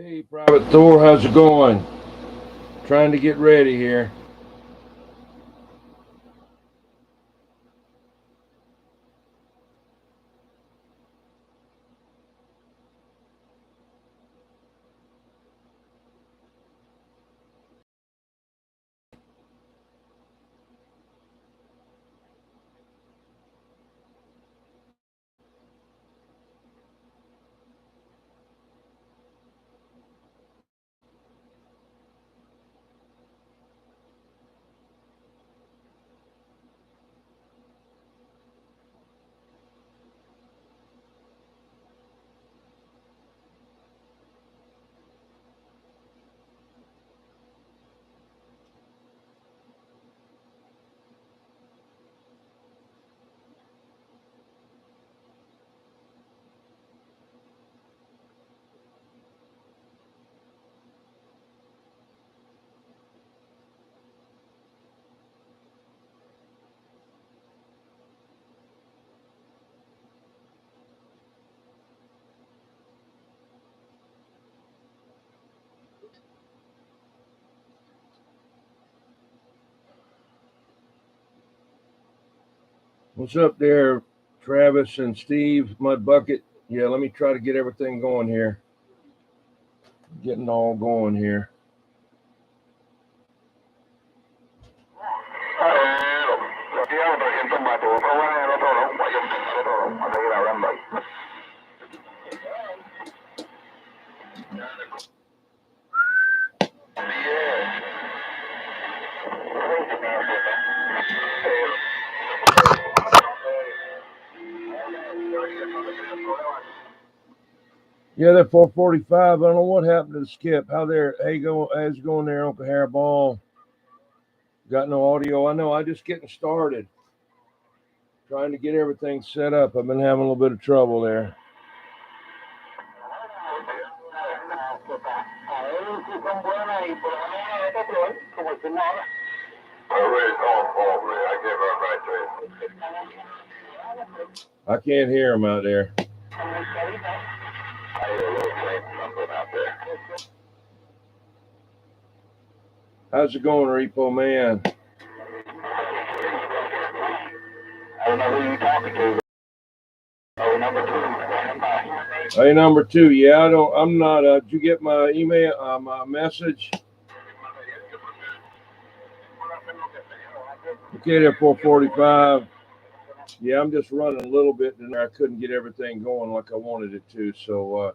Hey, Private Thor, how's it going? Trying to get ready here. What's up there, Travis and Steve, Mud Bucket? Yeah, let me try to get everything going here. Getting all going here. Yeah, that 445. I don't know what happened to the skip. How's it going there, Uncle Hairball? Got no audio. I know. I just getting started. Trying to get everything set up. I've been having a little bit of trouble there. I can't hear him out there. How's it going, Repo Man? I don't know who you're talking to. Oh, number two. Hey, number two. Yeah, I don't. I'm not. Did you get my email? My message? Okay, there, 445. Yeah, I'm just running a little bit, and I couldn't get everything going like I wanted it to. So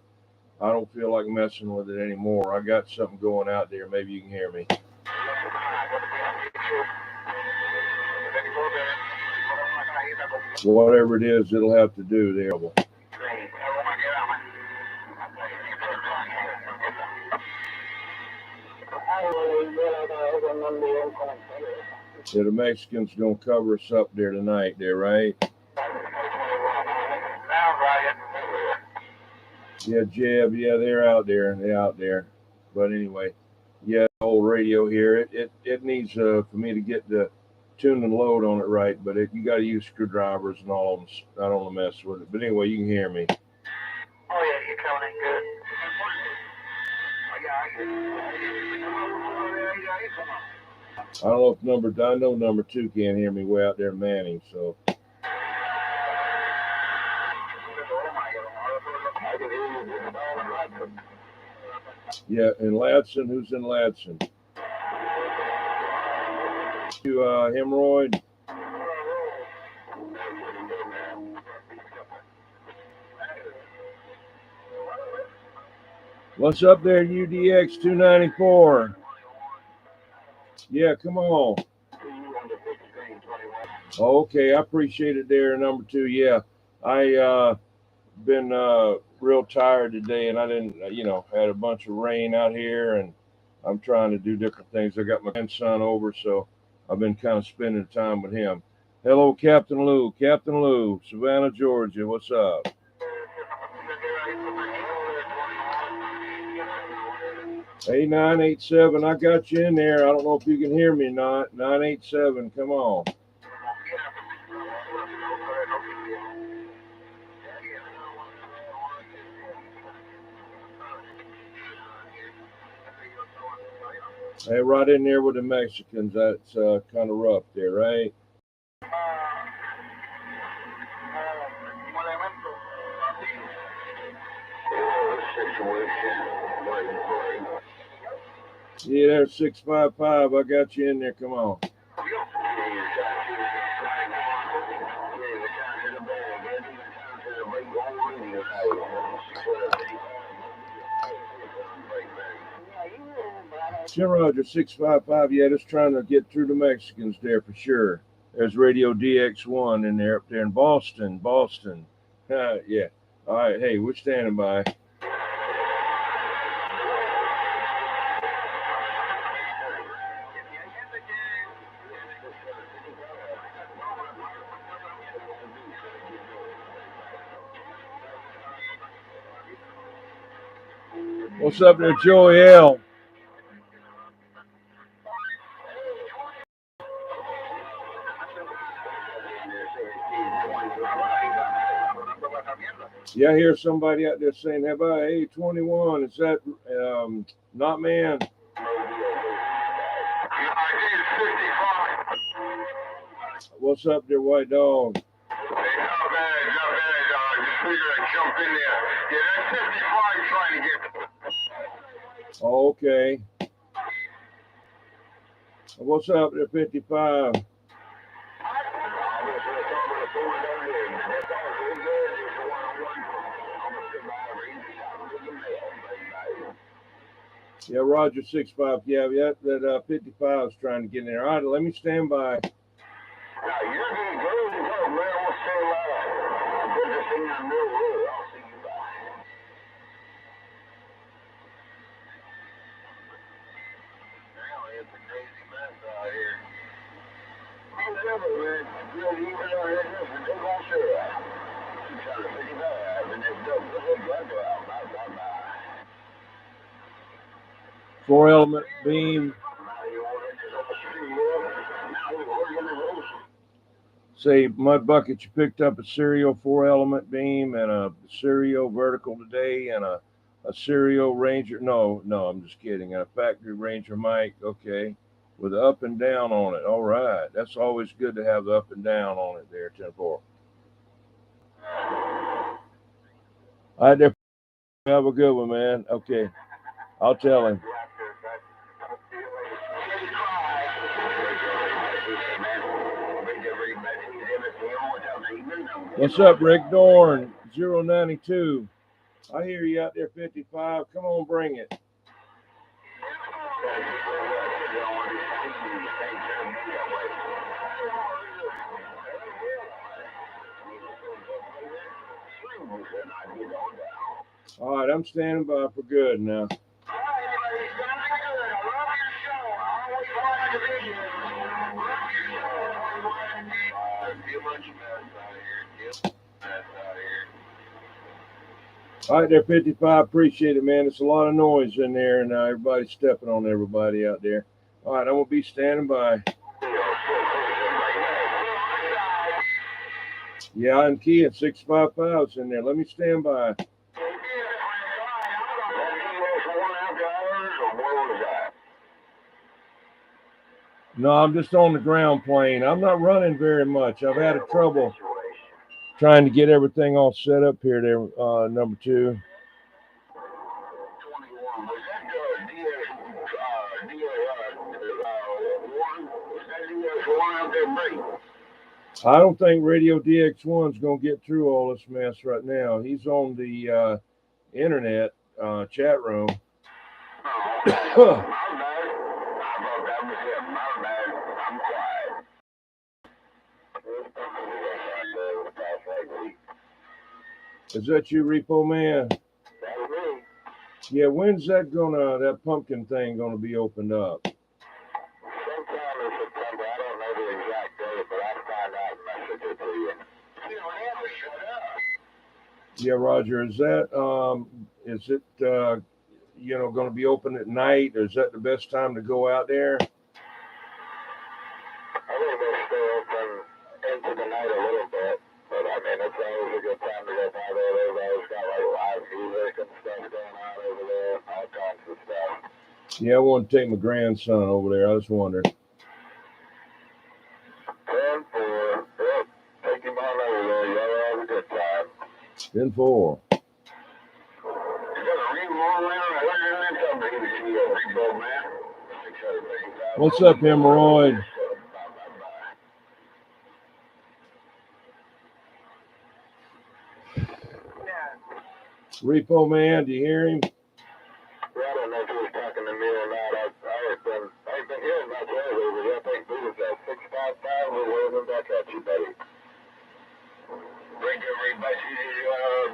I don't feel like messing with it anymore. I got something going out there. Maybe you can hear me. Whatever it is, it'll have to do there. Yeah, the Mexicans gonna cover us up there tonight, there, right? Yeah, Jeb. Yeah, they're out there. They're out there. But anyway, yeah, old radio here. It needs for me to get the tune and load on it right. But you got to use screwdrivers and all of them. I don't want to mess with it. But anyway, you can hear me. Oh yeah, you're coming in good. I don't know if I know number two can't hear me way out there Manning. So. Yeah, and Ladson, who's in Ladson? You hemorrhoid? What's up there, UDX 294? Yeah, come on. Okay, I appreciate it there, number two. Yeah, I been real tired today, and I didn't, had a bunch of rain out here, and I'm trying to do different things. I got my grandson over, so I've been kind of spending time with him. Hello, Captain Lou. Captain Lou, Savannah, Georgia. What's up? Hey, 987, I got you in there. I don't know if you can hear me or not. 987, come on. Hey, right in there with the Mexicans. That's kind of rough there, right? Yeah, there's 655. I got you in there. Come on. Jim Roger 655. Yeah, just trying to get through the Mexicans there for sure. There's Radio DX1 in there up there in Boston. Boston. Yeah. All right. Hey, we're standing by. What's up there, Joey L? Yeah, I hear somebody out there saying, "How about A21? Is that not man?" What's up there, White Dog? Not bad, just figured I'd jump in there. Yeah, that's 55 trying to get. Oh, okay. What's up there, 55? Yeah, Roger 65. Yeah, that 55 is trying to get in there. All right, let me stand by. Four element beam. Say, Mud Bucket, you picked up a serial 4-element beam and a serial vertical today and a serial Ranger. No, I'm just kidding. And a factory Ranger mic. Okay. With the up and down on it. All right. That's always good to have the up and down on it there, 10-4. All right, there. Have a good one, man. Okay. I'll tell him. What's up, Rick Dorn? 092. I hear you out there, 55. Come on, bring it. All right, I'm standing by for good now. All right, there, 55. Appreciate it, man. It's a lot of noise in there, and everybody's stepping on everybody out there. All right, I'm going to be standing by. Yeah, I'm keying 655's in there. Let me stand by. No, I'm just on the ground plane. I'm not running very much. I've had trouble trying to get everything all set up here there, number 2. I don't think Radio DX1 is going to get through all this mess right now. He's on the internet chat room. Is that you, Repo Man? Yeah, when's that pumpkin thing gonna be opened up? Sometime in September. I don't know the exact date, but I'll find out and message it to you. You don't ever shut up. Yeah, Roger. Is it going to be open at night? Or is that the best time to go out there? I think they stay open into the night a little bit, but I mean, it's always a good time to go by there. They've always got like live music and stuff going on over there, all kinds of stuff. Yeah, I want to take my grandson over there. I was wondering. 10-4. Yep. Take him on over there. Y'all have a good time. 10-4. You got a reroll there? I heard you somebody to see a reroll, man. What's up, Hemorrhoid? Repo Man, do you hear him? Yeah, I don't know if he was talking to me or not. I've been hearing about you lately, but I think this is that 655 or whatever back at you, buddy. Break everybody,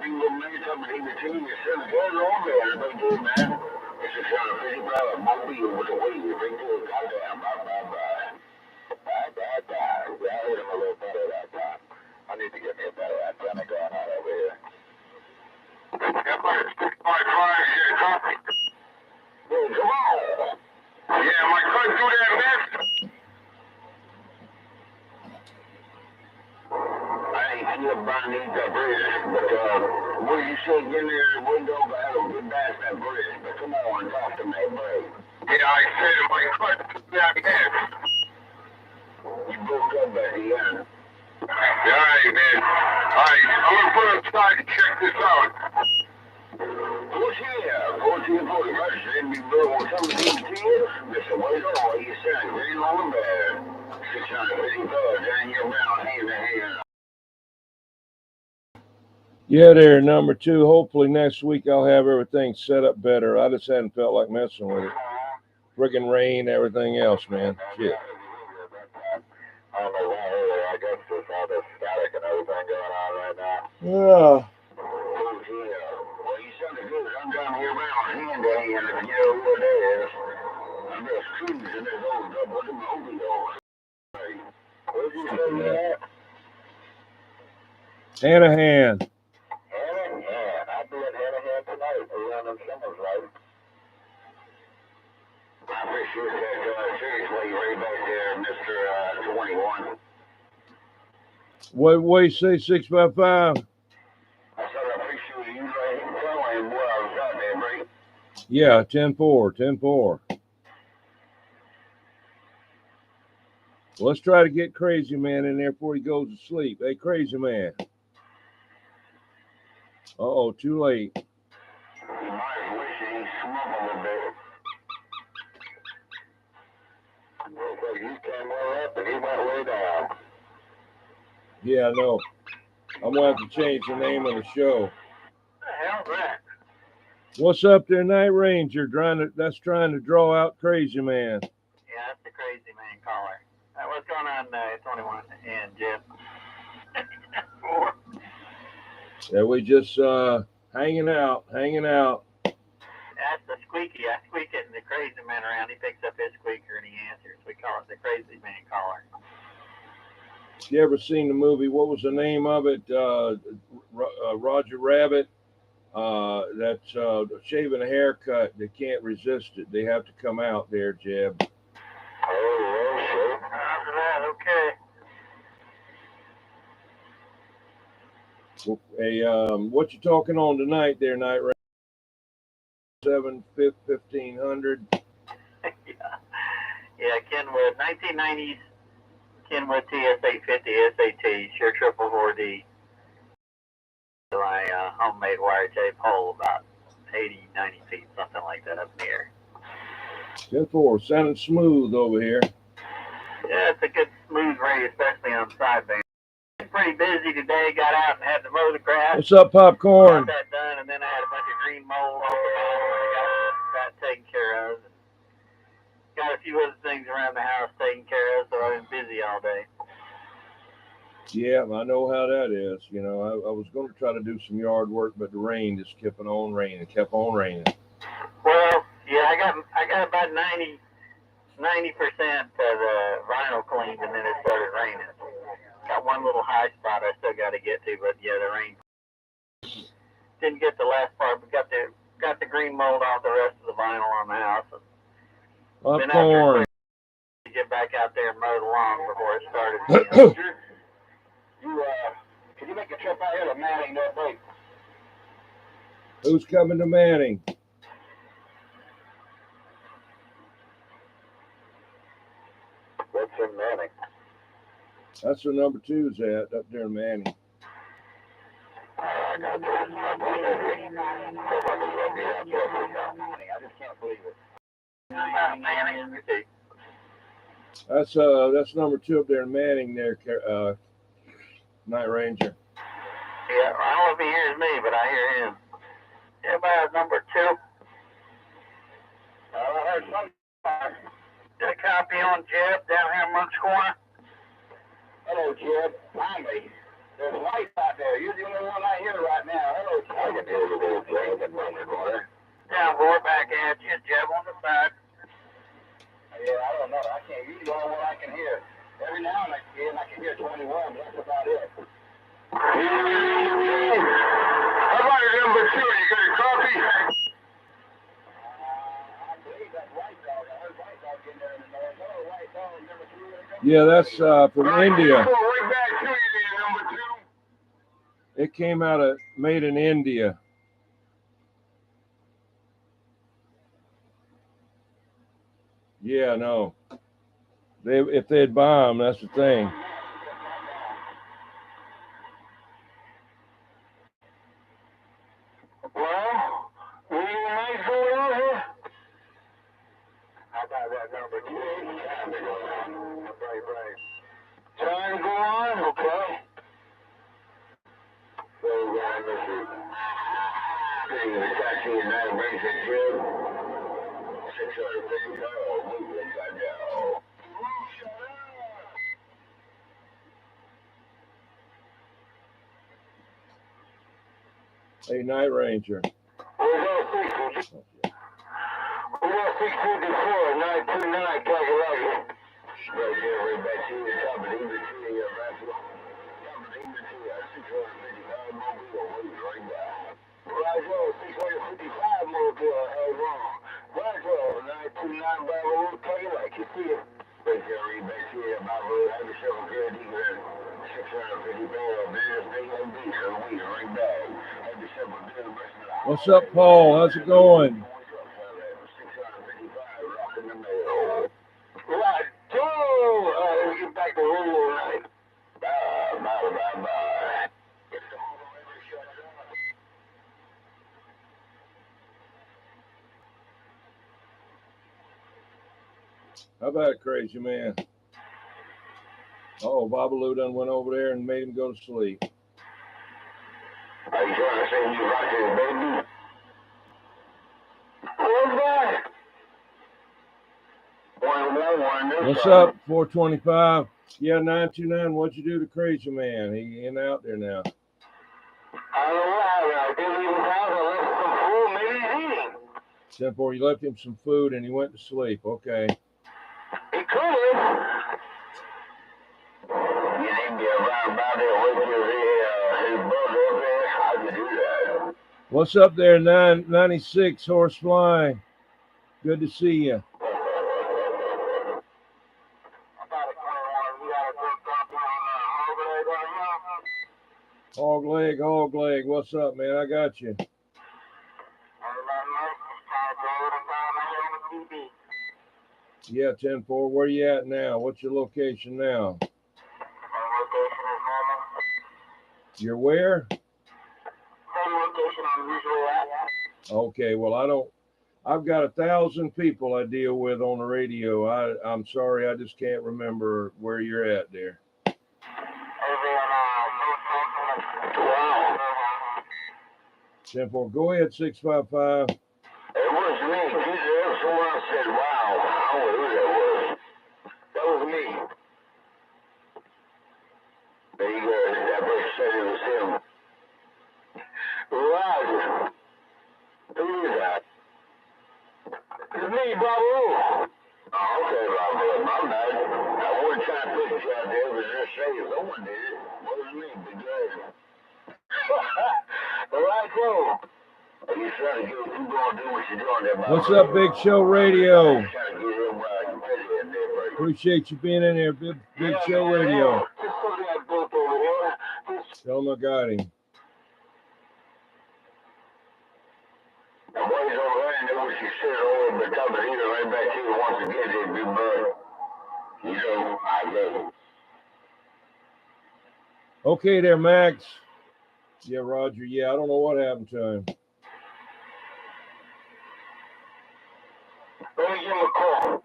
we will make somebody in the team. Your son's going on there. Everybody do, man. It's just kind of pretty proud of mobile with the way you bring to it. Goddamn, bye. Yeah, I hit him a little better that time. I need to get me a better antenna going on over here. Got my 655 here, copy. Hey, come on. Yeah, my cousin do that next. I ain't seen a burning that bridge, but where you sitting in there, window, I had a good bass that bridge. But come on, talk to me, buddy. Yeah, I said my cousin do that next. You broke up at the end. Yeah, alright, man. Alright, I'm gonna put it aside and check this out. Who's here? 1440 versus NB Bill on some of the team. Mr. Wazo, what you saying? Very long bad. 650 dollars hanging around hand to hand. Yeah, there, number 2. Hopefully next week I'll have everything set up better. I just hadn't felt like messing with it. Friggin' rain, everything else, man. Shit. I don't know why earlier. I guess there's all this static and everything going on right now. Yeah. Who's here? Well, you sounded good. I'm down here around hand to hand. If you know what it is. I'm just cruising this old double mobile. Where's you saying that? Hanahan. Hanahan. I'll be at Hanahan tonight around them summers, right? I appreciate that. Seriously, right back there, Mr. 21. What you say, 655? I said I appreciate you telling him where I was at there, Brady. Yeah, 10-4, 10-4. Let's try to get Crazy Man in there before he goes to sleep. Hey, Crazy Man. Uh-oh, too late. He might wish he smoked a bit. Looks like you came way up and he went way down. Yeah, I know. I'm going to have to change the name of the show. What the hell's that? What's up there, Night Ranger? That's trying to draw out Crazy Man. Yeah, that's the Crazy Man caller. What's going on, 21 and Jim? Yeah, we just hanging out. That's the squeaky. I squeak it and the Crazy Man around. He picks up his squeaker and he answers. We call it the Crazy Man caller. You ever seen the movie? What was the name of it? Roger Rabbit. That's shaving a haircut. They can't resist it. They have to come out there, Jeb. Oh, shit. After that, okay. Hey, what you talking on tonight there, Night Ranger? 1500. Yeah, Kenwood, 1990s Kenwood TS850 SAT, sure 444D. My homemade wire tape hole about 80, 90 feet, something like that up in the air. 10-4, sounding smooth over here. Yeah, it's a good smooth ray, especially on sideband. Pretty busy today, got out and had to mow the grass. What's up, Popcorn? Got that done, and then I had a bunch of green mold on the bottom, and I got that taken care of. Got a few other things around the house taken care of, so I've been busy all day. Yeah, I know how that is. You know, I was going to try to do some yard work, but the rain just kept on raining. Well, yeah, I got about 90% of the vinyl cleaned, and then it started raining. Got one little high spot I still got to get to, but yeah, the rain didn't get the last part, but got the green mold off the rest of the vinyl on the house. Popcorn. To get back out there and mow the lawn before it started. Can you make a trip out here to Manning that day? Who's coming to Manning? in Manning. That's where number 2's at, up there in Manning. I got this. I just can't believe it. That's number 2 up there in Manning there, Night Ranger. Yeah, I don't know if he hears me, but I hear him. Everybody's number 2. I heard somebody. Get a copy on Jeb down here in Munch Corner. Hello, Jeb. Find me. There's lights out there. You're the only one I hear right now. Hello, Jeb. I can hear the little train in Munch Corner. Down, boy, back at you. Jeb on the side. Yeah, I don't know. I can't. You're the only one I can hear. Every now and again, I can hear 21, but that's about it. How about number 2? You got a copy? I believe that's White Dog. I heard White Dog in there in the noise. Hello, White Dog, number 2. Yeah, that's from India. Right back to you there, number 2. It came out of made in India. Yeah, no. If they'd bomb, that's the thing. Well, we might go out here. How about that number 2? Right. Time to go on, okay? So we're going to miss it. Getting the taxi and that brings it to 650 miles. Move inside now. Hey, Night Ranger. We got 654, 929, calculation. Right there, right back to you, top of the inventory, Raphael. Top of the inventory, 655 mobile, wait right now. Roger, 655 mobile, held on. Roger, 929 Bravo, okay, like you see it. Right there, right back to you, Bravo, 97 good, even 650 barrel, business, big and big, so wait right back. 97 good, rest of the What's up, Paul? How's it going? Right, so, get back to radio night. Bye. How about it, crazy man? Oh, Babalu done went over there and made him go to sleep. Are you trying to say you like this, baby? What's up, 425? Yeah, 929. What'd you do to Crazy Man? He ain't out there now. I don't know. I didn't even have a left some food. Maybe he's eating. 10-4, you left him some food and he went to sleep. Okay. He could have. You need to be around about there with his brother up there. How you do that? What's up there, 996 Horsefly? Good to see you. Hog leg, what's up, man? I got you. Yeah, 10-4, where you at now? What's your location now? You're where? Okay, well, I've got 1,000 people I deal with on the radio. I'm sorry, I just can't remember where you're at there. 10-4, go ahead, 655. It was me. Someone else said, wow. I don't know who that was. That was me. There you go. That person said it was him. Roger. Who is that? It's me, Babu. Oh, okay, Babu. My bad. I wasn't trying to put you out there, but just saying someone did it. What was me? Big guy. All right, cool. You trying to get what you gonna do what you're doing there, Babu. What's up, Big Show Radio? Trying to get him president there, buddy. Appreciate you being in there, Big Show Radio. Tell him I got him. The boys over there, and they was sit over the top of the heater right back here once again, big bird. You know, I 5, baby. Okay there, Max. Yeah, Roger. Yeah, I don't know what happened to him. Let me give him a call.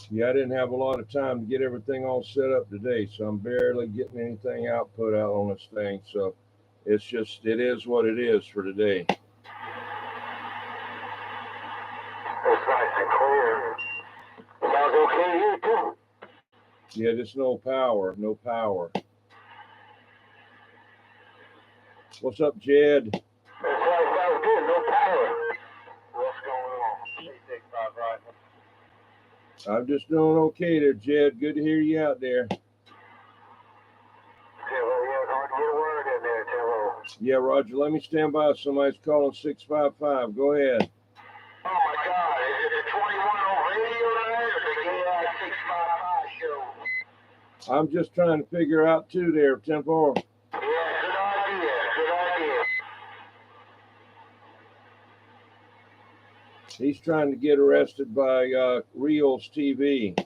Yeah, I didn't have a lot of time to get everything all set up today, so I'm barely getting anything output out on this thing. So it's just, it is what it is for today. It's nice and clear. Sounds okay to you, too. Yeah, just no power, no power. What's up, Jed? That's right, sounds good. No power. What's going on? 365 rifle. I'm just doing okay there, Jed. Good to hear you out there. Hello, yeah, it's hard to get a word in there, hello. Yeah, Roger, let me stand by. Somebody's calling 655. Go ahead. Oh my God, is it the 21 on radio tonight or the AI 655 show? I'm just trying to figure out too there, 10-4. Yeah, good idea, good idea. He's trying to get arrested by Reels TV. Yeah,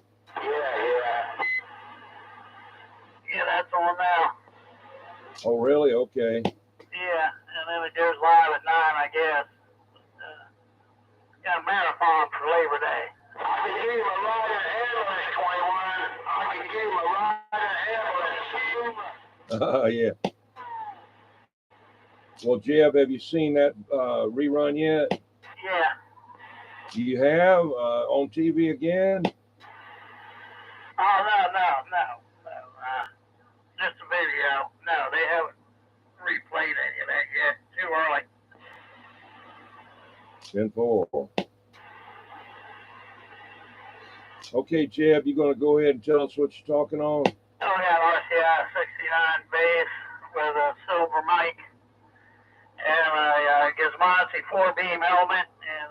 that's on now. Oh, really? Okay. Yeah, and then it goes live at 9, I guess. Got a marathon for Labor Day. I can give him a ride in ambulance, 21. I can give him a ride in ambulance. Yeah. Well, Jeb, have you seen that rerun yet? Yeah. You have on TV again? Oh, no. Just a video. No, they haven't replayed any of that yet. Too early. 10-4. Okay, Jeb, you going to go ahead and tell us what you're talking on? Oh, yeah, RCI 69 bass with a silver mic and a Gizmonsi 4-beam element and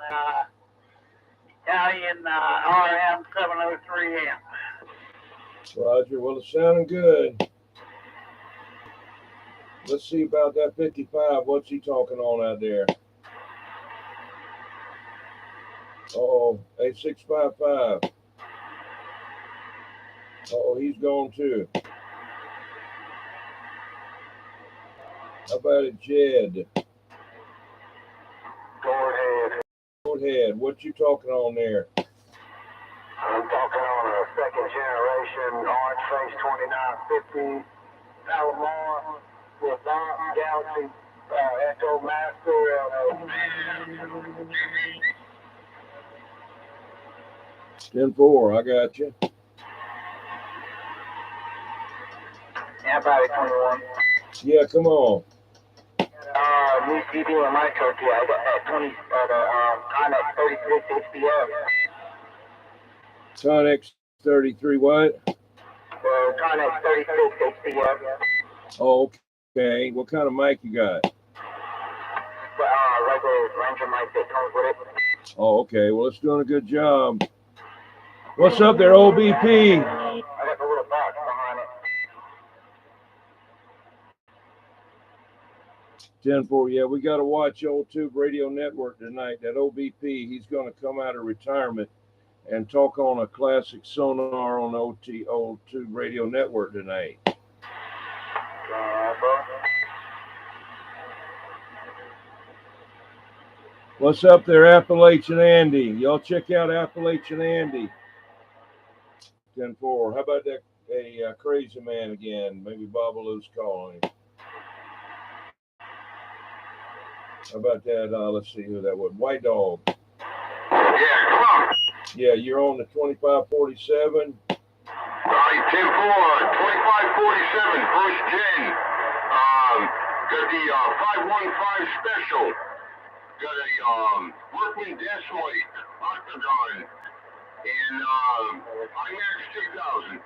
Italian RM 703 amp. Roger, well, it's sounding good. Let's see about that 55. What's he talking on out there? Uh-oh, A655. Uh-oh, he's gone too. How about it, Jed? Go ahead. What you talking on there? I'm talking on a second generation Orange Face 2950 Palomar with Galaxy Echo Master. 10-4, I got you. Yeah, about 21. Yeah, come on. New CD on my truck, yeah, I got that 20, the Connex 36 HPF. Connex 33 what? Connex 36 HPF. Oh, okay. What kind of mic you got? Regular Ranger mic that comes with it. Oh, okay. Well, it's doing a good job. What's up there, OBP? I got the little box behind it. 10-4, yeah, we got to watch Old Tube Radio Network tonight. That OBP, he's going to come out of retirement and talk on a classic Sonar on Old Tube Radio Network tonight. What's up there, Appalachian Andy? Y'all check out Appalachian Andy. 10-4. How about that crazy man again? Maybe Babalu's calling him. How about that? Let's see who that was. White Dog. Yeah, come on. Yeah, you're on the 2547. Right, 10-4, 2547, first gen. Got the 515 special. Got a workman Deathlight Octagon and IMAX 2000.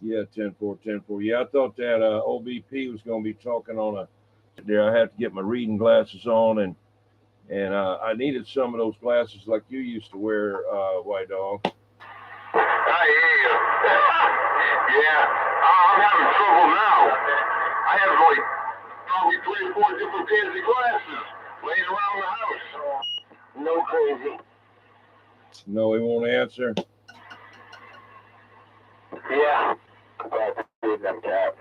Yeah, 10-4. Yeah, I thought that OBP was going to be talking on a. There, I had to get my reading glasses on, and I needed some of those glasses like you used to wear, White Dog. I hear you. Yeah, I'm having trouble now. I have like probably 3 or 4 different pairs of glasses laying around the house. No crazy. No, he won't answer. Yeah. But them tap.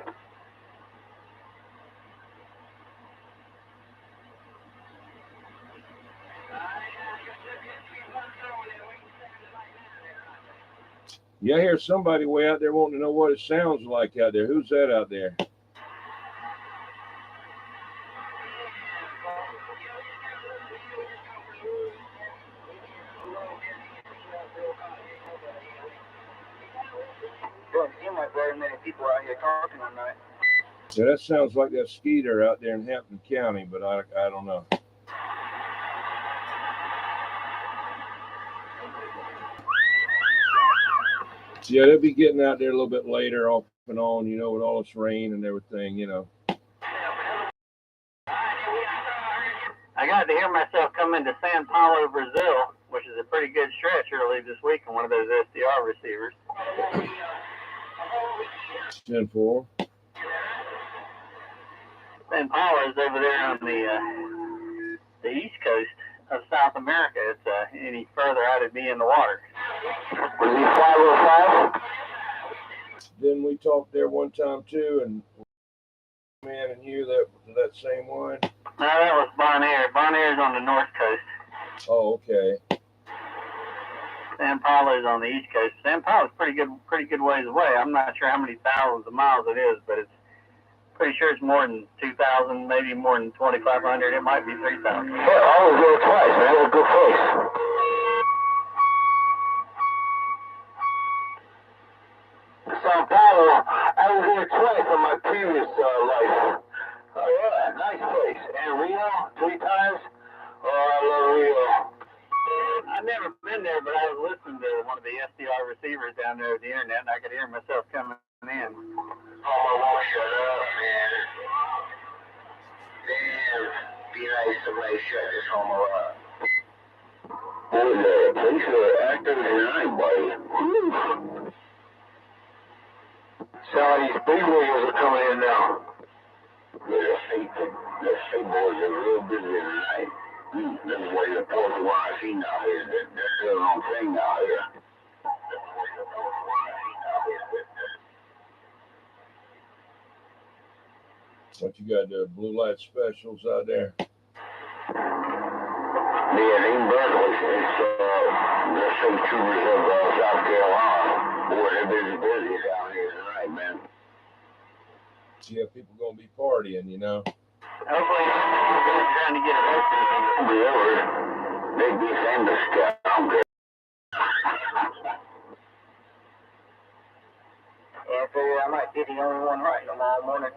Yeah, I hear somebody way out there wanting to know what it sounds like out there. Who's that out there? Doesn't seem like very many people out here talking tonight. Yeah, that sounds like that Skeeter out there in Hampton County, but I don't know. Yeah, they'll be getting out there a little bit later, off and on, you know, with all this rain and everything, you know. I got to hear myself come into Sao Paulo, Brazil, which is a pretty good stretch early this week on one of those SDR receivers. 10-4. Sao Paulo is over there on the east coast of South America. It's any further out it'd be in the water. Was he 505? Then we talked there one time too, and man and you that same one. No, that was Bonaire. Bonaire's on the north coast. Oh, okay. Sao Paulo's on the east coast. Sao Paulo's pretty good ways away. I'm not sure how many thousands of miles it is, but it's pretty sure it's more than 2,000, maybe more than 2,500. It might be 3,000. Yeah, I was there twice, man. It was a good place. Sao Paulo, I was there twice on my previous life. Oh yeah, nice place. And Rio, 3 times. Oh, I love Rio. I've never been there, but I was listening to one of the SDR receivers down there on the internet, and I could hear myself coming in. Oh, I won't shut up, man. Damn, be nice to somebody shut this homo up. Boy, the police are active tonight, buddy. Some of these big wiggles are coming in now. The state boys are real busy tonight. This is what the Port of I see now here. They're doing their own thing now here. What you got there? Blue light specials out there? Yeah, they Berkeley. It's the state troopers of South Carolina. Boy, they're busy down here tonight, man. Yeah, people gonna be partying, you know. Hopefully, they're trying to get arrested. They'd be famous stuff. Yeah, I figure I might be the only one right tomorrow morning.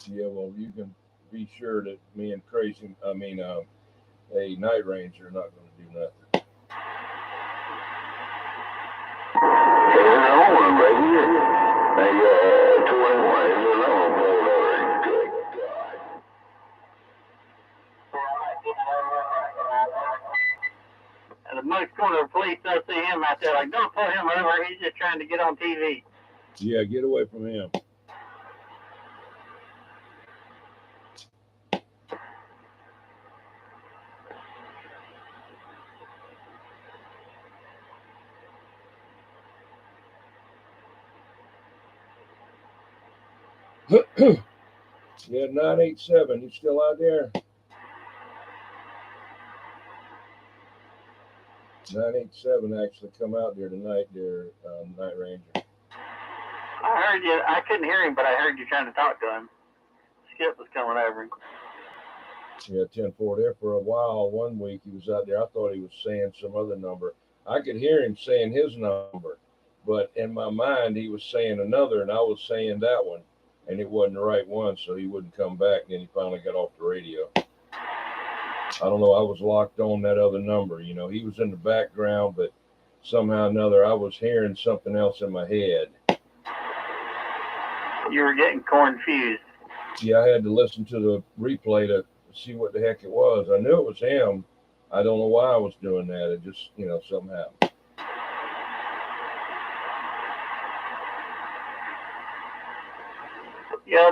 Yeah, well, you can be sure that me and a Night Ranger are not going to do nothing. There's another one, baby. They 21. There's another one pulled over. Good God. And the most corner police, they'll see him out there like, don't pull him over. He's just trying to get on TV. Yeah, get away from him. Yeah, 987. You still out there? 987 actually come out there tonight, there, Night Ranger. I heard you. I couldn't hear him, but I heard you trying to talk to him. Skip was coming over. Yeah, 10-4 there for a while. 1 week he was out there. I thought he was saying some other number. I could hear him saying his number, but in my mind he was saying another, and I was saying that one, and it wasn't the right one, so he wouldn't come back. And then he finally got off the radio. I don't know. I was locked on that other number. You know, he was in the background, but somehow or another I was hearing something else in my head. You were getting confused. Yeah, I had to listen to the replay to see what the heck it was. I knew it was him. I don't know why I was doing that. It just, you know, something happened. Yeah,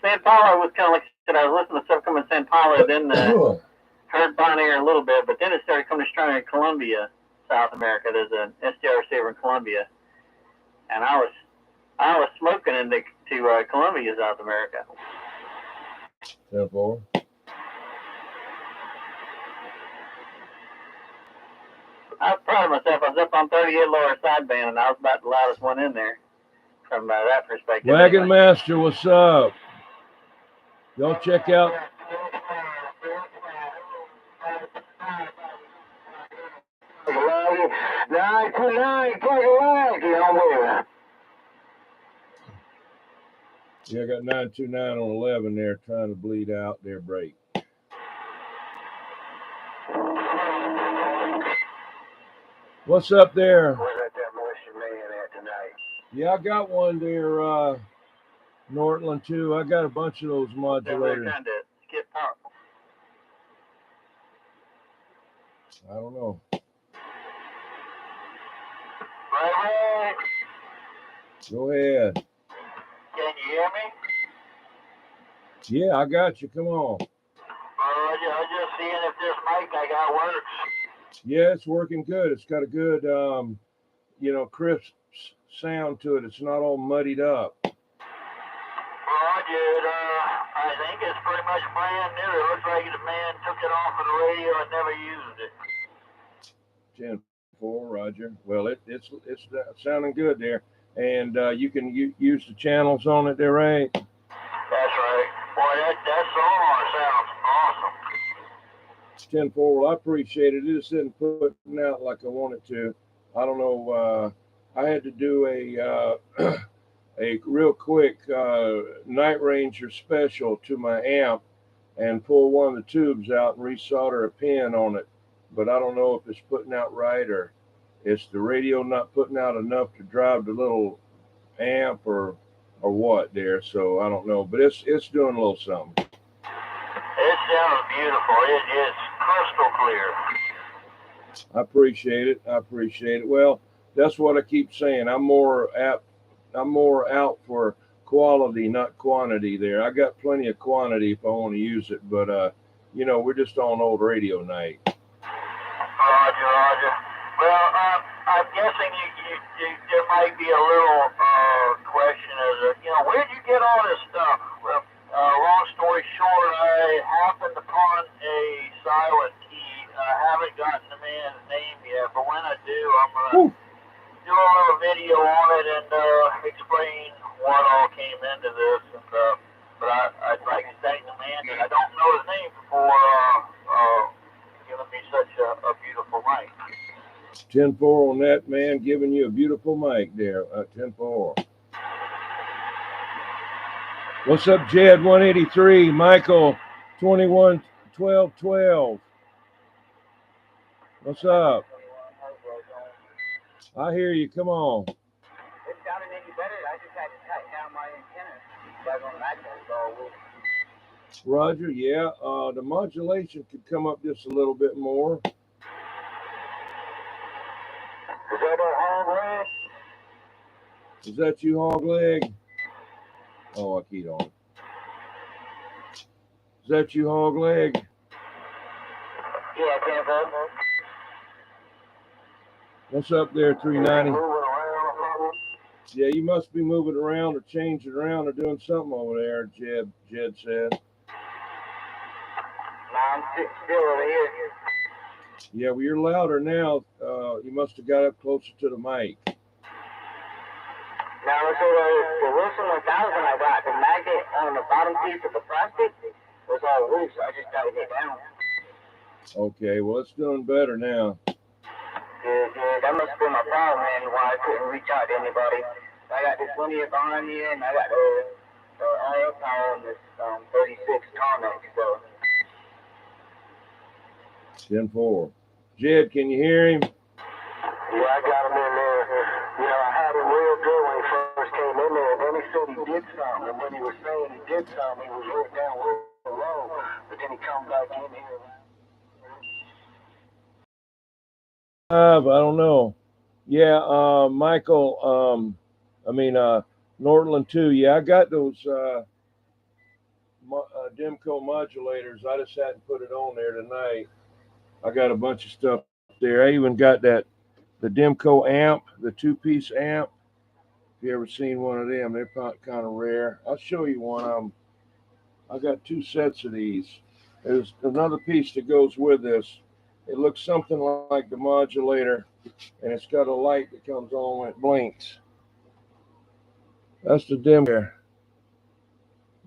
San Paulo was kind of like I said, I was listening to stuff coming in San Paulo, then heard Bonaire a little bit, but then it started coming strong in Colombia, South America. There's an SDR receiver in Colombia, and I was smoking into Colombia, South America. 10-4. I was proud of myself. I was up on 38 lower sideband, and I was about the loudest one in there from that perspective. Wagon Master, what's up? Y'all check out. Yeah, I got 929 on 11 there, trying to bleed out their break. What's up there? Yeah, I got one there, Nortland too. I got a bunch of those modulators. Trying to skip out. I don't know. Go ahead. Can you hear me? Yeah, I got you. Come on. I'm just seeing if this mic I got works. Yeah, it's working good. It's got a good, crisp sound to it. It's not all muddied up. Roger. I think it's pretty much brand new. It looks like the man took it off of the radio and never used it. 10-4, Roger. Well, it's sounding good there, and you can use the channels on it there, right? That's right. Boy, that Sonar sounds awesome. 10-4. Well, I appreciate it. It just isn't putting out like I wanted to. I don't know. I had to do a real quick Night Ranger special to my amp and pull one of the tubes out and resolder a pin on it. But I don't know if it's putting out right or it's the radio not putting out enough to drive the little amp or what there. So I don't know. But it's doing a little something. It sounds beautiful. It's crystal clear. I appreciate it. Well, that's what I keep saying. I'm more out for quality, not quantity there. I got plenty of quantity if I want to use it, but we're just on old radio night. Roger. Well, I'm guessing there might be a little question as where'd you get all this stuff? Well, long story short, I happened upon a silent key. I haven't gotten the man's name yet, but when I do, I'm gonna do a little video on it and explain what all came into this. And but I'd like to thank the man that I don't know his name for giving me such a beautiful mic. 10-4 on that, man, giving you a beautiful mic there. 10-4. What's up, Jed 183, Michael 21 12 12. What's up? I hear you. Come on. It sounded any better. I just had to tighten down my antenna. Roger, yeah. The modulation could come up just a little bit more. Is that you, Hog Leg? Oh, I keyed on it. Is that you, Hog Leg? Yeah, What's up there, 390? Yeah, you must be moving around or changing around or doing something over there, Jed said. No, I'm still over here. Yeah, well, you're louder now. You must have got up closer to the mic. Now, so the Wilson 1000 I got, the magnet on the bottom piece of the plastic was all loose. I just got to get down. Okay, well, it's doing better now. Good. That must have been my problem, man, why I couldn't reach out to anybody. I got this linear behind me, and I got the RF power on this 36 Conex, so. 10-4. Jed, can you hear him? Yeah, I got him in there. I had him real good when he first came in there, and then he said he did something, and when he was saying he did something, he was written down real low, but then he come back in here. I don't know. Yeah, Michael, Nortland too. Yeah, I got those Demco modulators. I just hadn't put it on there tonight. I got a bunch of stuff there. I even got the Demco amp, the 2-piece amp. If you ever seen one of them, they're kind of rare. I'll show you one. I got 2 sets of these. There's another piece that goes with this. It looks something like the modulator, and it's got a light that comes on when it blinks. That's the Demco.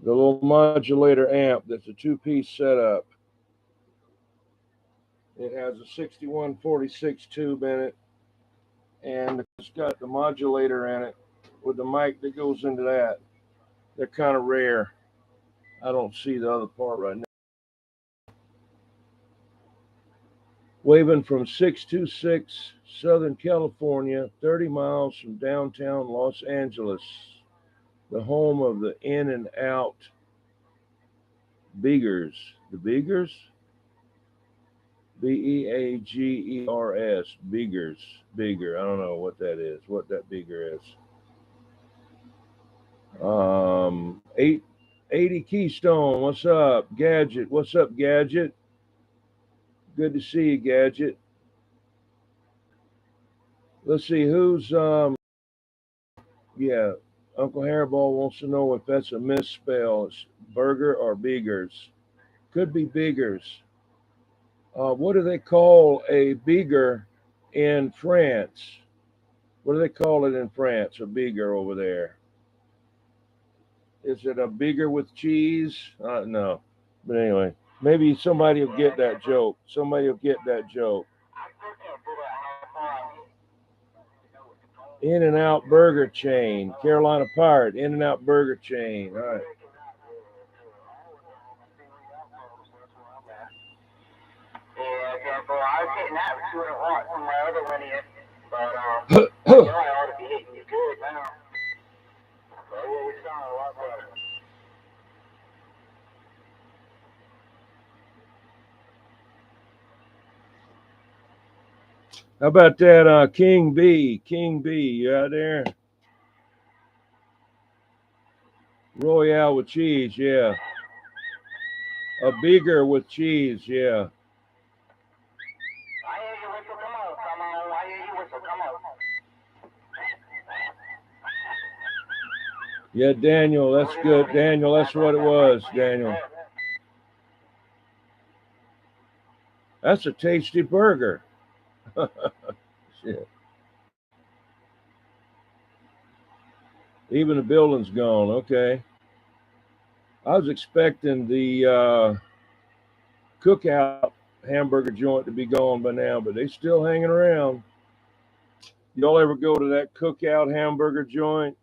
The little modulator amp that's a 2-piece setup. It has a 6146 tube in it, and it's got the modulator in it with the mic that goes into that. They're kind of rare. I don't see the other part right now. Waving from 626 Southern California, 30 miles from downtown Los Angeles, the home of the In and Out Beegers. The Beegers? Beagers. Beegers. Beeger. I don't know what that is, what that beeger is. 880 Keystone. What's up? Gadget. What's up, Gadget? Good to see you, Gadget. Let's see who's yeah. Uncle Hairball wants to know if that's a misspell. It's burger or beegers. Could be beegers. What do they call a beeger in France? What do they call it in France? A beeger over there. Is it a beeger with cheese? No. But anyway, maybe somebody will get that joke. Somebody will get that joke. In and Out Burger Chain. Carolina Pirate. In and Out Burger Chain. All right. Yeah, bro, I was getting that with 200 watts on my other linear, but I ought to be hitting you good now. So yeah, we sound a lot better. How about that King B? King B, you out there? Royale with cheese, yeah. A beager with cheese, yeah. I hear you whistle, come on. I hear you whistle, come on. Yeah, Daniel, that's good. Daniel, that's what it was, Daniel. That's a tasty burger. Shit. Even the building's gone, okay. I was expecting the cookout hamburger joint to be gone by now, but they still hanging around. Y'all ever go to that cookout hamburger joint?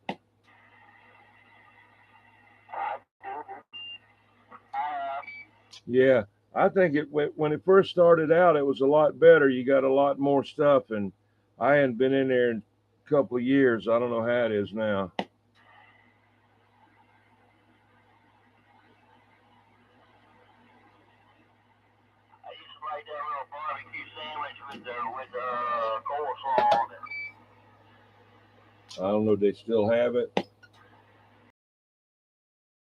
Yeah, I think when it first started out, it was a lot better. You got a lot more stuff, and I hadn't been in there in a couple of years. I don't know how it is now. I used to like that little barbecue sandwich with coleslaw on it. I don't know if they still have it. That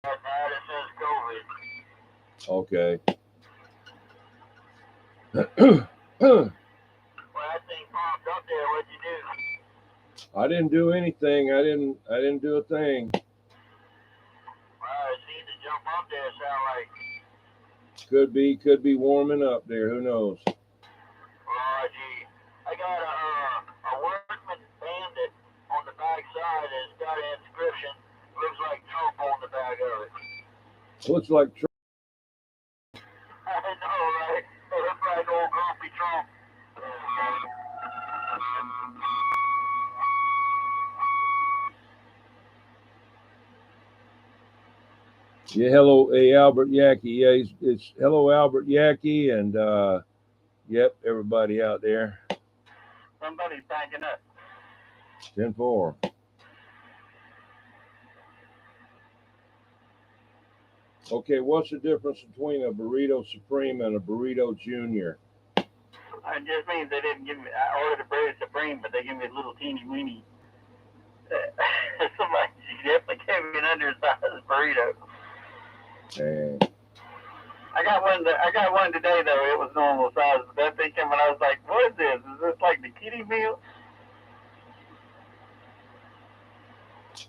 it says COVID. Okay. When that thing popped up there, what'd you do? I didn't do anything. I didn't do a thing. Well, it seemed to jump up there, sound like. Could be warming up there. Who knows? Oh, gee. I got a Workman Bandit on the back side. It's got an inscription. Looks like Trump on the back of it. Looks like I know, right? It looks like old grumpy Trump. yeah. Hello, hey Albert Yackee. Yeah, it's hello Albert Yackee, and yep, everybody out there. Somebody's backing up. 10-4. Okay, what's the difference between a burrito supreme and a burrito junior? It just means they didn't give me. I ordered a burrito supreme, but they give me a little teeny weeny. Somebody definitely gave me an undersized burrito. And I got one today though. It was normal size, but that thing came and I was like, "What is this? Is this like the kiddie meal?"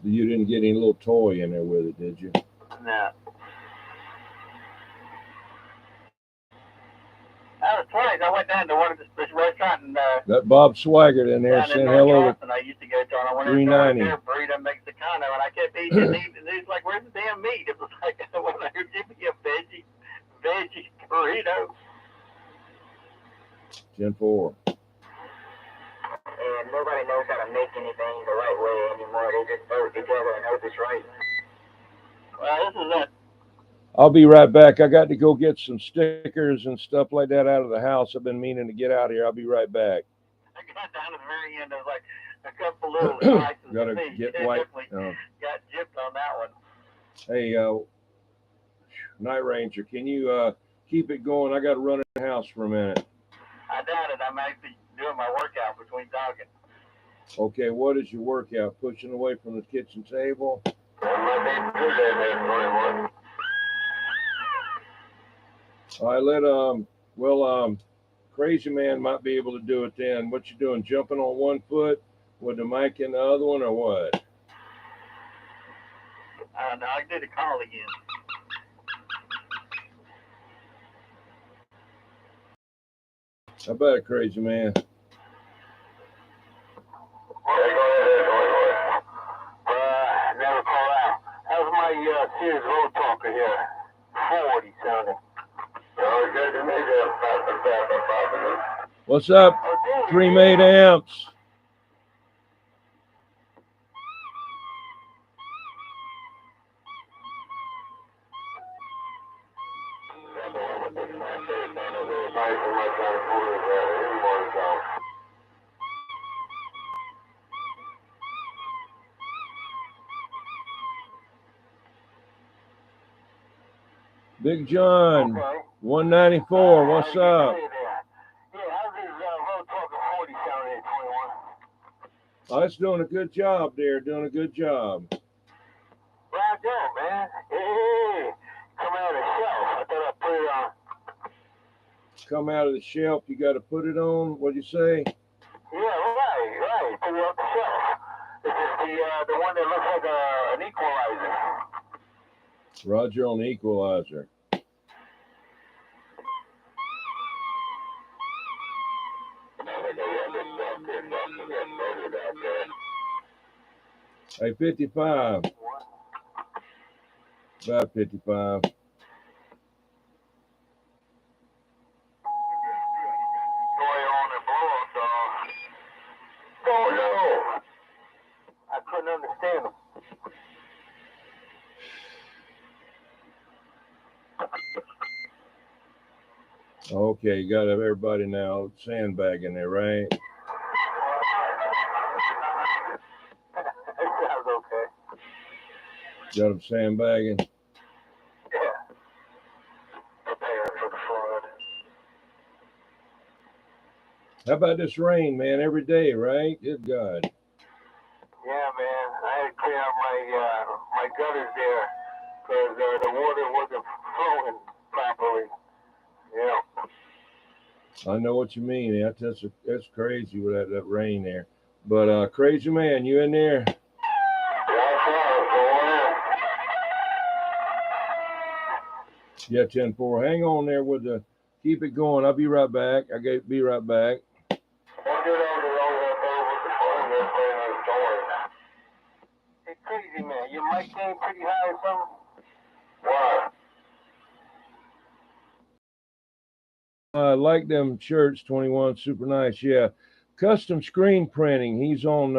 you didn't get any little toy in there with it, did you? No. I was twice. I went down to one of this restaurant and Got Bob Swaggart in there down in saying North hello Charleston. I used to go to, and I went in there burrito Mexicano, and I kept eating and eating. And he's like, "Where's the damn meat?" It was like, "Well, give me a veggie burrito." 10-4. And nobody knows how to make anything the right way anymore. They just throw it together and hope it's right. Well, this is it. I'll be right back. I got to go get some stickers and stuff like that out of the house. I've been meaning to get out of here. I'll be right back. I got down to the very end. There's like a couple little slices. Gotta get white. Got gypped on that one. Hey, Night Ranger, can you keep it going? I got to run in the house for a minute. I doubt it. I'm actually doing my workout between talking. Okay, what is your workout? Pushing away from the kitchen table? All right, Crazy Man might be able to do it then. What you doing? Jumping on one foot with the mic in the other one, or what? No, I did a call again. How about it, Crazy Man? Never call out. How's my Sears Road Talker here? 40 sounding. Good to meet you. What's up? 3 amps. Big John, okay. 194, what's up? Yeah, how's this Road Talker 40 sounding at 21? Oh, it's doing a good job there, doing a good job. Right there, man. Hey, come out of the shelf. I thought I put it on. Come out of the shelf, you got to put it on, what'd you say? Yeah, right. Put it off the shelf. This is the one that looks like an equalizer. Roger on the equalizer. Hey, 55. About 55. Oh, no. I couldn't understand him. Okay, you got everybody now sandbagging there, right? It sounds okay. Got them sandbagging? Yeah. Prepare for the flood. How about this rain, man? Every day, right? Good God. Yeah, man. I had to clean up my gutters there because the water wasn't flowing properly. Yeah. I know what you mean. That's crazy with that rain there. But Crazy Man, you in there? Yeah, 10-4. Hang on there with the. Keep it going. I'll be right back. Be right back. Hey, Crazy Man, your mic came pretty high or something? What? I like them shirts, 21, super nice. Yeah, custom screen printing. He's on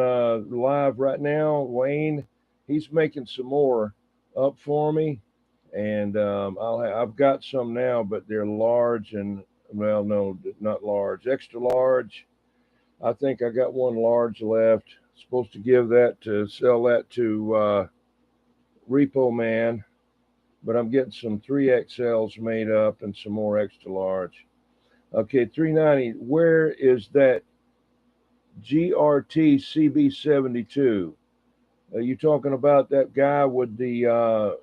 live right now. Wayne, he's making some more up for me, and I've got some now, but they're large and well, no, not large, extra large. I think I got one large left. Supposed to sell that to Repo Man, but I'm getting some 3XLs made up and some more extra large. Okay, 390. Where is that GRT CB72? Are you talking about that guy with the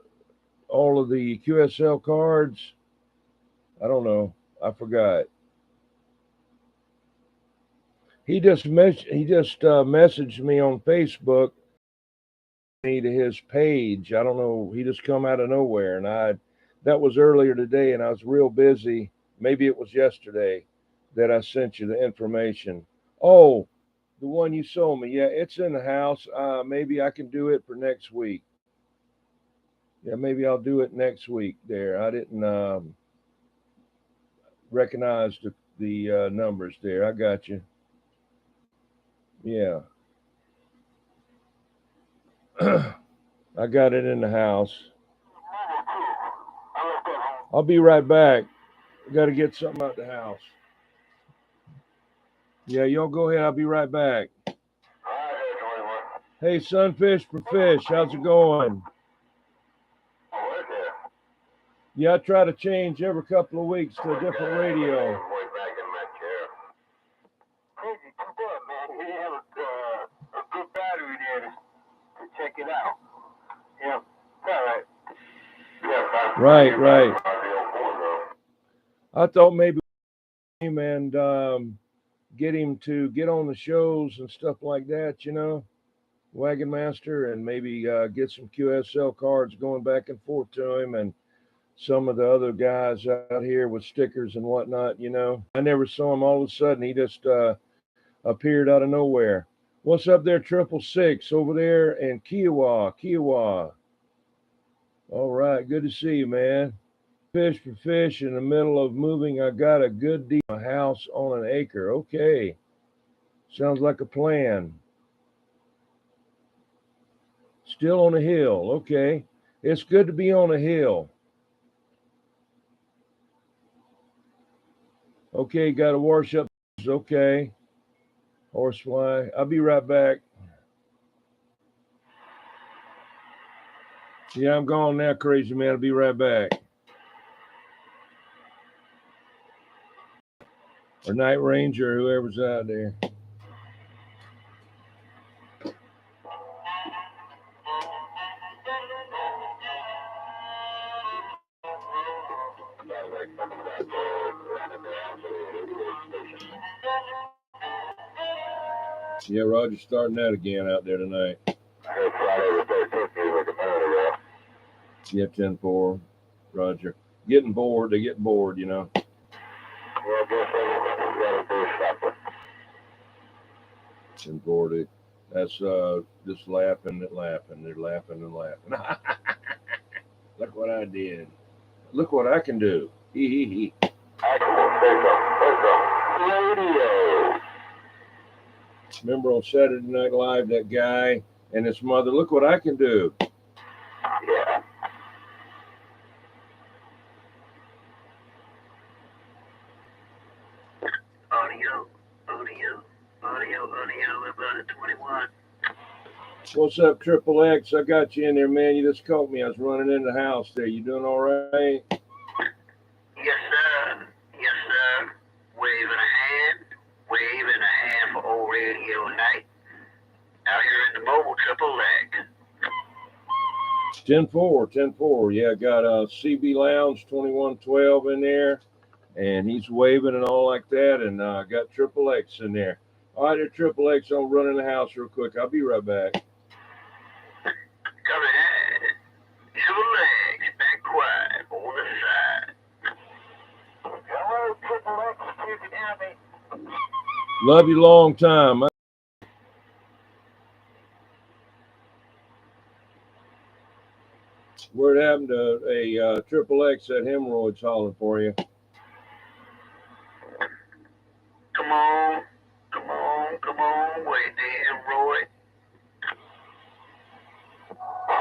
all of the QSL cards. I don't know. I forgot. He just me on Facebook me to his page. I don't know. He just come out of nowhere, and that was earlier today, and I was real busy. Maybe it was yesterday that I sent you the information. Oh, the one you sold me. Yeah, it's in the house. Maybe I can do it for next week. Yeah, maybe I'll do it next week. There, I didn't recognize the numbers there. I got you. Yeah, I got it in the house. I'll be right back. I got to get something out the house. Yeah, y'all go ahead. I'll be right back. Hey, Sunfish for Fish, how's it going? Yeah, I try to change every couple of weeks to a different radio. Crazy, too bad, man. He had a good battery there to check it out. Yeah, all right. Right. I thought maybe him and get him to get on the shows and stuff like that, Wagon Master, and maybe get some QSL cards going back and forth to him and some of the other guys out here with stickers and whatnot. I never saw him. All of a sudden, he just appeared out of nowhere. What's up there, 666 over there in Kiowa? All right, good to see you, man. Fish for Fish in the middle of moving. I got a good deal. A house on an acre. Okay, sounds like a plan. Still on a hill. Okay, it's good to be on a hill. Okay, got to wash up. Okay, horsefly. I'll be right back. Yeah, I'm gone now, crazy man. I'll be right back. Or Night Ranger, whoever's out there. Yeah, Roger's starting that again out there tonight. Yeah, 10-4. Roger. Getting bored. They get bored. And bored. That's just laughing and laughing. They're laughing and laughing. Look what I did. Look what I can do. Hee hee hee. Remember on Saturday Night Live, that guy and his mother, look what I can do. Yeah. Audio, FS21. What's up, Triple X? I got you in there, man. You just caught me. I was running in the house there. You doing all right? Yes, sir. Waving a hand for old radio night. Out here in the mobile Triple X. 10-4. Yeah, got a CB Lounge 2112 in there, and he's waving and all like that, and got Triple X in there. All right, there, Triple X. I'm running the house real quick. I'll be right back. Come ahead. Triple X, back quiet on the side. Hello, Triple X. You can hear me. Love you long time. Word happened to a Triple X that hemorrhoids hollering for you. Come on. Wait there, Roy.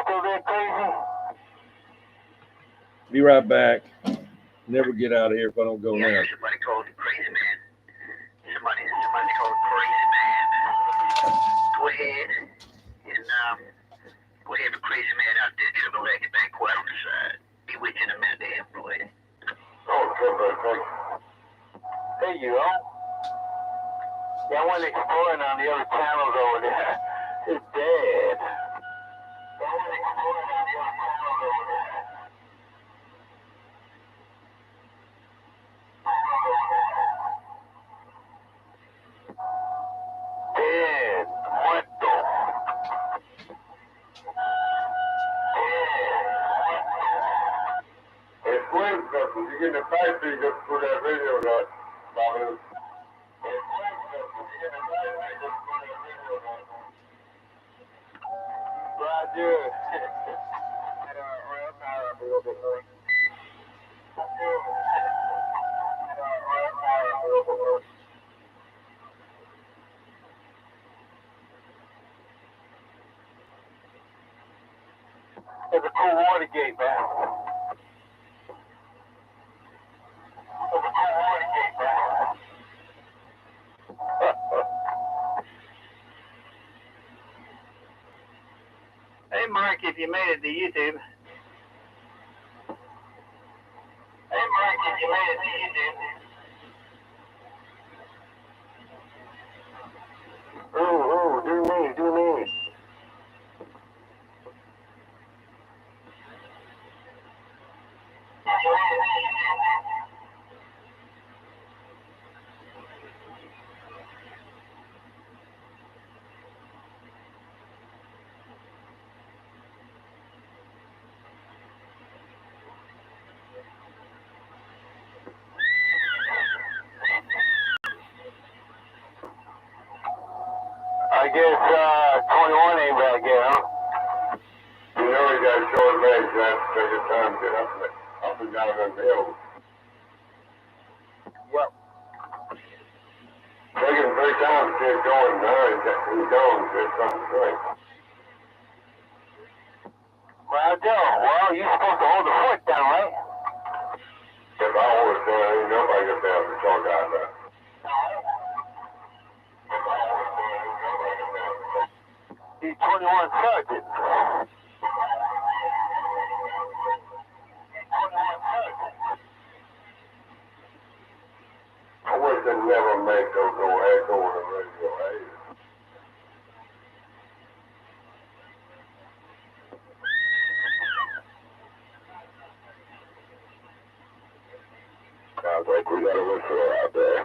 Still there, crazy? Be right back. Never get out of here if I don't go now. Somebody called you crazy man. Somebody called crazy man. Go ahead and go ahead for crazy man out there. Triple X back quiet on the side. Be with you in a minute there, Roy. Oh, Triple X. Hey, you all. Yeah, I went exploring on the other channels over there. It's dead. get the factory just put that video up, Bobby. Roger. A little bit more. There's a cool water gate, man. There's a cool water gate, man. Hey, Mark, if you made it to YouTube. Hey, Mark, if you made it to YouTube. Ooh, do me, do me. I guess 21 ain't back yet, huh? You know he got short legs, you have to take your time to get up and down them hills. Yep. Taking 3 times to get going now, he's going to get something straight. Well, Joe, you're supposed to hold the foot down, right? If I hold it down, ain't nobody gonna be able to talk out of that. He's 21 Sergeant. I wish they'd never make those go echo on the radio, eh? Sounds like we got a whistle out there.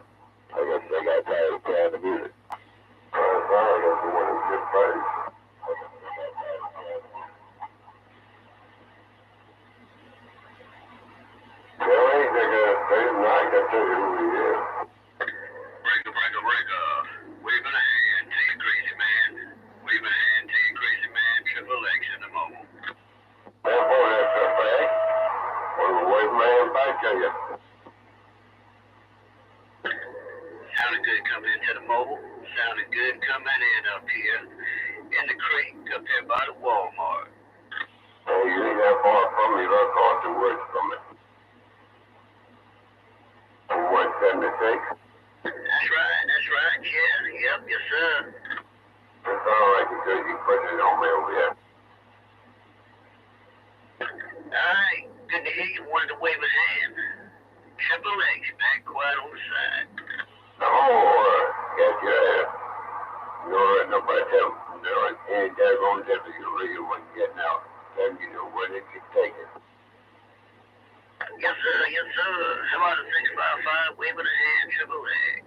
I guess they got tired of playing the music. That's fine, that's the one that's good praise. Well, ain't they gonna say tonight, I tell you who he is. Breaker. Waving a hand to you, crazy man. Waving a hand to you, crazy man. Triple X in the mobile. That boy, that's a fact. Well, wave my hand back to you. Sounded good coming into the mobile. Sounded good coming in up here in the creek up here by the Walmart. Oh, you ain't that far from me. You're across the woods from me. 176? That's right, yeah. Yep, yes, sir. That's all right, because you put it on me over here. Alright, good to hear you wanted to wave a hand. Triple X back quiet on the side. Oh, yes, yeah. You don't let nobody tell me. Ain't that going to tell you real when getting out. Tell you know where they can take it. Yes, sir. How about a 655 waving a hand, Triple X?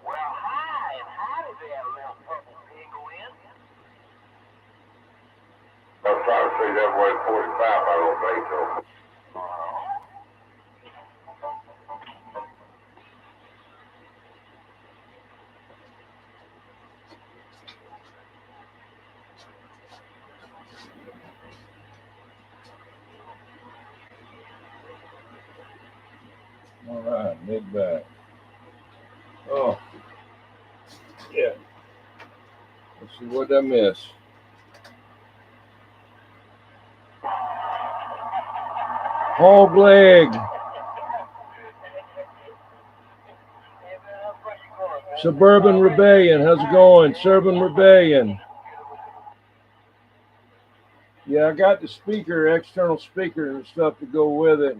Well, hi, and howdy there, little purple penguin. I'm trying to say that was 45, I don't think so. All right, mid back. Oh, yeah. Let's see what I miss. Hog leg. Suburban Rebellion. How's it going? Suburban Rebellion. Yeah, I got the speaker, external speaker and stuff to go with it.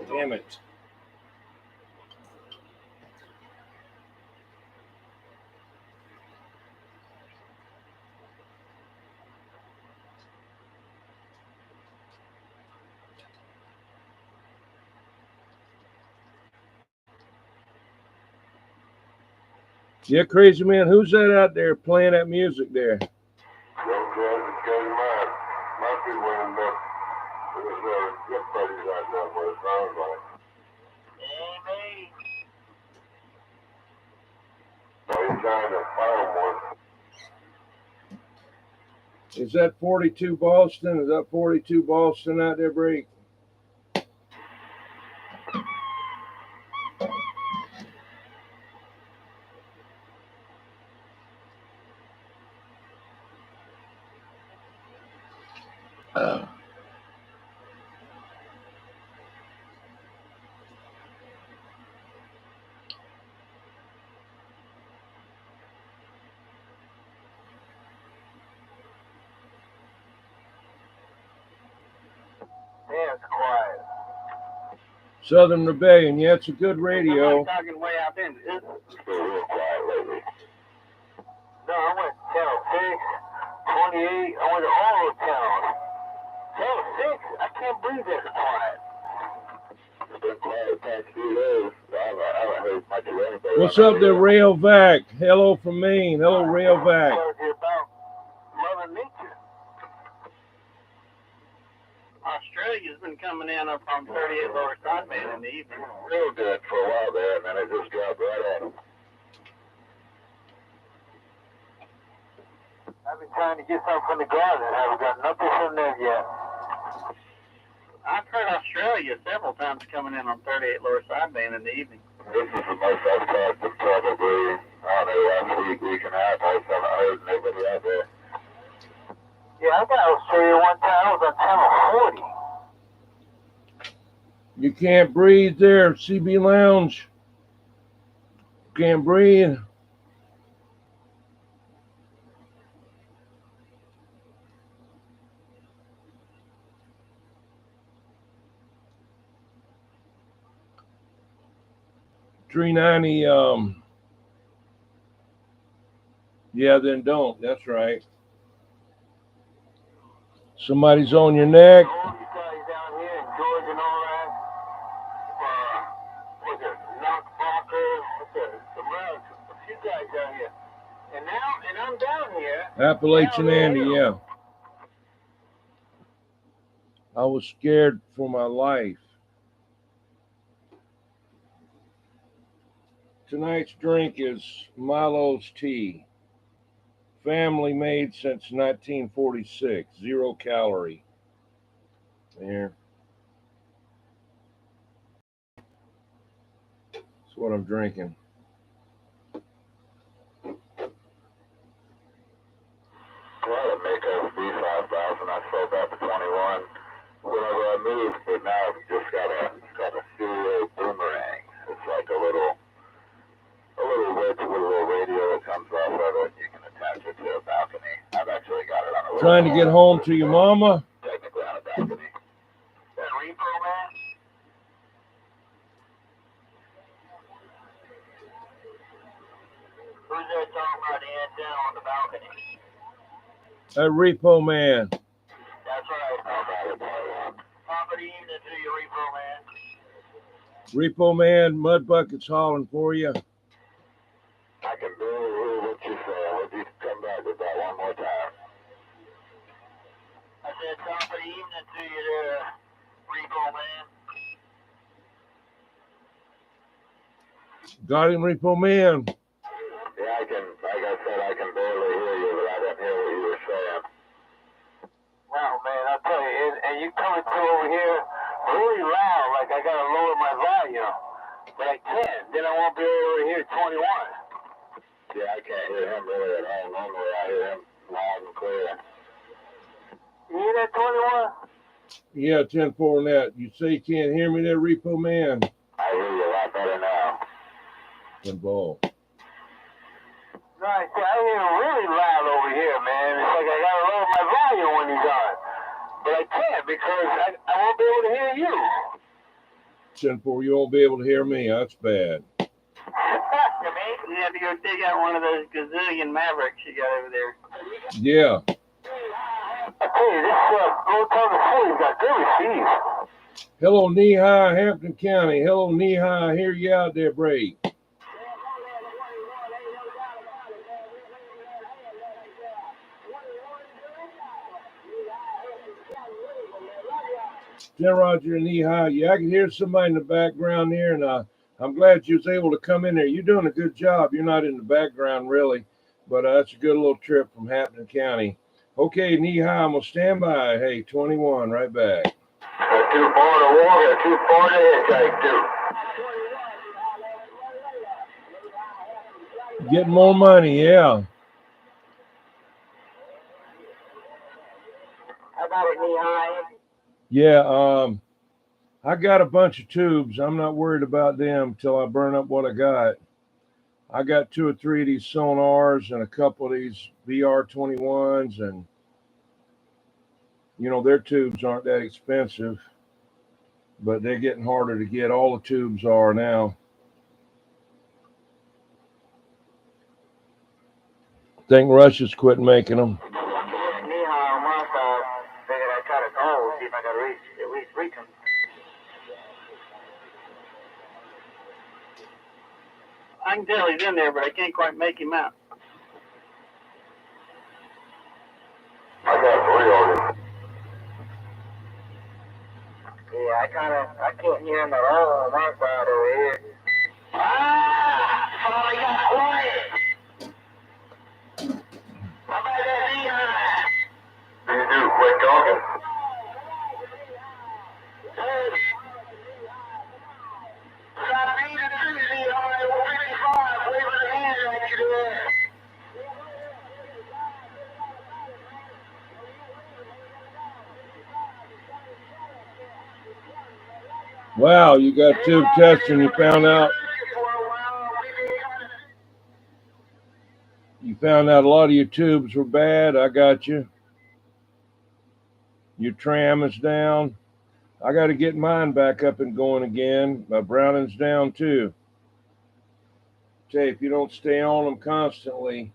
Damn it. Yeah, crazy man. Who's that out there playing that music there? Might be one of them. There's good buddies out there, what it sounds like. Amy. So he's trying to find one. Is that 42 Boston? Is that 42 Boston out there, Break? Yeah, it's quiet. Southern Rebellion. Yeah, it's a good radio. Talking way out there. It's been real quiet lately. No, I went channel 6, 28. I went to all those channels. Channel 6, I can't believe it's quiet. It's been quiet the past few days. I haven't heard much of anything. What's up there, Railvac? Hello from Maine. Hello, Railvac. About Mother Nature. Australia's been coming in up on 38 lower sideband in the evening. Real good for a while there, and then it just dropped right on them. I've been trying to get something from the ground and haven't got nothing from them yet. I've heard Australia several times coming in on 38 lower sideband in the evening. This is the most I've talked to probably, I don't know, last week and a half. I haven't heard nobody out there. Yeah, I got Australia one time. I was on channel 40. You can't breathe there, CB Lounge. Can't breathe. $3.90. Yeah, then don't. That's right. Somebody's on your neck. All you guys down here in Georgia and all that. What's it? Knockbacker. A few guys down here. And I'm down here. Appalachian Andy, yeah. I was scared for my life. Tonight's drink is Milo's tea. Family made since 1946. 0 calorie. There. That's what I'm drinking. Well, it make us B5000. I sold that for 21 whenever I moved, but now I've just got a stereo boomerang. It's like a little wedge with a little radio that comes off of it. You can attach it to a balcony. I've actually got it on a Trying to get home to your mama? Technically on a balcony. That repo, man? Who's that talking about the antenna on the balcony? That repo man. That's right. Top of the evening to you, repo man. Repo man, mud bucket's hauling for you. I can barely hear what you're saying. Would you come back with that one more time? I said top of the evening to you there, repo man. Got him, repo man. Yeah, like I said, I can barely hear you, but I didn't hear what you were saying. Wow, man, I tell you, and you coming through over here really loud, like I gotta lower my volume. But I can't, then I won't be able to hear 21. Yeah, I can't hear him really at all. Normally I hear him loud and clear. You hear that 21? Yeah, 10-4 net. You say you can't hear me there, repo man? I hear you a lot better now. Good ball. No, I hear him really loud over here, man. It's like I gotta lower my volume when he's on. But I can't because I won't be able to hear you. 10-4, you won't be able to hear me. That's bad. You have to go dig out one of those gazillion Mavericks you got over there. Yeah. I tell you, this Old Town 40's got good receive. Hello, Knee-High, Hampton County. Hello, Knee-High. I hear you out there, Bray. Roger and Ehi. Yeah, I can hear somebody in the background here, and I'm glad you was able to come in there. You're doing a good job. You're not in the background really, but that's a good little trip from Hampton County. Okay, Nehi, I'm gonna stand by. Hey, 21, right back. Too far to walk or too far to hitchhike too. Getting more money, yeah. How about it, Nehi? Yeah, I got a bunch of tubes. I'm not worried about them till I burn up what I got. I got 2 or 3 of these Sonars and a couple of these BR21s, and their tubes aren't that expensive, but they're getting harder to get. All the tubes are now. Think Russia's quit making them. Nehi on my side. Figured I'd try to call, see if I could at least reach him. I can tell he's in there, but I can't quite make him out. I got 3 on it. Yeah, I can't hear him at all on my side over here. Finally got quiet. How about that, Nehi? What do you do? Quit talking? Hey. Got me to Tuesday on 55, waving the hand at you there. Wow, you got tube testing. You found out a lot of your tubes were bad. I got you. Your tram is down. I got to get mine back up and going again. My Browning's down too. Say, if you don't stay on them constantly,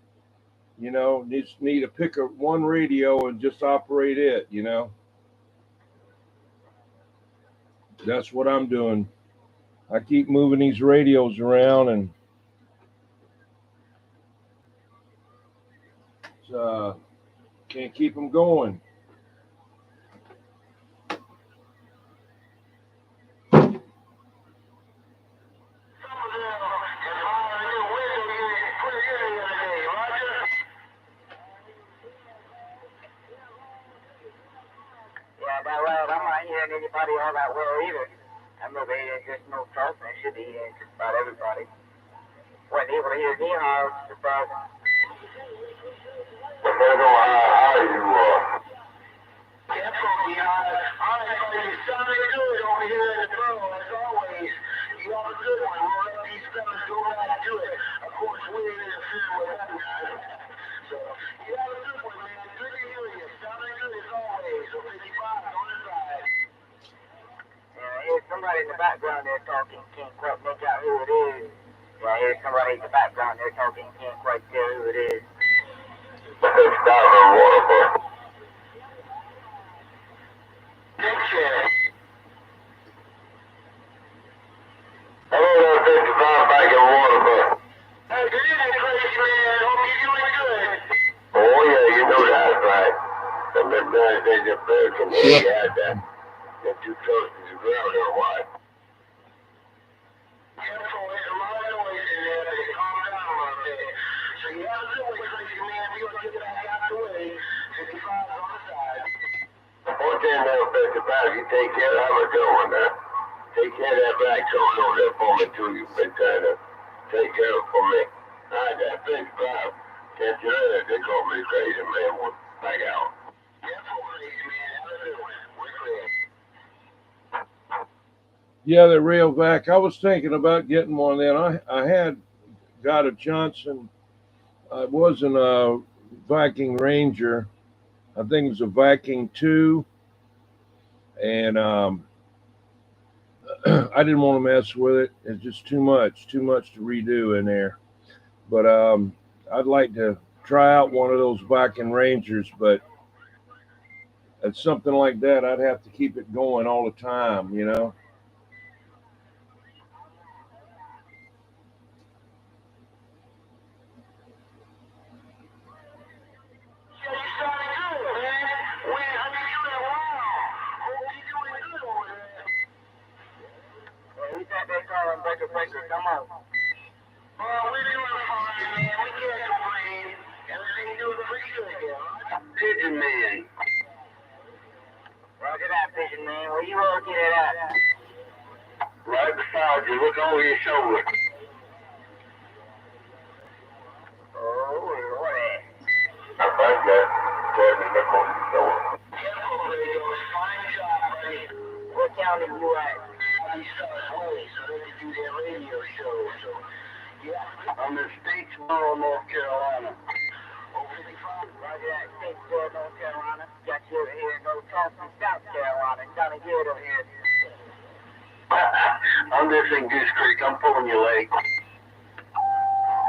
just need to pick up one radio and just operate it. That's what I'm doing. I keep moving these radios around, and can't keep them going. Yeah, about right. I'm not hearing anybody all that well either. I'm over here just no talking. I should be hearing just about everybody. Wasn't able to hear Nehi, I was surprised. Depends on how you are. Careful, Nehi. All right, buddy. Sounding good over here in the tunnel, as always. You have a good one. We'll let these fellas go right to it. Of course, we ain't interfering with that guy. So, you have a good one, man. Good to hear you. Sounding good as always. So, 55 on the side. Yeah, here's somebody in the background there talking. Can't quite make out who it is. Yeah, here's somebody in the background there talking. Can't quite tell who it is. It's down in Waterford. Picture. Hello there, 55 back in Waterford. Hey, good evening, Crazy Man. Hope you're doing good. Oh yeah, you know that's right. The midnight days of bird can hear you had that. You're too close to the ground or what? Careful, there's a lot of noise in there. Calm down a little bit. So you have a good one, Crazy Man. We're going to get back out the way. 55 on the side. Okay, now, 55, you take care of a good one there. Take care of that back going over there for me too. You've been trying to take care of for me. I got 55. Can't you hear that? They call me Crazy Man. Back out. Careful, Crazy Man. Have a good one. We're clear. Yeah, the Rayovac. I was thinking about getting one then. I had got a Johnson. It wasn't a Viking Ranger. I think it was a Viking 2. And I didn't want to mess with it. It's just too much to redo in there. But I'd like to try out one of those Viking Rangers, but at something like that, I'd have to keep it going all the time, come on. Well, we're doing fine, man. We can't complain. Everything doing pretty good here, right? Pigeon Man. Roger that, Pigeon Man. Where you located at? Right beside you. Look over your shoulder. Oh, what is? That's right, man. Tell me, look over your shoulder. Careful, radio. Fine job, buddy. What town are you at? East Side Holy, so they can do their radio show. So, yeah. I'm in Statesboro, North Carolina. Oh, 55. Roger that. Statesboro, North Carolina. Got you over here in no Charleston, South Carolina. Kind of good over here. I'm just in Goose Creek. I'm pulling your leg.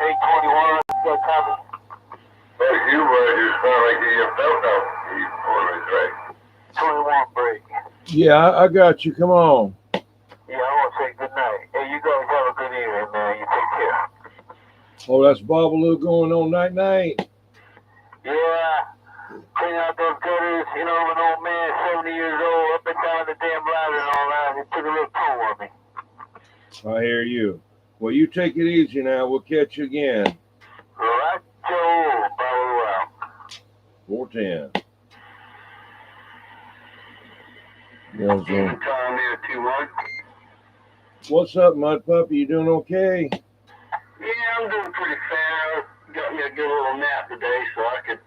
Hey, 21. Go cover. Hey, you just sound like you felt out. You pulling his leg. 21 break. Yeah, I got you. Come on. Yeah, I want to say good night. Hey, you guys have a good evening, man. You take care. Oh, that's Babalu going on night. Yeah. Clean out those gutters. You know, an old man, 70 years old, up and down the damn ladder and all that. It took a little toll on me. I hear you. Well, you take it easy now. We'll catch you again. Right, Joe. Follow out. 410. Yeah, You can call me if you want. what's up, Mud Puppy? You doing okay? Yeah, I'm doing pretty fair. Got me a good little nap today, so I could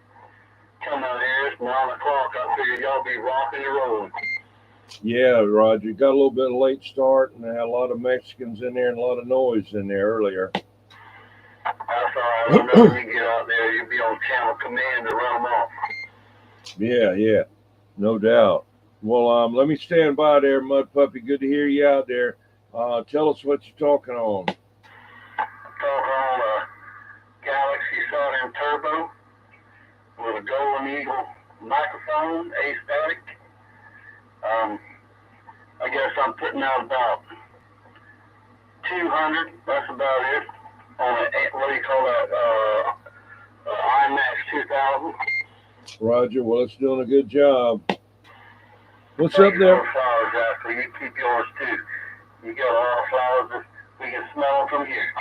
come out here. It's 9 o'clock. I figured y'all be rocking and rolling. Yeah, Roger. Got a little bit of late start, and I had a lot of Mexicans in there and a lot of noise in there earlier. That's all right. I know when you get out there, you'll be on channel command to run them off. Yeah, no doubt. Well, let me stand by there, Mud Puppy. Good to hear you out there. Tell us what you're talking on. Talking on a Galaxy Sonar Turbo with a Golden Eagle microphone, A-static. I guess I'm putting out about 200. That's about it. On a, what do you call that? IMAX 2000. Roger. Well, it's doing a good job. What's up there? Flowers out, so you keep yours too. You got a lot of flowers. We can smell them from here.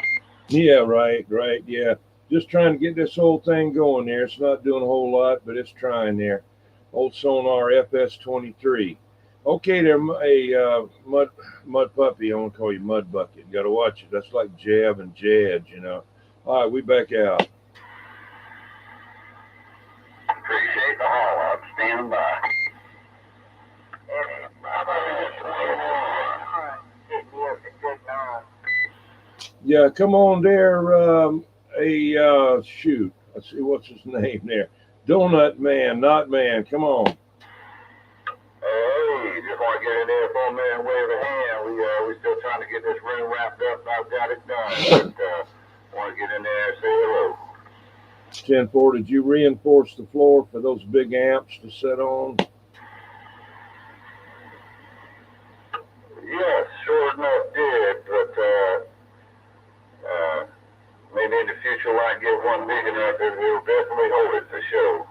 Yeah, right. Yeah. Just trying to get this whole thing going there. It's not doing a whole lot, but it's trying there. Old Sonar FS23. Okay there, Mud Puppy. I want to call you Mud Bucket. Got to watch it. That's like Jab and Jad, you know. All right, we back out. Appreciate the haul. I'm standing by. Yeah, come on there. Shoot. Let's see what's his name there. Donut Man, not man. Come on. Hey, just want to get in there for a minute and wave a hand. We still trying to get this ring wrapped up. I've got it done. But want to get in there and say hello. 10-4, did you reinforce the floor for those big amps to set on? Yes, sure enough did, but maybe in the future when I get one big enough, it will definitely hold it for show.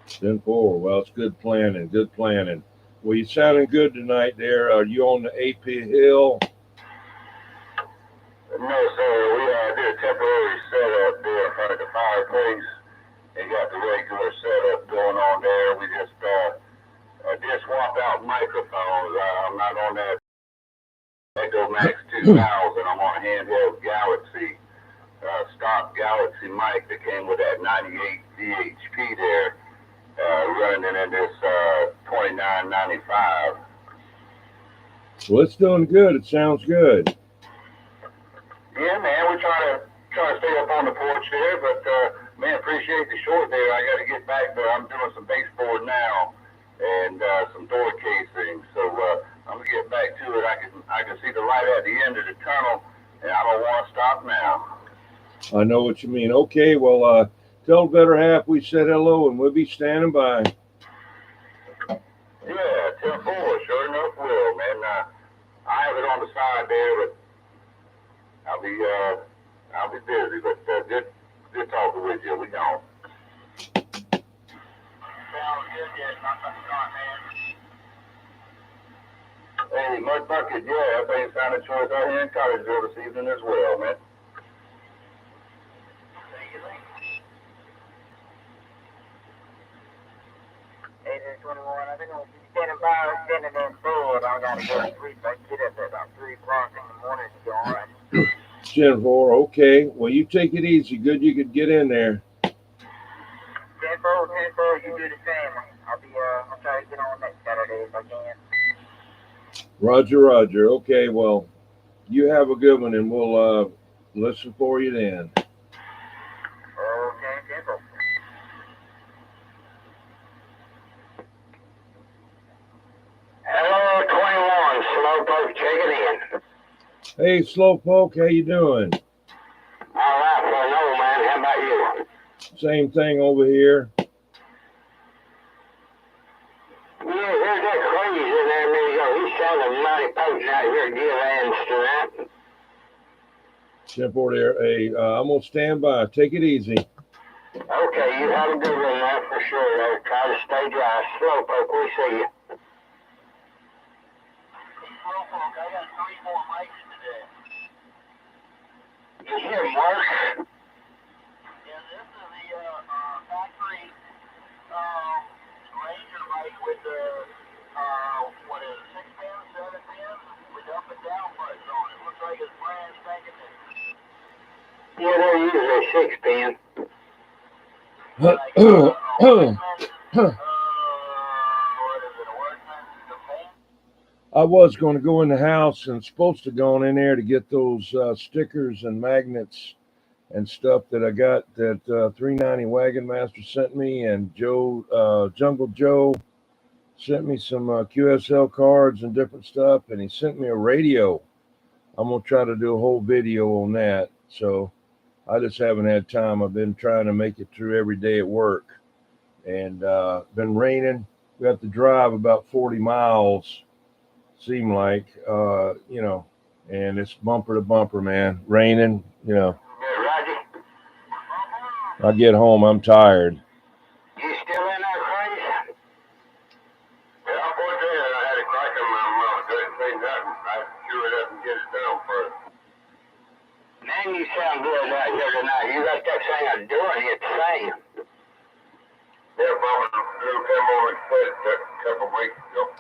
10-4, well, it's good planning. Well, you sounding good tonight there. Are you on the AP Hill? No, sir, we did a temporary setup there in front of the fireplace and got the regular setup going on there. We just did swap out microphones. I'm not on that Echo Max 2000. I'm on a handheld Galaxy, stock Galaxy mic that came with that 98 VHP there, running in this $29.95. Well, it's doing good. It sounds good. Yeah, man, we try to stay up on the porch there, but man, appreciate the short there. I got to get back there. I'm doing some baseboard now and some door casing, so I'm gonna get back to it. I can see the light at the end of the tunnel, and I don't want to stop now. I know what you mean. Okay, well, tell the better half we said hello, and we'll be standing by. Yeah, 10-4, sure enough will, man. I have it on the side there, but I'll be busy. But good talking with you. We gone. Sounds good, yeah. Not man. Hey, Hey, Mud Bucket, yeah, I've been found a choice out here in Collegeville this evening as well, man. FS21, I think I'm standing by, standing in bed. I gotta go to sleep. I get up at about 3 o'clock in the morning to go on. 10-4, okay. Well, you take it easy. Good you could get in there. 10-4, you do the same. I'll try to get on next Saturday if I can. Roger, Roger. Okay, well, you have a good one, and we'll listen for you then. Okay, 10-4. Hello, 21, Slowpoke checking in. Hey, Slowpoke, how you doing? All right, well, no, man, how about you? Same thing over here. Yeah, there's that crazy in there a minute ago. He's sounding mighty potent out here at Gillian's tonight. 10-4 there. Hey, I'm going to stand by. Take it easy. Okay, you have a good one now for sure. Though. Try to stay dry. Slowpoke, we see you. Slowpoke, I got 3 more mics today. You hear Mark? Yeah, this is the factory Ranger mic with the, what is it, 6 pins, 7 pins, with up and down buttons on it. Looks like it's brand spanking new. Yeah, they're usually 6 pin. Like a Workman, what is it, a Workman, the paint? I was going to go in the house and supposed to go in there to get those stickers and magnets and stuff that I got that 390 Wagon Master sent me, and Jungle Joe sent me some QSL cards and different stuff, and he sent me a radio. I'm going to try to do a whole video on that. So I just haven't had time. I've been trying to make it through every day at work, and been raining. We have to drive about 40 miles, seem like, and it's bumper to bumper, man. Raining, Yeah, Roger. I get home, I'm tired. You still in there, crazy? Yeah, I'm going to I had a crack in my mouth. Couldn't say nothing. I chew it up and get it down first. Man, you sound good out here tonight. You got that thing I'm doing it the same. Yeah, Mama Drew came over and said that a couple weeks ago.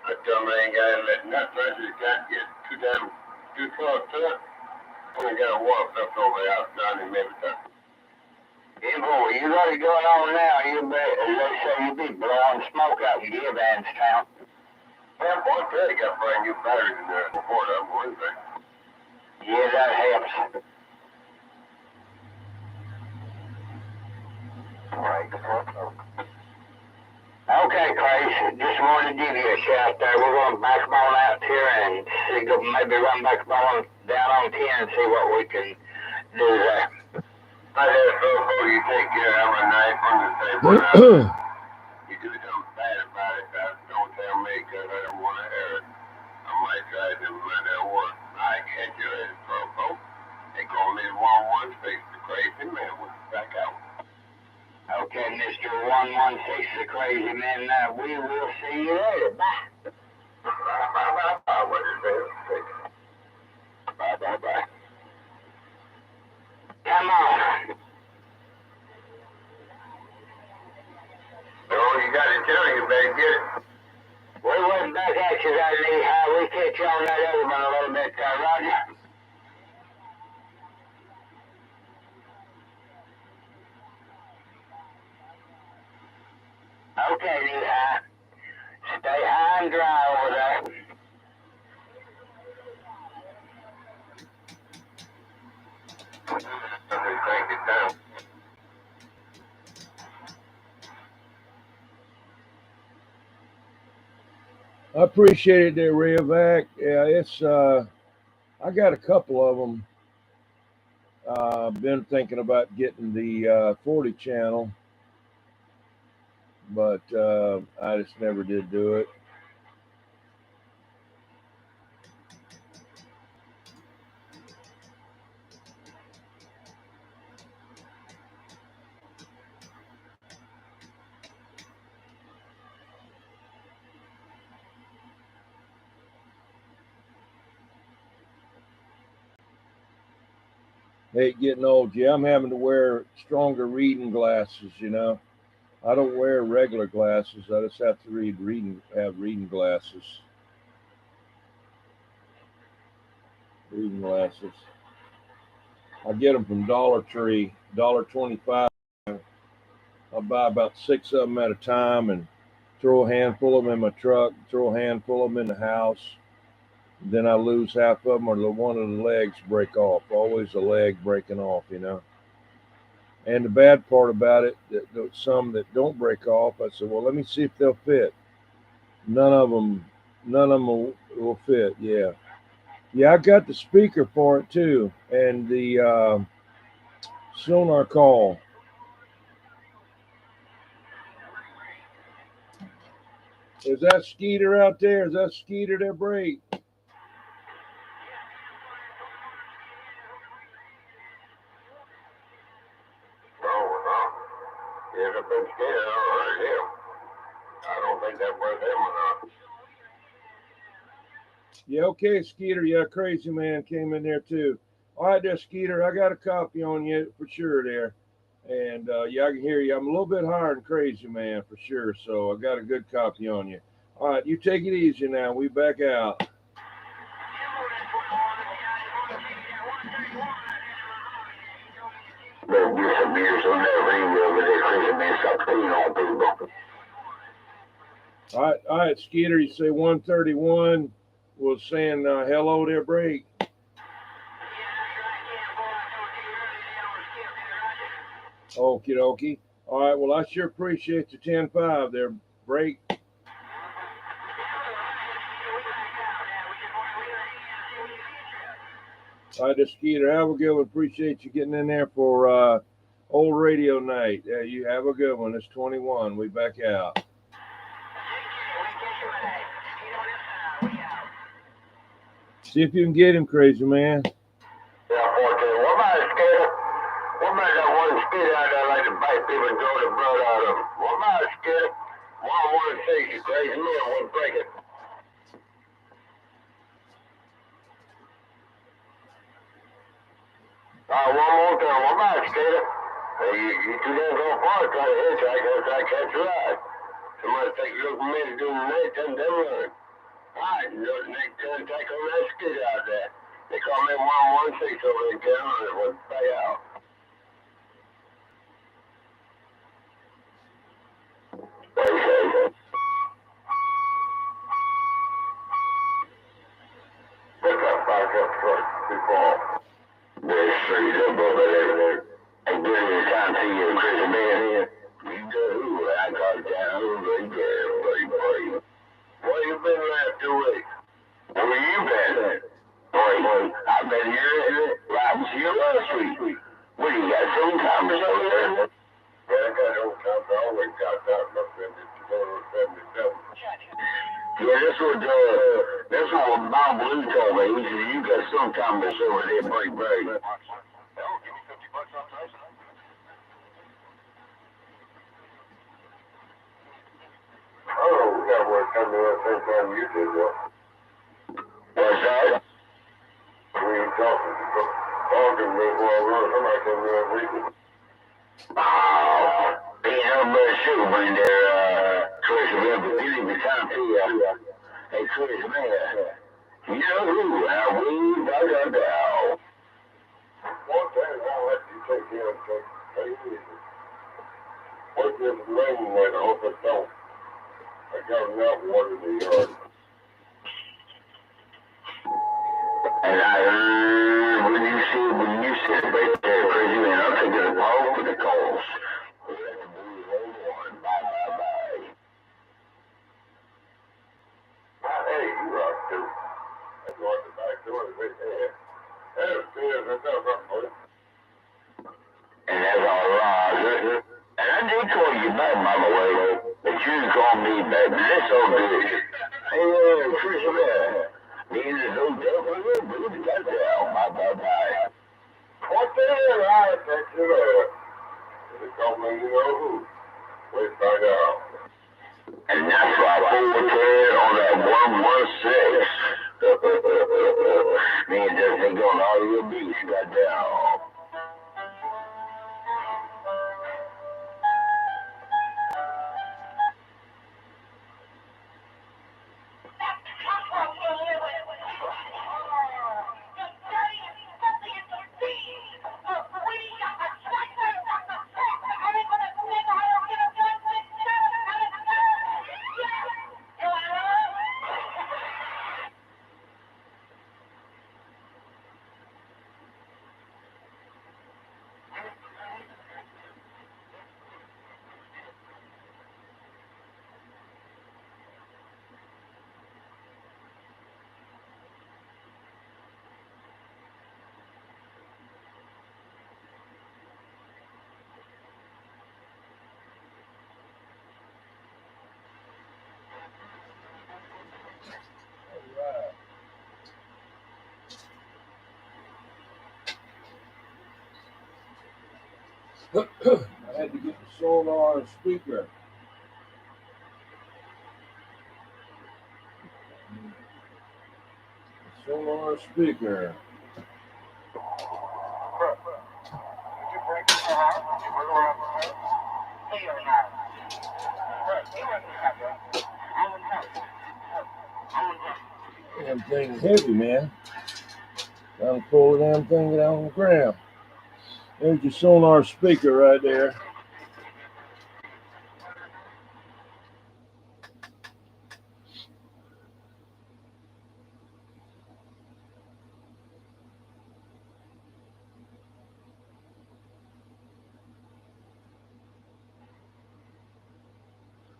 I tell me I ain't got to let nothing else. You can't get too close to it. Only got a walk left over outside and maybe that. Yeah, boy, you got it going on now. You bet, they say you be blowing smoke out in Gillian's town. Yeah, boy, Terry got brand new batteries in there before that Wednesday. Yeah, that helps. Okay, Craig, just wanted to give you a shout there. We're going to back them on out here and see, maybe run back them on down on 10 and see what we can do there. I just hope you take care of my knife on the table. You do something bad about it, don't tell me because I don't want to hear it. I might try to let that work. I catch you in Propo. They call me 1-1 face the crazy man with back out. Okay, Mr. 116, the crazy man. We will see you later. Bye. Bye. What is it? Bye. Come on. Oh, you got it too. You better get it. We went back at you that Lehigh. We catch you on that other one a little bit, Roger. Okay, Lehigh. Stay high and dry over there. Take it down. I appreciate it there, Rayovac. Yeah, it's I got a couple of them. Been thinking about getting the 40 channel, but I just never did do it. hate getting old. Yeah, I'm having to wear stronger reading glasses, you know. I don't wear regular glasses. I just have to have reading glasses. Reading glasses. I get them from Dollar Tree, $1.25. I'll buy about 6 of them at a time and throw a handful of them in my truck, throw a handful of them in the house. Then I lose half of them, or one of the legs break off. Always a leg breaking off, you know. And the bad part about it, that some that don't break off, I said, well, let me see if they'll fit. None of them will fit. Yeah, yeah. I got the speaker for it too, and the Sonar call. Is that Skeeter out there? Is that Skeeter that break? There's a big scared right here. I don't think that was him or not. Yeah, okay, Skeeter. Yeah, Crazy Man came in there too. All right, there, Skeeter. I got a copy on you for sure there. And yeah, I can hear you. I'm a little bit higher than Crazy Man for sure. So I got a good copy on you. All right, you take it easy now. We back out. There'll be some years on that radio where they Christian man stop putting on people. All right, Skeeter. You say 131 was saying hello there, break. Okie dokie. All right, well, I sure appreciate the 10-5 there, break. All right, Skeeter, have a good one. Appreciate you getting in there for old radio night. Yeah, you have a good one. It's 21. We back out. See if you can get him, Crazy Man. Yeah, 14. What about a skater? What about that one skater out there like to bite people and throw the blood out of them? What about a skater? One want to take you, Crazy Man, won't break it. One more time. What about a skater? Hey, you two guys go apart trying to hitchhike and try to catch a ride. Somebody take a look at me to do the night and then run. Alright, next time take on that skater out there. They call me 116 over in town and it was pay out. Okay. Pick up back up first before they're straight up over there. And give me time to see you, Crazy Man here. You know who I got down right there, buddy. Where you been last 2 weeks? Where you been? Boy, I've been here I was here last week. What, you got some cameras over there? Yeah, I got old cameras. I always got that. I've been to 77. Yeah, that's what Bob Blue told me. He said, you got some cameras over there, buddy. Hell, give me $50 on Tyson. Oh, we got one coming at the same time you did, though. What's that? We ain't talking to me while somebody come in and read it. Oh, ain't no but Superman there, Chris, but he didn't time to you. Hey, Chris, man, you know who? We got down. One thing I'll let you take care of, take it easy. What's this rain when I hope it don't? I got enough water in the yard. And I heard when you said right there, Crazy Man, I'm taking it all for the calls. Let the boys hold on. Bye. Hey, you rock too. That's going to the back door. And that's all right. And I did call you back, by the way. But you didn't call me back. That's so good. Hey, Crazy Man. These are so different. We got that. Bye. What the hell? I think you know. They call me, you know who? Wait, find out. And that's why I pulled on that 116. Me and just ain't going all your beats, goddamn. I had to get the Sonar speaker. The Sonar speaker. Damn thing heavy, man. Trying to pull the damn thing down on the ground. There's your Sonar speaker right there.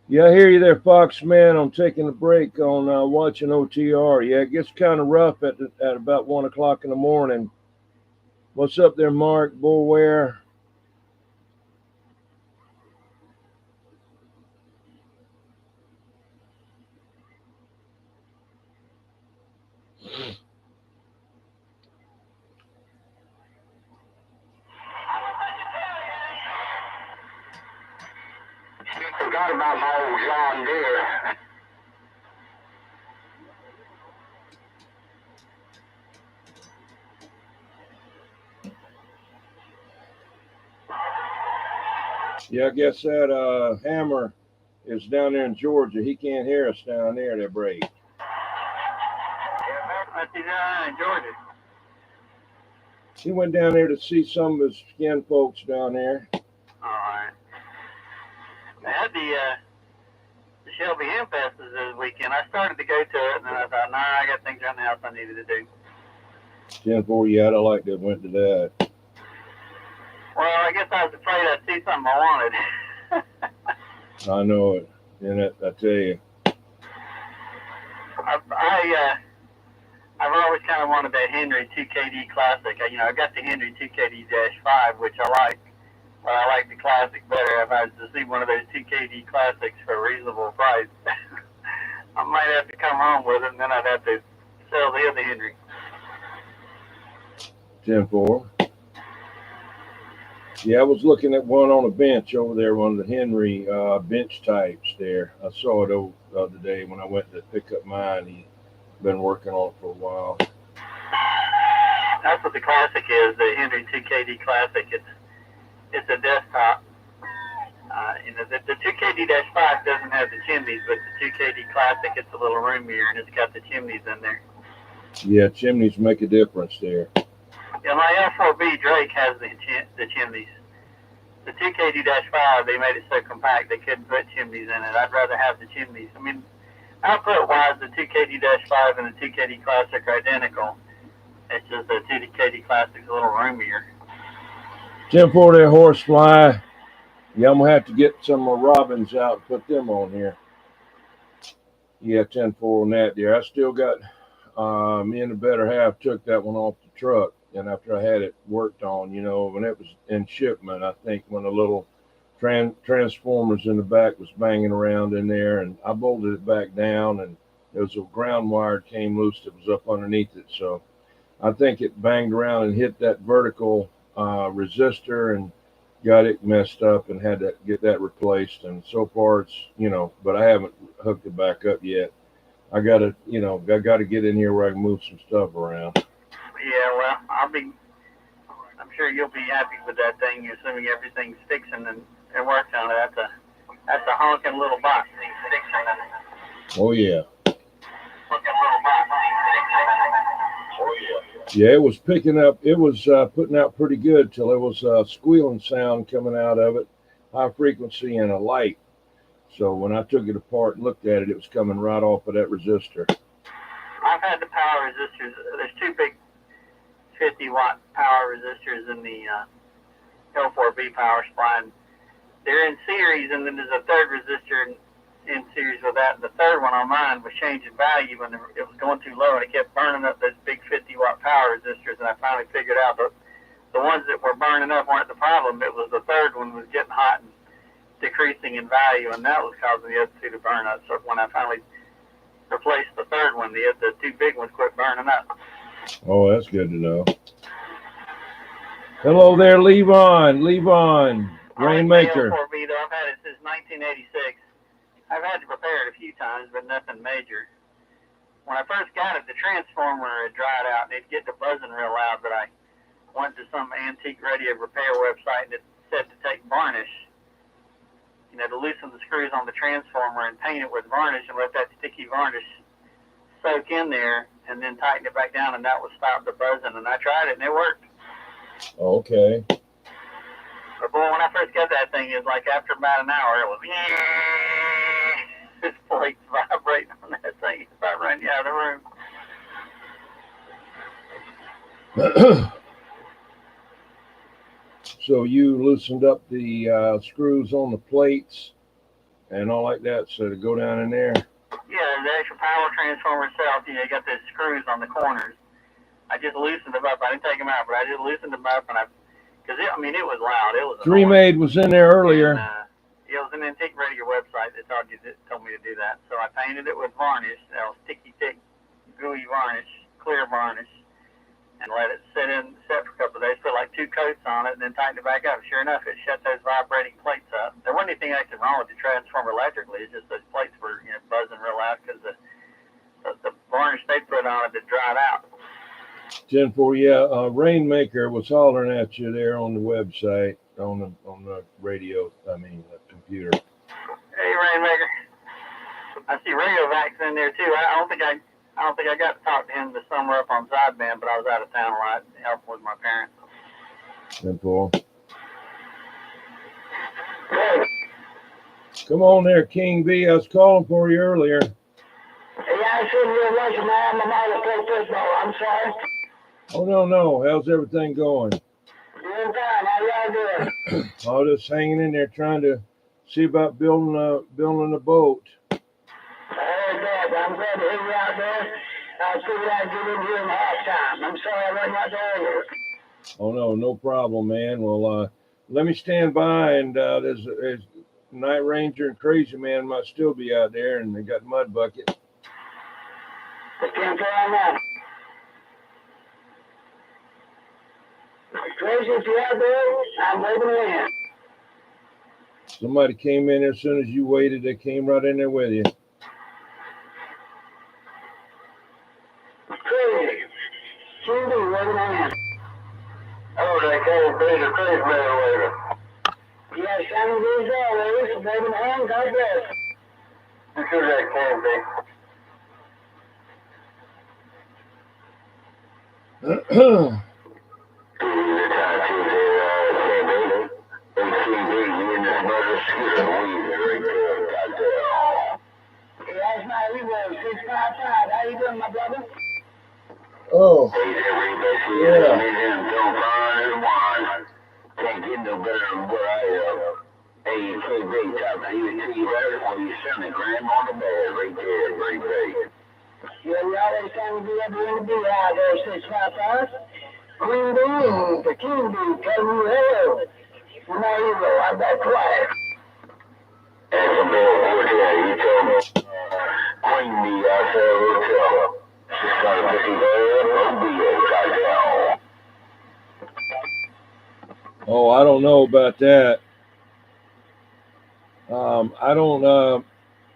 Yeah, I hear you there, Fox man. I'm taking a break on watching OTR. Yeah, it gets kind of rough at about 1 o'clock in the morning. What's up there, Mark Bullware? Forgot about my old John Deere. Yeah, I guess that Hammer is down there in Georgia. He can't hear us down there, that break. I see that in Georgia. He went down there to see some of his skin folks down there. All right. I had the Shelby Hemp Fest this weekend. I started to go to it, and then I thought, nah, I got things around the house I needed to do. 10-4, yeah, I'd have liked to have went to that. Well, I guess I was afraid I'd see something I wanted. I know it. And I tell you. I've always kind of wanted that Henry 2KD Classic. I got the Henry 2KD-5, which I like. But I like the Classic better. If I was to see one of those 2KD Classics for a reasonable price, I might have to come home with it, and then I'd have to sell the other Henry. 10-4. Yeah, I was looking at one on a bench over there, one of the Henry bench types there. I saw it the other day when I went to pick up mine. He'd been working on it for a while. That's what the Classic is, the Henry 2KD Classic. It's a desktop. The 2KD-5 doesn't have the chimneys, but the 2KD Classic, it's a little roomier, and it's got the chimneys in there. Yeah, chimneys make a difference there. Yeah, my F4B Drake has the chimneys. The 2KD-5, they made it so compact they couldn't put chimneys in it. I'd rather have the chimneys. I mean, output-wise, the 2KD-5 and the 2KD Classic are identical. It's just the 2KD Classic's a little roomier. 10-4 there, Horsefly. Yeah, I'm going to have to get some robins out and put them on here. Yeah, 10-4 on that there. I still got, me and the better half took that one off the truck. And after I had it worked on, when it was in shipment, I think when the little transformers in the back was banging around in there, and I bolted it back down, and there was a ground wire that came loose that was up underneath it. So I think it banged around and hit that vertical resistor and got it messed up and had to get that replaced. And so far it's, but I haven't hooked it back up yet. I got to get in here where I can move some stuff around. Yeah, well, I'm sure you'll be happy with that thing, assuming everything's fixing and works on it. That's a honking little box. Oh, yeah. Honking little box. Oh, yeah. Yeah, it was picking up. It was putting out pretty good till there was a squealing sound coming out of it, high frequency and a light. So when I took it apart and looked at it, it was coming right off of that resistor. I've had the power resistors. There's two big 50-watt power resistors in the L4B power supply. And they're in series, and then there's a third resistor in series with that. The third one on mine was changing value when it was going too low, and it kept burning up those big 50-watt power resistors. And I finally figured out that the ones that were burning up weren't the problem. It was the third one was getting hot and decreasing in value, and that was causing the other two to burn up. So when I finally replaced the third one, the two big ones quit burning up. Oh, that's good to know. Hello there, Levon. Rainmaker. RKL4 Vito. I've had it since 1986. I've had to repair it a few times, but nothing major. When I first got it, the transformer had dried out and it'd get to buzzing real loud, but I went to some antique radio repair website and it said to take varnish, to loosen the screws on the transformer and paint it with varnish and let that sticky varnish soak in there and then tighten it back down, and that would stop the buzzing. And I tried it and it worked. Okay. But boy, when I first got that thing, it was like after about an hour, it was this plate's vibrating on that thing. It's about running you out of the room. So you loosened up the screws on the plates and all like that, so to go down in there? Yeah, the actual power transformer itself, you got the screws on the corners. I just loosened them up. I didn't take them out, but I just loosened them up, and because it was loud. It was Three Made was in there earlier. And, it was an antique radio website that told me to do that. So I painted it with varnish. That was thick, gooey varnish, clear varnish, and let it set for a couple of days. Put like 2 coats on it, and then tightened it back up. Sure enough, it shut those vibrating plates up. There wasn't anything actually wrong with the transformer electrically. It's just those plates were buzzing real loud because the varnish they put on it had dried out. 10-4, yeah. Rainmaker was hollering at you there on the website, on the radio. I mean, the computer. Hey, Rainmaker. I see Radio Vax in there too. I don't think I got to talk to him this summer up on Sideband, but I was out of town a lot helping with my parents. 10-4. Come on there, King B. I was calling for you earlier. Yeah, I seen you watching my alma mater play football. I'm sorry. Oh, no. How's everything going? Doing fine. How y'all doing? Oh, just hanging in there, trying to see about building a boat. I heard that. I'm glad to hear you out there. I figured I'd get in here in halftime. I'm sorry I wasn't out there earlier. Oh, no problem, man. Well, let me stand by, and there's Night Ranger and Crazy Man might still be out there, and they got Mud Bucket. I can't tell you now. Crazy, if you're out there, I'm waving you in. Somebody came in as soon as you waited. They came right in there with you. Crazy. QB, waving you in. Oh, they can't be the Crazy Man later. Yeah, Simon B's always. Waving you in. God bless. You sure that can't be? How you doing, my brother? Oh, yeah. Can't get no better than what I am. Hey, KB, top of you better when you send the gram on the bed right there, great day. Yeah, we always trying to be up in the beer out there, 655. Queen Bee and the King Bee, tell you hello. And there you go, I'm back quiet. And the boy, you told me, Queen Bee out there, hotel. She's got a busy there, Oh, I don't know about that. I don't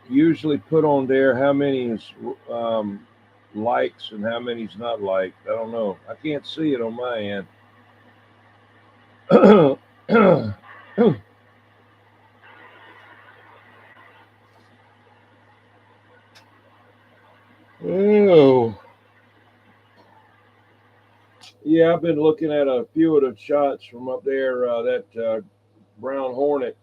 usually put on there how many is likes and how many's not liked. I don't know. I can't see it on my end. Oh. Yeah, I've been looking at a few of the shots from up there. That Brown Hornet,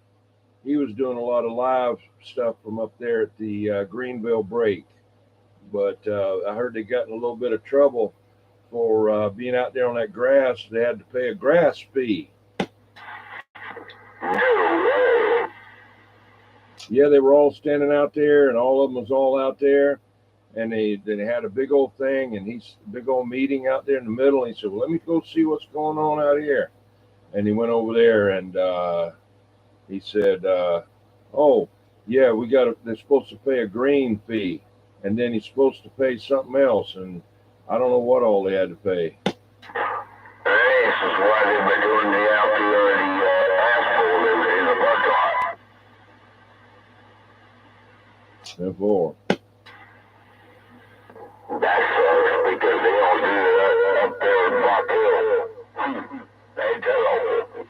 he was doing a lot of live stuff from up there at the Greenville break. But I heard they got in a little bit of trouble for being out there on that grass. They had to pay a grass fee. Yeah, they were all standing out there, and all of them was all out there. And they had a big old thing, and big old meeting out there in the middle. And he said, well, let me go see what's going on out here. And he went over there, and he said, oh, yeah, they're supposed to pay a green fee. And then he's supposed to pay something else. And I don't know what all they had to pay. Hey, this is why they've been doing the outfield, the asphalt in the parking lot. Therefore, That sucks because they don't do it up there in Rock Hill. They do.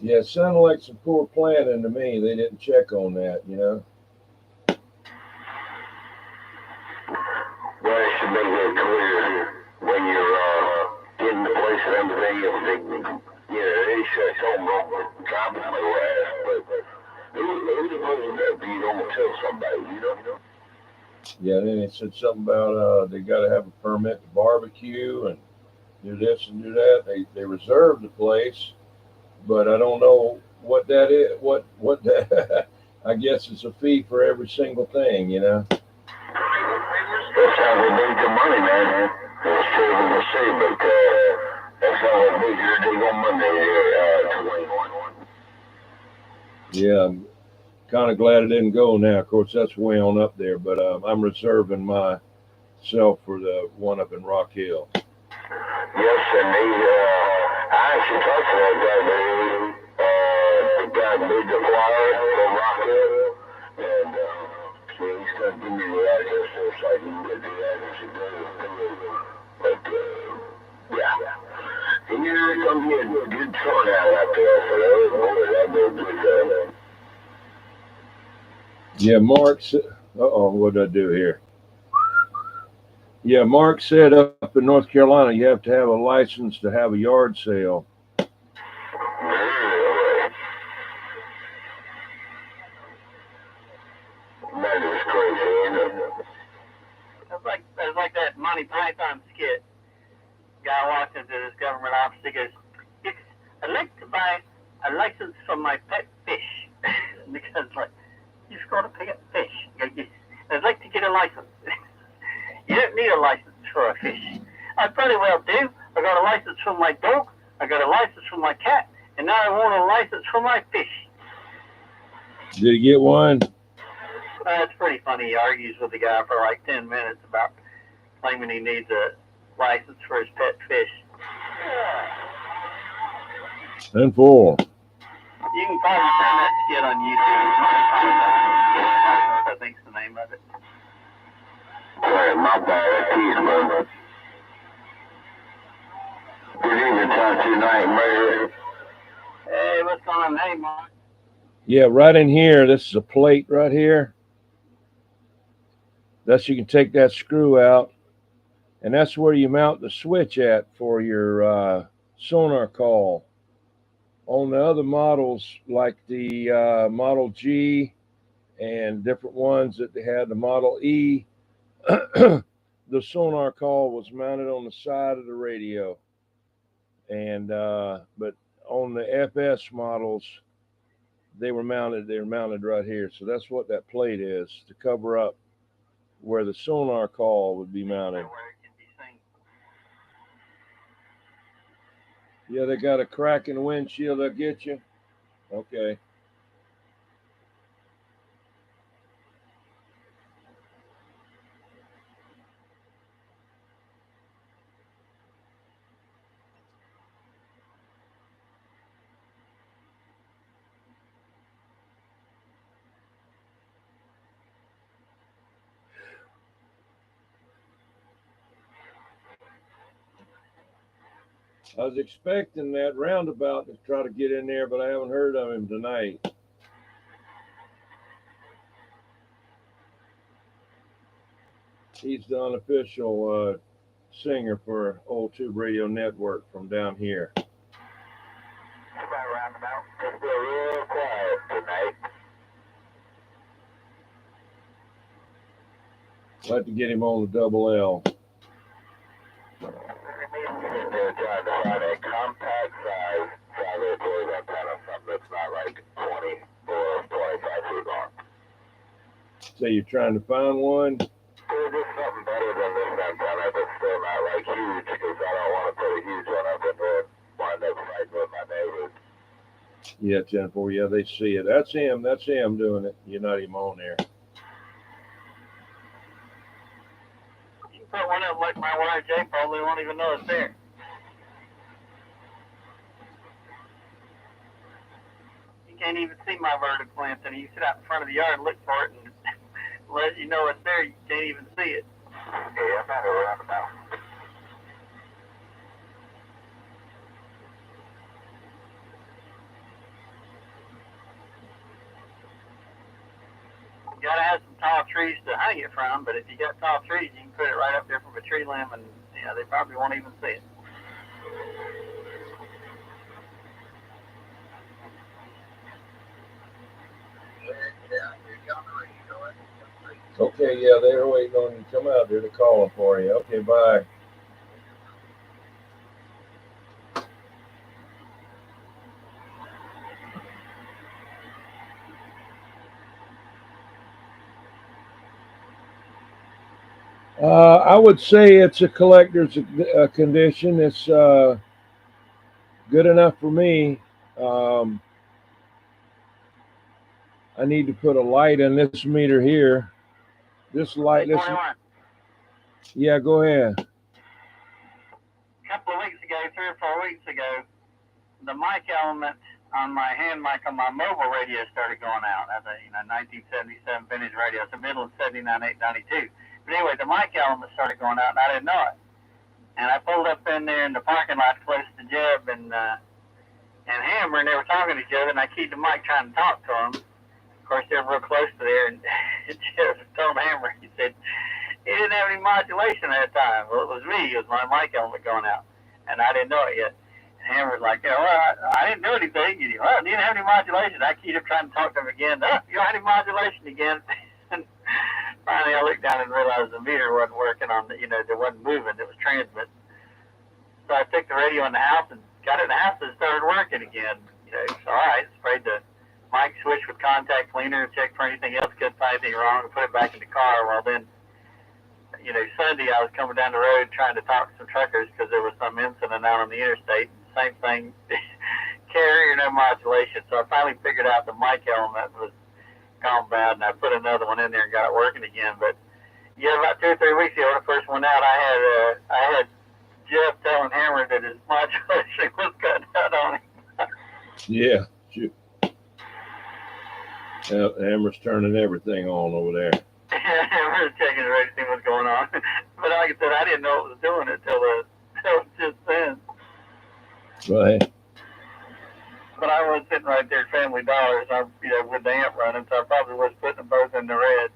yeah, it sounded like some poor planning to me. They didn't check on that, you know. Well, it should make it clear when you're getting the place and everything. If they, they should show them wrong, dropping on their ass. But who's supposed to do if you don't tell somebody, you know? Yeah, then they said something about they got to have a permit to barbecue and do this and do that. They reserved the place, but I don't know what that is. What that? I guess it's a fee for every single thing, you know. That's how they make the money, man. It's terrible to say, but that's how they make your day on Monday, 21. Yeah, I'm kind of glad I didn't go now. Of course, that's way on up there, but I'm reserving myself for the one up in Rock Hill. Yes, and I actually talked to that guy, the guy who made the flyer for Rock Hill, and so he's going to give me the address so I can get the address and go to it. But, yeah. And it's going to be a good turnout out there for those boys. That'd be a good Yeah, Mark. What did I do here? Yeah, Mark said up in North Carolina you have to have a license to have a yard sale. That is crazy, ain't it? That's like that Monty Python skit. Guy walks into this government office. He goes, "Yes, I'd like to buy a license for my pet fish." And the guy's like, "You've got a pet fish?" He goes, "Yes, I'd like to get a license." "You don't need a license for a fish." "I pretty well do. I got a license for my dog. I got a license for my cat, and now I want a license for my fish." Did he get one? It's pretty funny. He argues with the guy for like 10 minutes about claiming he needs a license for his pet fish. 10-4. You can probably find that skit on YouTube. I think's the name of it. My bad, Keith, good evening, time tonight, Mayor. Hey, what's going on? Hey, Mark. Yeah, right in here. This is a plate right here. Thus, you can take that screw out, and that's where you mount the switch at for your sonar call. On the other models, like the Model G and different ones that they had, the Model E, the sonar call was mounted on the side of the radio. And but on the FS models, they were mounted right here. So that's what that plate is, to cover up where the sonar call would be mounted. Yeah, they got a crack in the windshield that'll get you. Okay. I was expecting that roundabout to try to get in there, but I haven't heard of him tonight. He's the unofficial singer for Old Tube Radio Network from down here. Roundabout. Just be real quiet tonight. I'd like to get him on the double L. They're trying to find a compact size trailer for that kind of something that's not like 20 or 25 feet long. So you're trying to find one? There's just something better than this antenna that's still not like huge, because I don't want to put a huge one up and then wind up fighting with my neighbors. Yeah, 10-4. Yeah, they see it. That's him. That's him doing it. You're not even on there. You can put one of them, like my YJ, probably won't even know it's there. You can't even see my vertical antenna. You sit out in front of the yard and look for it, and let you know it's there. You can't even see it. Yeah, I'm not around about. You gotta have some tall trees to hang it from, but if you got tall trees, you can put it right up there from a tree limb, and they probably won't even see it. Okay, yeah, they're waiting on you to come out there to call them for you. Okay, bye. I would say it's a collector's condition. It's good enough for me. Um, I need to put a light in this meter here. This light, this. Yeah, go ahead. A couple of weeks ago, 3 or 4 weeks ago, the mic element on my hand mic on my mobile radio started going out. That's a 1977 vintage radio. It's a Midland 79892. But anyway, the mic element started going out, and I didn't know it. And I pulled up in there in the parking lot close to Jeb and Hammer, and they were talking to each other, and I keyed the mic trying to talk to them. Of course, they were real close to there, and Jeb told Hammer, he said, he didn't have any modulation at the time. Well, it was me. It was my mic element going out, and I didn't know it yet. And Hammer's like, well, I didn't do anything. You didn't have any modulation. I keyed up trying to talk to him again. Oh, you don't have any modulation again. And finally, I looked down and realized the meter wasn't working on the, there wasn't moving. It was transmitting. So I took the radio in the house and got it in the house and it started working again. So all right, sprayed the mic switch with contact cleaner, checked for anything else, couldn't find anything wrong, and put it back in the car. Well, then, Sunday I was coming down the road trying to talk to some truckers because there was some incident out on the interstate. Same thing, carrier, no modulation. So I finally figured out the mic element was gone bad, and I put another one in there and got it working again. But yeah, about 2 or 3 weeks ago, the first one out, I had Jeff telling Hammer that his modulation was cut out on him. Yeah, shoot. Hammer's turning everything on over there. Hammer's checking everything was going on. But like I said, I didn't know it was doing it till just then. Right. But I was sitting right there at Family Dollar, with the amp running, so I probably was putting them both in the red.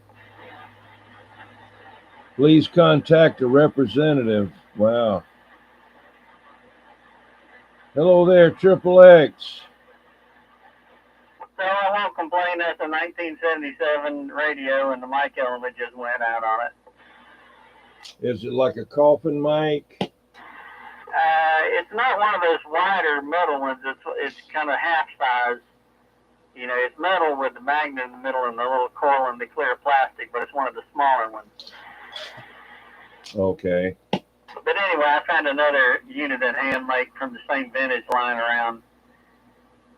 Please contact a representative. Wow. Hello there, Triple X. So I won't complain. That's a 1977 radio, and the mic element just went out on it. Is it like a coffin mic? It's not one of those wider metal ones. It's kind of half size. It's metal with the magnet in the middle and the little coil and the clear plastic, but it's one of the smaller ones. Okay. But anyway, I found another unit that hand make from the same vintage lying around,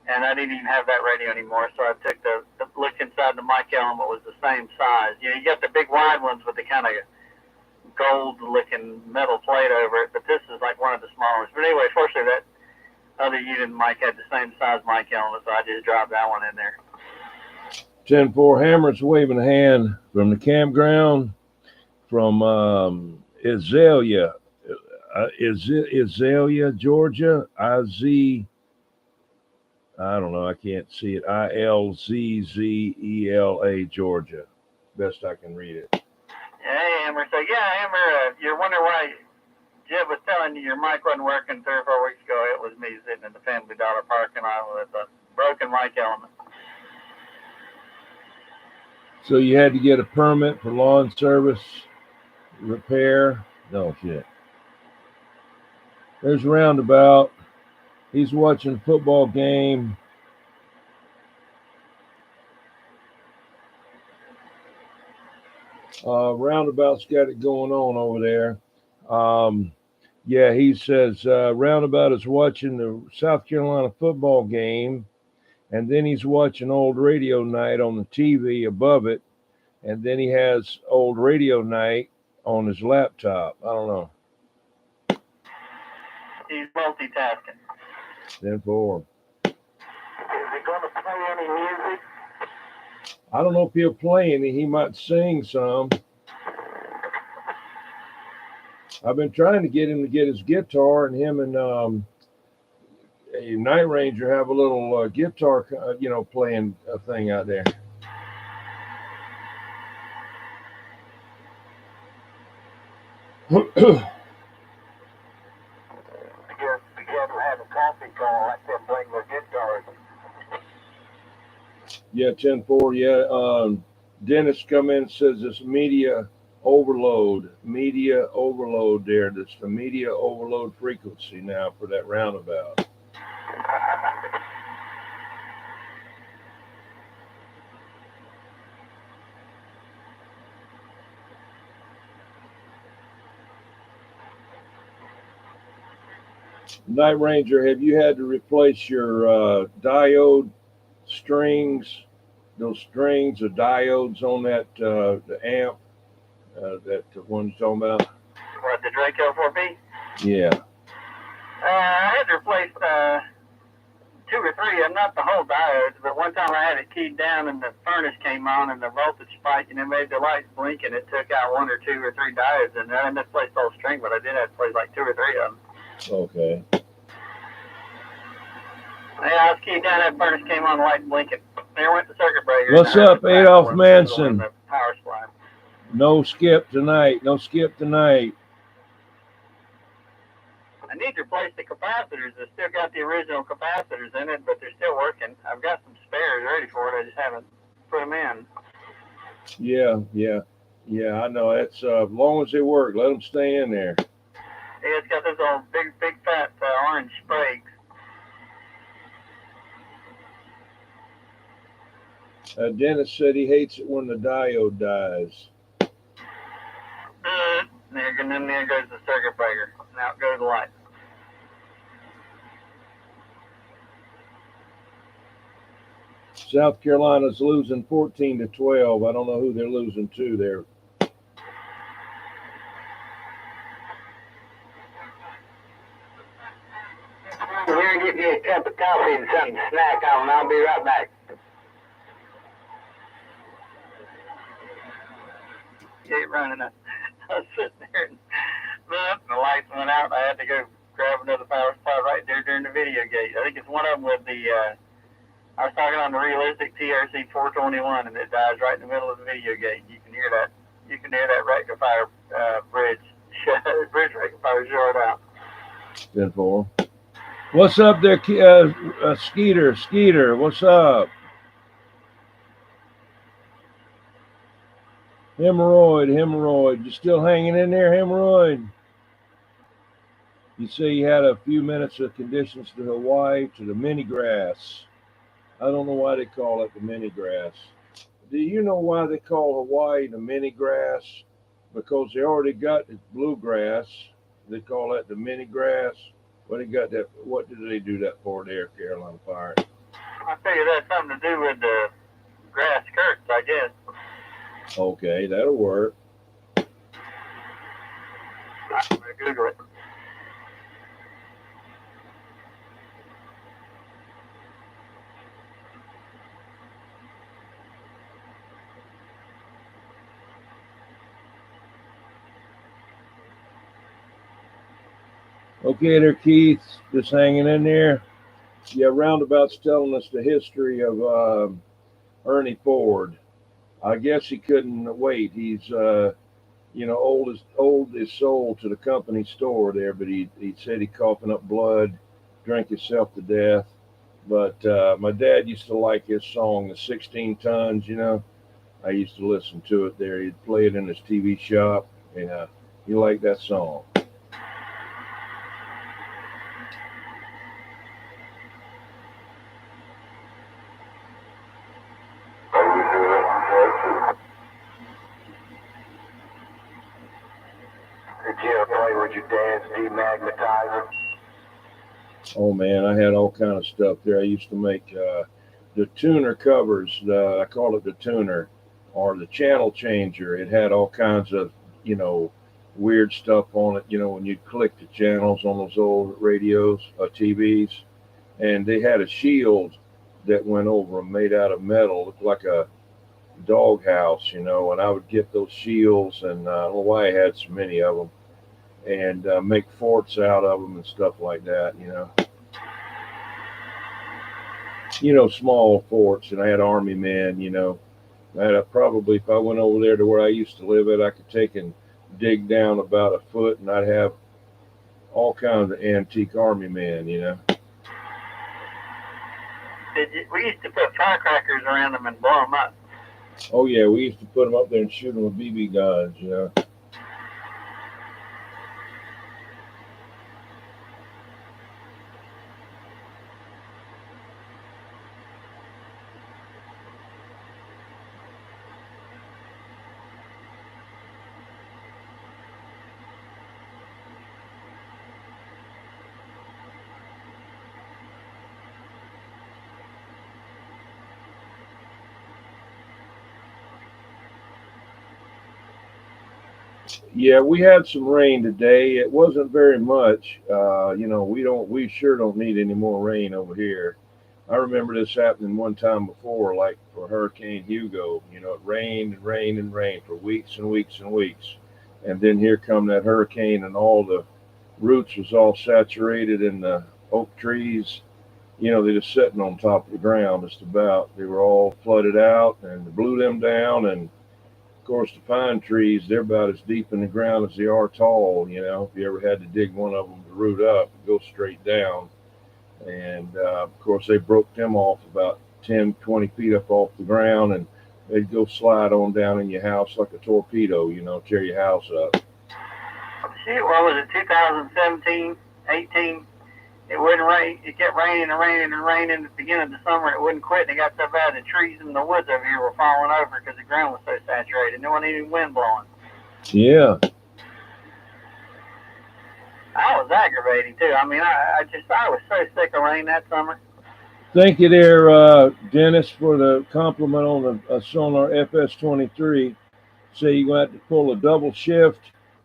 and I didn't even have that radio anymore. So I took the look inside the mic element was the same size. You got the big wide ones with the kind of gold-looking metal plate over it, but this is like one of the smaller ones. But anyway, fortunately, that other unit mic had the same size mic element, so I just dropped that one in there. 10-4 Hammer's waving a hand from the campground from Azalea, Georgia. I don't know. I can't see it. ILZZELA, Georgia. Best I can read it. Hey, Hammer. So, Hammer, you're wondering why Jeb was telling you your mic wasn't working 3 or 4 weeks ago. It was me sitting in the Family Dollar parking lot with a broken mic element. So you had to get a permit for lawn service repair? No shit. There's Roundabout. He's watching a football game. Roundabout's got it going on over there. He says Roundabout is watching the South Carolina football game, and then he's watching Old Radio Night on the TV above it, and then he has Old Radio Night on his laptop. I don't know. He's multitasking. 10-4. Is he going to play any music? I don't know if he'll play any. He might sing some. I've been trying to get him to get his guitar, and him and a Night Ranger have a little guitar, playing a thing out there. I guess together have a coffee call, let them bring their guitars. Yeah, 10-4. Yeah, Dennis come in and says this media overload there. That's the media overload frequency now for that roundabout. Night Ranger, have you had to replace your diode strings, those strings of diodes on that the amp, that the one you're talking about? What, the Draco 4B? Yeah. I had to replace 2 or 3, not the whole diodes, but one time I had it keyed down and the furnace came on and the voltage spiked and it made the lights blink and it took out 1 or 2 or 3 diodes, and I didn't replace the whole string, but I did have to replace like 2 or 3 of them. Okay. Yeah, I was keyed down, that furnace came on, the lights blinking. There went the circuit breaker. What's up, Adolph Manson? The power supply. No skip tonight. I need to replace the capacitors. I still got the original capacitors in it, but they're still working. I've got some spares ready for it. I just haven't put them in. Yeah. I know. That's as long as they work, let them stay in there. Yeah, it's got those old big fat orange sprigs. Dennis said he hates it when the diode dies. And then there goes the circuit breaker. Now it goes the light. South Carolina's losing 14-12. I don't know who they're losing to there. I'm here to get you a cup of coffee and something to snack on, and I'll be right back. Keep running. I was sitting there and the lights went out. I had to go grab another power supply right there during the video gate. I think it's one of them with the, I was talking on the realistic TRC 421 and it dies right in the middle of the video gate. You can hear that. You can hear that rectifier bridge rectifier short out. 10-4. What's up there, Skeeter? What's up? Hemorrhoid. You still hanging in there, Hemorrhoid? You say you had a few minutes of conditions to Hawaii to the mini grass. I don't know why they call it the mini grass. Do you know why they call Hawaii the mini grass? Because they already got the bluegrass. They call that the mini grass. What did they do that for there, Carolina Fire? I figure that's something to do with the grass skirts, I guess. Okay, that'll work. I'm going to Google it. Okay there, Keith, just hanging in there. Yeah, Roundabout's telling us the history of Ernie Ford. I guess he couldn't wait. He's old as soul to the company store there, but he said he coughing up blood, drank himself to death. But my dad used to like his song, the 16 Tons, I used to listen to it there. He'd play it in his TV shop. Yeah, he liked that song. Oh man, I had all kind of stuff there. I used to make the tuner covers. I call it the tuner or the channel changer. It had all kinds of you know, weird stuff on it. You know, when you'd click the channels on those old radios, TVs, and they had a shield that went over them made out of metal, looked like a doghouse, you know. And I would get those shields, and I don't know why I had so many of them, and make forts out of them and stuff like that, you know, small forts. And I had army men, you know. I had probably, if I went over there to where I used to live at, I could take and dig down about a foot, and I'd have all kinds of antique army men, you know. We used to put firecrackers around them and blow them up. Oh yeah, we used to put them up there and shoot them with BB guns, you know. Yeah, we had some rain today. It wasn't very much. You know, we sure don't need any more rain over here. I remember this happening one time before, like for Hurricane Hugo. You know, it rained and rained and rained for weeks and weeks and weeks, and then here come that hurricane, and all the roots was all saturated in the oak trees. You know, they're just sitting on top of the ground. Just about, they were all flooded out, and it blew them down. And of course, the pine trees, they're about as deep in the ground as they are tall. You know, if you ever had to dig one of them to root up, it goes straight down. And of course, they broke them off about 10, 20 feet up off the ground, and they'd go slide on down in your house like a torpedo, you know, tear your house up. Shoot, what was it, 2017, 18? It wouldn't rain. It kept raining and raining and raining. At the beginning of the summer, it wouldn't quit. And it got so bad the trees in the woods over here were falling over because the ground was so saturated. There wasn't any wind blowing. Yeah. That was aggravating too. I mean, I was so sick of rain that summer. Thank you there, Dennis, for the compliment on the Sonar FS23. Say you're going to have to pull a double shift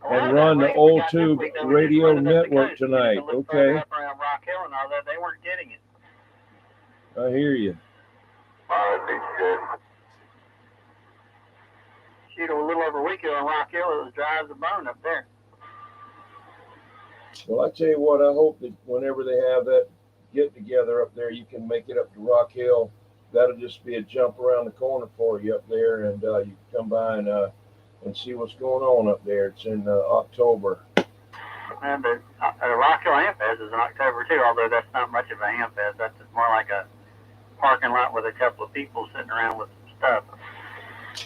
and run the old tube radio network tonight. Okay. Up around Rock Hill and all that, they weren't getting it. I hear you. Shoot, a little over a week ago in Rock Hill, it was dry as a bone up there. Well, I tell you what, I hope that whenever they have that get together up there, you can make it up to Rock Hill. That'll just be a jump around the corner for you up there, and you can come by and see what's going on up there. It's in October. And the Rock Hill Amfest is in October too, although that's not much of a Amfest. That's just more like a parking lot with a couple of people sitting around with some stuff.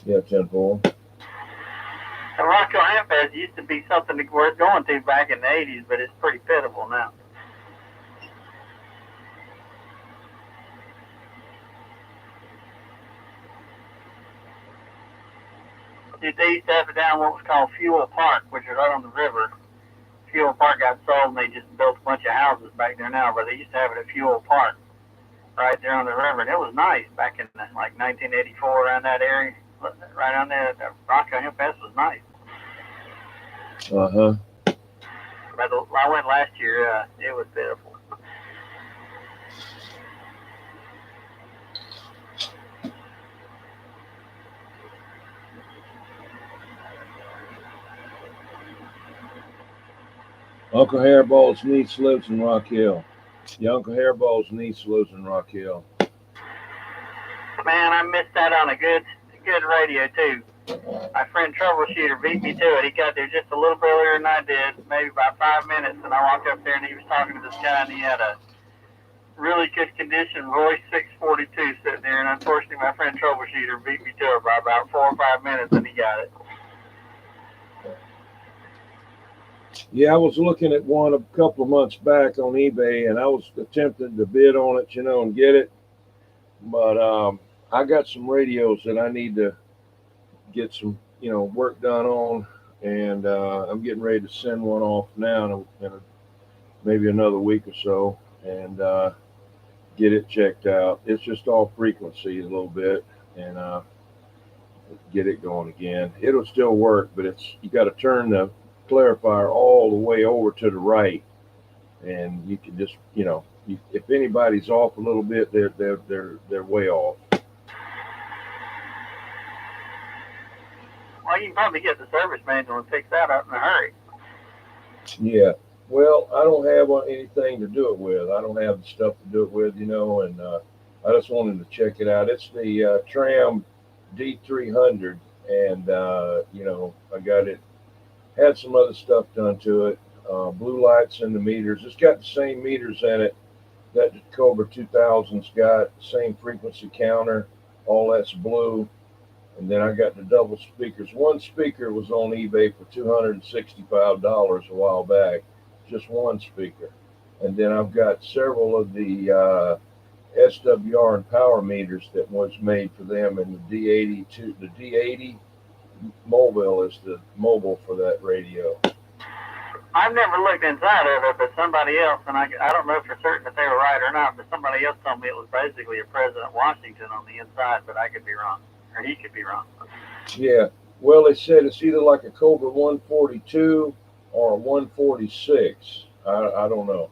Yeah, 10-4. The Rock Hill Amfest used to be something worth going to back in the 80s, but it's pretty pitiful now. They used to have it down what was called Fuel Park, which is right on the river. Fuel Park got sold, and they just built a bunch of houses back there now, but they used to have it at Fuel Park right there on the river, and it was nice back in like 1984 around that area. Right on there, the Rock Hill Fest was nice. Uh-huh. But I went last year, it was pitiful. Uncle Hairball's niece lives in Rock Hill. Yeah, Uncle Hairball's niece lives in Rock Hill. Man, I missed that on a good radio too. My friend Troubleshooter beat me to it. He got there just a little bit earlier than I did, maybe about 5 minutes, and I walked up there and he was talking to this guy, and he had a really good condition Royce 642 sitting there, and unfortunately my friend Troubleshooter beat me to it by about 4 or 5 minutes, and he got it. Yeah, I was looking at one a couple of months back on eBay, and I was attempting to bid on it, you know, and get it. But I got some radios that I need to get some, you know, work done on, and I'm getting ready to send one off now in maybe another week or so, and get it checked out. It's just off frequency a little bit, and get it going again. It'll still work, but you got to turn the clarifier all the way over to the right, and you can just, if anybody's off a little bit, they're way off. Well, you can probably get the service manual and fix that up in a hurry. Yeah. Well, I don't have anything to do it with. I don't have the stuff to do it with, and I just wanted to check it out. It's the Tram D300, and I got it. Had some other stuff done to it. Blue lights in the meters. It's got the same meters in it that the Cobra 2000's got. Same frequency counter. All that's blue. And then I got the double speakers. One speaker was on eBay for $265 a while back. Just one speaker. And then I've got several of the SWR and power meters that was made for them, and the D80 the D80 mobile is the mobile for that radio. I've never looked inside of it, but somebody else, and I don't know for certain if they were right or not, but somebody else told me it was basically a President Washington on the inside, but I could be wrong, or he could be wrong. Yeah, well, they said it's either like a Cobra 142 or a 146. I don't know.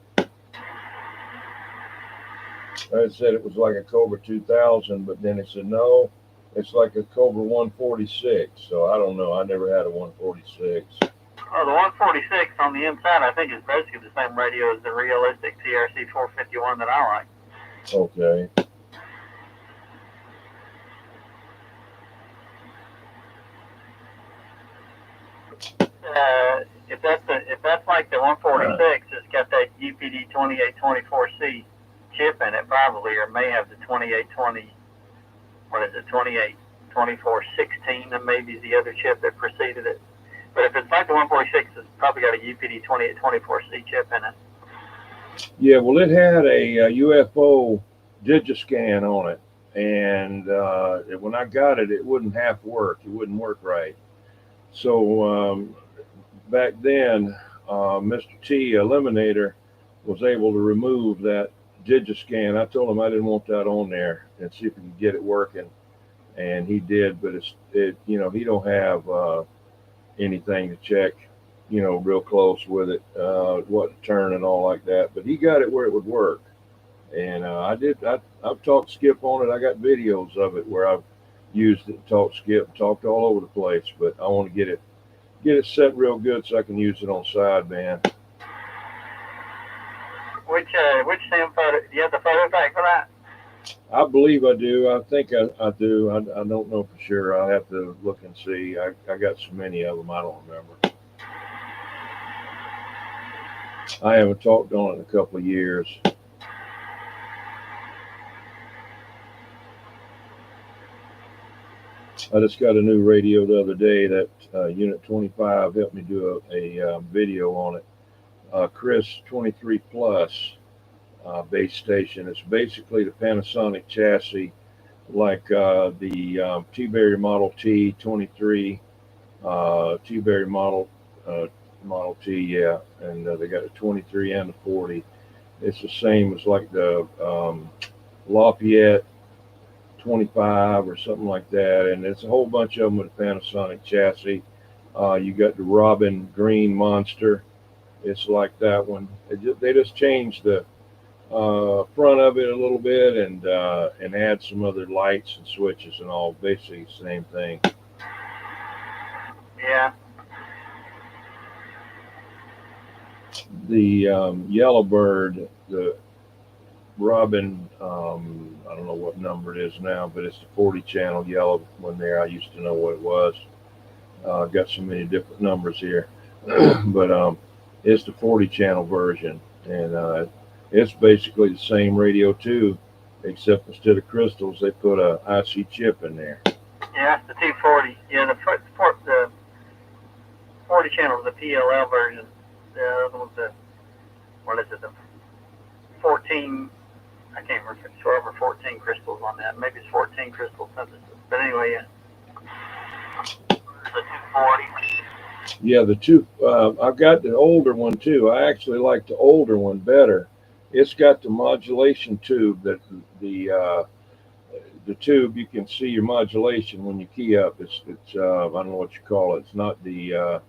I said it was like a Cobra 2000, but then they said no, it's like a Cobra 146. So I don't know. I never had a 146. Oh, the 146 on the inside, I think, is basically the same radio as the realistic TRC 451 that I like. Okay. If that's like the 146, it's got that UPD 2824C chip in it, probably, or may have the 2820. What is it? 282416, and maybe the other chip that preceded it. But if it's like the 146, it's probably got a UPD 2824C chip in it. Yeah, well, it had a UFO digiscan on it, and when I got it, it wouldn't half work. It wouldn't work right. So back then, Mr. T Eliminator was able to remove that digiscan. I told him I didn't want that on there, and see if he could get it working, and he did. But he don't have anything to check, real close with it, what to turn and all like that. But he got it where it would work, and I've talked Skip on it. I got videos of it where I've used it, talked Skip, talked all over the place. But I want to get it set real good so I can use it on sideband. Which Sam photo? Do you have the photo back for that? I believe I do. I think I do. I don't know for sure. I'll have to look and see. I got so many of them, I don't remember. I haven't talked on it in a couple of years. I just got a new radio the other day that Unit 25 helped me do a video on it. Chris 23 Plus base station. It's basically the Panasonic chassis, like the T-Berry Model T 23, T-Berry Model T, yeah, and they got a 23 and a 40. It's the same as like the Lafayette 25 or something like that, and it's a whole bunch of them with a Panasonic chassis. You got the Robin Green Monster. It's like that one. They just changed the front of it a little bit and add some other lights and switches and all. Basically the same thing. Yeah. The Yellowbird, the Robin, I don't know what number it is now, but it's the 40 channel yellow one there. I used to know what it was. Got so many different numbers here, but it's the 40 channel version, and it's basically the same radio too, except instead of crystals, they put a IC chip in there. Yeah, it's the 240. Yeah, the 40 channel is the PLL version. The other one's the, what is it, the 14, I can't remember if it's 12 or 14 crystals on that. Maybe it's 14 crystal synthesis. But anyway, yeah. The 240. Yeah, I've got the older one too. I actually like the older one better. It's got the modulation tube that the tube, you can see your modulation when you key up. It's I don't know what you call it. It's not the I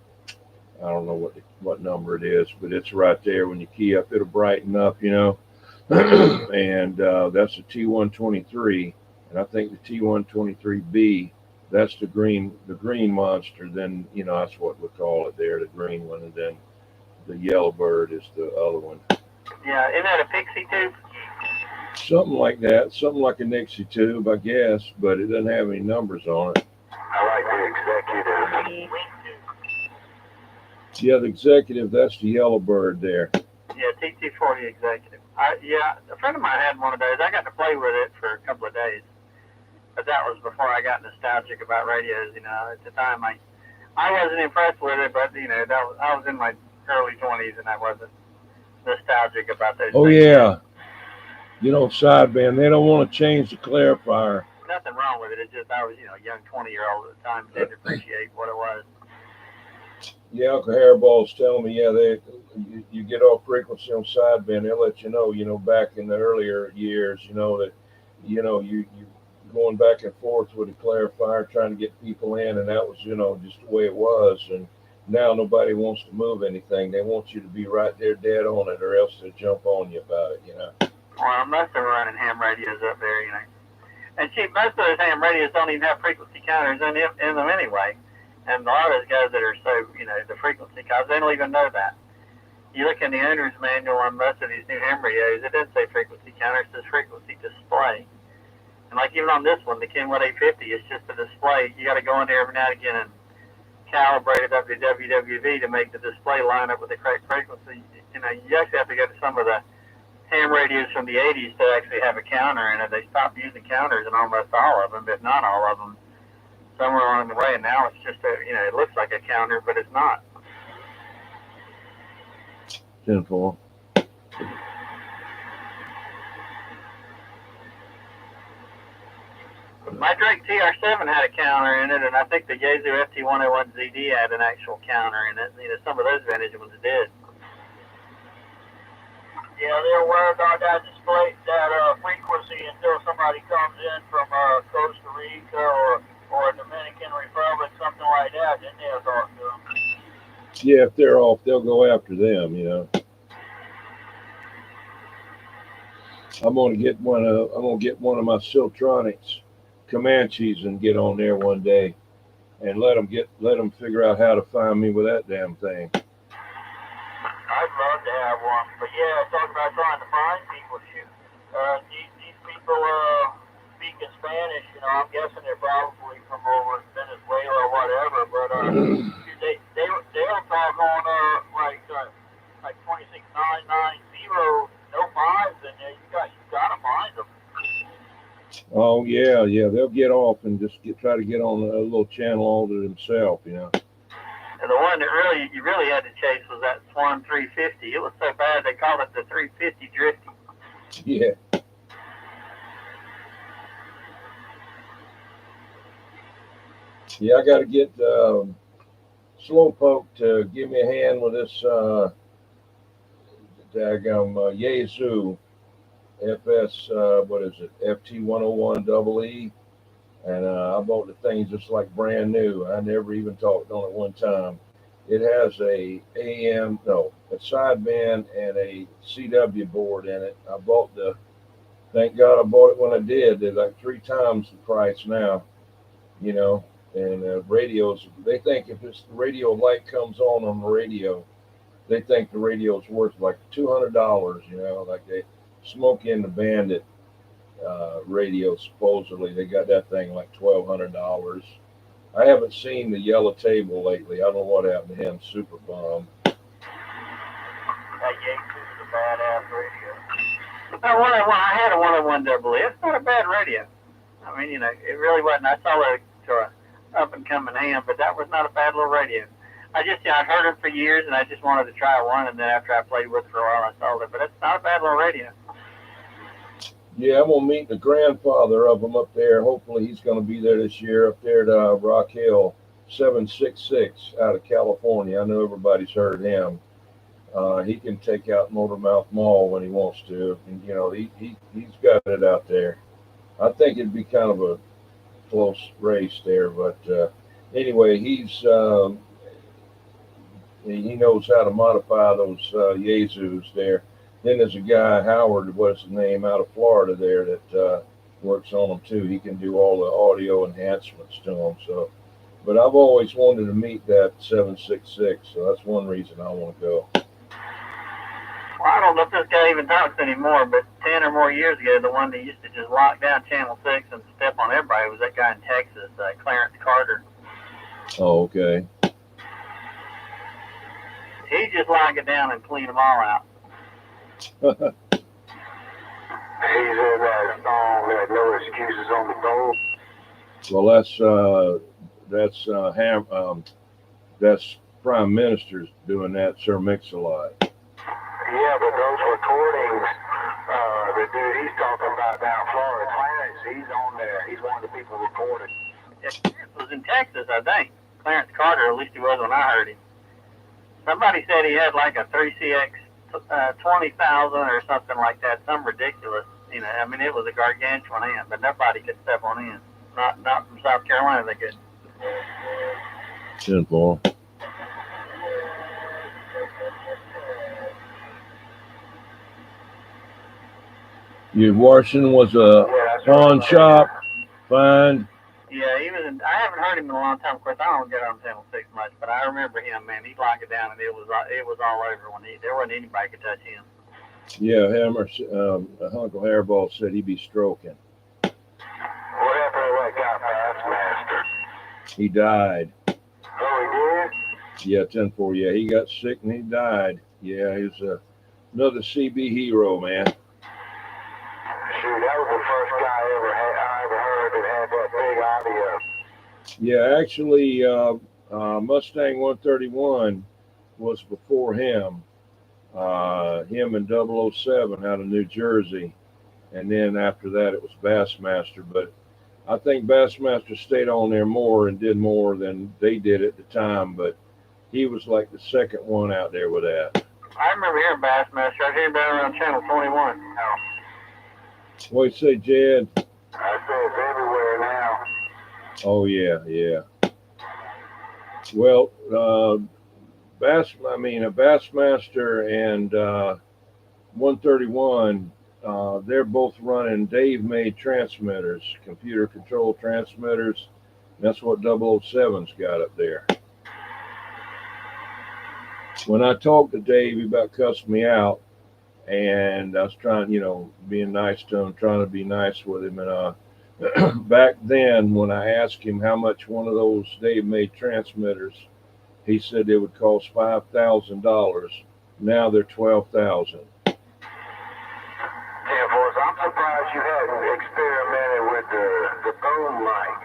don't know what number it is, but it's right there. When you key up, it'll brighten up, and that's a T123, and I think the T123B, that's the green monster. Then that's what we call it there, the green one, and then the yellow bird is the other one. Yeah, isn't that a pixie tube? Something like that, something like a Nixie tube, I guess, but it doesn't have any numbers on it. I like the executive. Yeah, the executive, that's the yellow bird there. Yeah, TT40 executive. Yeah, a friend of mine had one of those. I got to play with it for a couple of days, but that was before I got nostalgic about radios. At the time I wasn't impressed with it, but I was in my early 20s and I wasn't nostalgic about those. Oh things. Yeah. Sideband, they don't want to change the clarifier. Nothing wrong with it. It's just I was, a young 20-year-old at the time, didn't appreciate what it was. Yeah, Uncle Hairball's telling me, you get off frequency on sideband, they'll let you know, back in the earlier years, that, you going back and forth with the clarifier, trying to get people in, and that was, just the way it was. And now nobody wants to move anything. They want you to be right there dead on it, or else they'll jump on you about it, Well, most of them are running ham radios up there, And most of those ham radios don't even have frequency counters in them anyway. And a lot of those guys that are so, the frequency counters, they don't even know that. You look in the owner's manual on most of these new ham radios, it doesn't say frequency counter, it says frequency display. And like even on this one, the Kenwood 850, it's just a display. You got to go in there every now and again and calibrate it up to WWV to make the display line up with the correct frequency. You actually have to go to some of the ham radios from the 80s to actually have a counter in it. They stopped using counters in almost all of them, but not all of them. Somewhere along the way, and now it's just it looks like a counter, but it's not. 10-4. My Drake TR7 had a counter in it, and I think the Yaesu FT101ZD had an actual counter in it. Some of those vintage ones did. Yeah, they're worried about that display, that frequency until somebody comes in from Costa Rica or Dominican Republic, something like that. Then they'll talk to them. Yeah, if they're off, they'll go after them. I'm gonna get one of my Siltronics Comanches and get on there one day, and let them figure out how to find me with that damn thing. I'd love to have one, but yeah, talk about trying to find people. These people speaking Spanish, I'm guessing they're probably from over in Venezuela or whatever, but they'll talk on like 26990, no fives in there. You gotta find them. Oh yeah, they'll get off and just try to get on a little channel all to themselves, And the one that you really had to chase was that Swan 350. It was so bad they called it the 350 drifty. Yeah. Yeah, I got to get Slowpoke to give me a hand with this Yaesu FS, what is it, FT101EE. And I bought the thing just like brand new. I never even talked on it one time. It has a sideband and a CW board in it. Thank God I bought it when I did. They're like 3 times the price now, and radios, they think if the radio light comes on the radio, they think the radio's worth like $200, like they Smoke in the Bandit radio, supposedly they got that thing like $1,200. I haven't seen the yellow table lately. I don't know what happened to him. Super bum. That Yaesu is a badass radio. I had a 101EE. It's not a bad radio. I mean, it really wasn't. I saw it to a up and coming ham, but that was not a bad little radio. I'd heard it for years, and I just wanted to try one. And then after I played with it for a while, I sold it. But it's not a bad little radio. Yeah, I'm going to meet the grandfather of them up there. Hopefully he's going to be there this year up there at Rock Hill 766 out of California. I know everybody's heard him. He can take out Motormouth Mall when he wants to. And, he's got it out there. I think it'd be kind of a close race there, but anyway, he knows how to modify those Yezus there. Then there's a guy, Howard, what's his name, out of Florida there that works on them too. He can do all the audio enhancements to them. So, but I've always wanted to meet that 766, so that's one reason I want to go. Well, I don't know if this guy even talks anymore, but 10 or more years ago, the one that used to just lock down Channel 6 and step on everybody was that guy in Texas, Clarence Carter. Oh, okay. He just lock it down and clean them all out. He's in that song that No Excuses on the Boat. Well, that's Prime Minister's doing that, Sir Mix-a-Lot. Yeah, but those recordings, the dude he's talking about down Florida, Clarence, he's on there. He's one of the people recording. Yeah, Clarence was in Texas, I think. Clarence Carter, at least he was when I heard him. Somebody said he had like a 3CX 20,000 or something like that, some ridiculous. You know, I mean, it was a gargantuan amp, but nobody could step on in. Not from South Carolina, they could. 10-4. Washington was a pawn shop. Fine. Yeah, he was. I haven't heard him in a long time. Of course, I don't get on Channel 6 much, but I remember him. Man, he'd lock it down, and it was all over when there wasn't anybody could touch him. Yeah, Uncle Hairball said he'd be stroking. What happened to that guy, Bassmaster? He died. Oh, he did? Yeah, 10-4. Yeah, he got sick and he died. Yeah, he was another CB hero, man. Shoot, that was the first guy I ever heard that had that big audio. Yeah, actually, Mustang 131 was before him. Him and 007 out of New Jersey. And then after that, it was Bassmaster. But I think Bassmaster stayed on there more and did more than they did at the time. But he was like the second one out there with that. I remember hearing Bassmaster. I heard him down around Channel 21. Oh. What do you say, Jed? I say it's everywhere now. Oh, yeah. Well, Bassmaster and 131, they're both running Dave-made transmitters, computer-controlled transmitters. That's what 007's got up there. When I talked to Dave, he about cussed me out, and I was trying, being nice to him, trying to be nice with him. And back then, when I asked him how much one of those Dave-made transmitters, he said it would cost $5,000. Now they're $12,000. Yeah, boys, I'm surprised you hadn't experimented with the boom mic.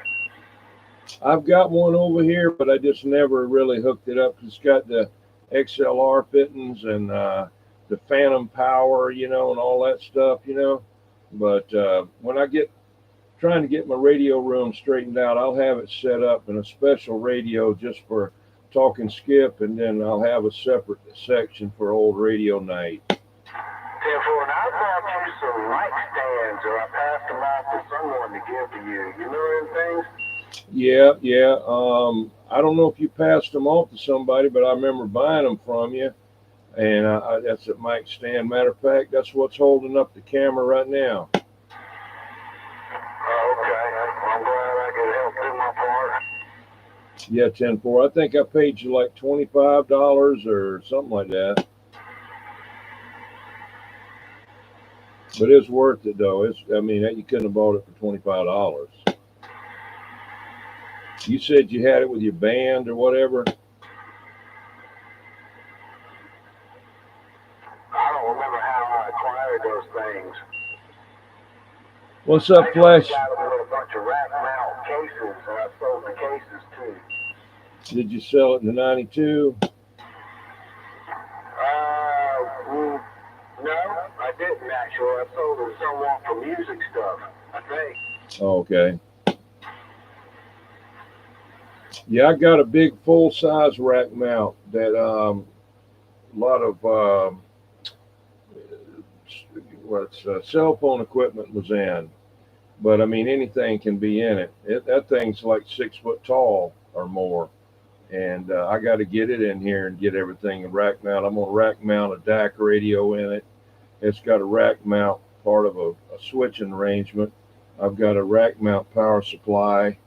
I've got one over here, but I just never really hooked it up. It's got the XLR fittings and the phantom power, and all that stuff, But when I trying to get my radio room straightened out, I'll have it set up in a special radio just for talking skip, and then I'll have a separate section for old radio night. Therefore, and I brought you some mic stands, or I passed them off to someone to give to you. You know them things? Yeah. I don't know if you passed them off to somebody, but I remember buying them from you. And that's a mic stand. Matter of fact, that's what's holding up the camera right now. Oh, okay. I'm glad I could help do my part. Yeah, 10-4. I think I paid you like $25 or something like that. But it's worth it, though. You couldn't have bought it for $25. You said you had it with your band or whatever. I don't remember how I acquired those things. What's up, Flesh? I got them with a bunch of rack mount cases, and I sold the cases too. Did you sell it in the 92? No, I didn't actually. I sold it to someone for music stuff, I think. Oh, okay. Yeah, I got a big full-size rack mount that a lot of cell phone equipment was in. But I mean, anything can be in it. That thing's like 6 foot tall or more. And I got to get it in here and get everything rack mount. I'm gonna rack mount a DAC radio in it. It's got a rack mount part of a switching arrangement. I've got a rack mount power supply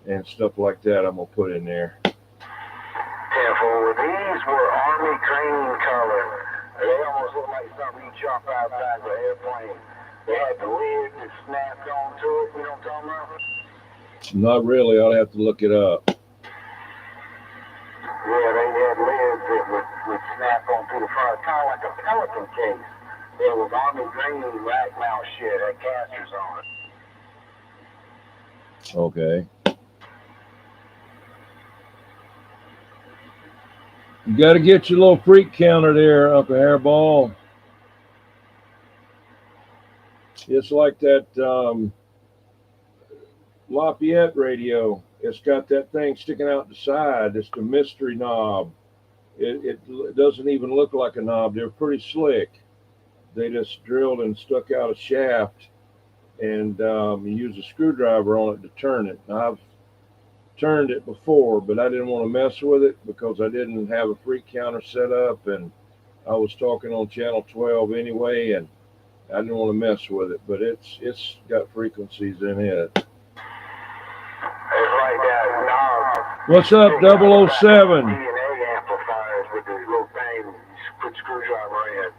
and stuff like that. I'm gonna put in there. Careful, these were Army training colors. They almost look like something you chop outside the airplane. They had the lid that snapped onto it. You know what I'm talking about? Not really. I'll have to look it up. Yeah, they had lids that would snap onto the front, kind of like a pelican case. It was Army green rack mount shit, had casters on it. Okay. You got to get your little freak counter there up a hairball. It's like that Lafayette radio. It's got that thing sticking out the side. It's the mystery knob. It doesn't even look like a knob. They're pretty slick. They just drilled and stuck out a shaft, and you use a screwdriver on it to turn it. Now, I've turned it before, but I didn't want to mess with it because I didn't have a freak counter set up, and I was talking on channel 12 anyway, and I didn't want to mess with it. But it's got frequencies in it. It's like that knob. What's up, 007? DNA amplifiers with this little thing you put screwdriver in.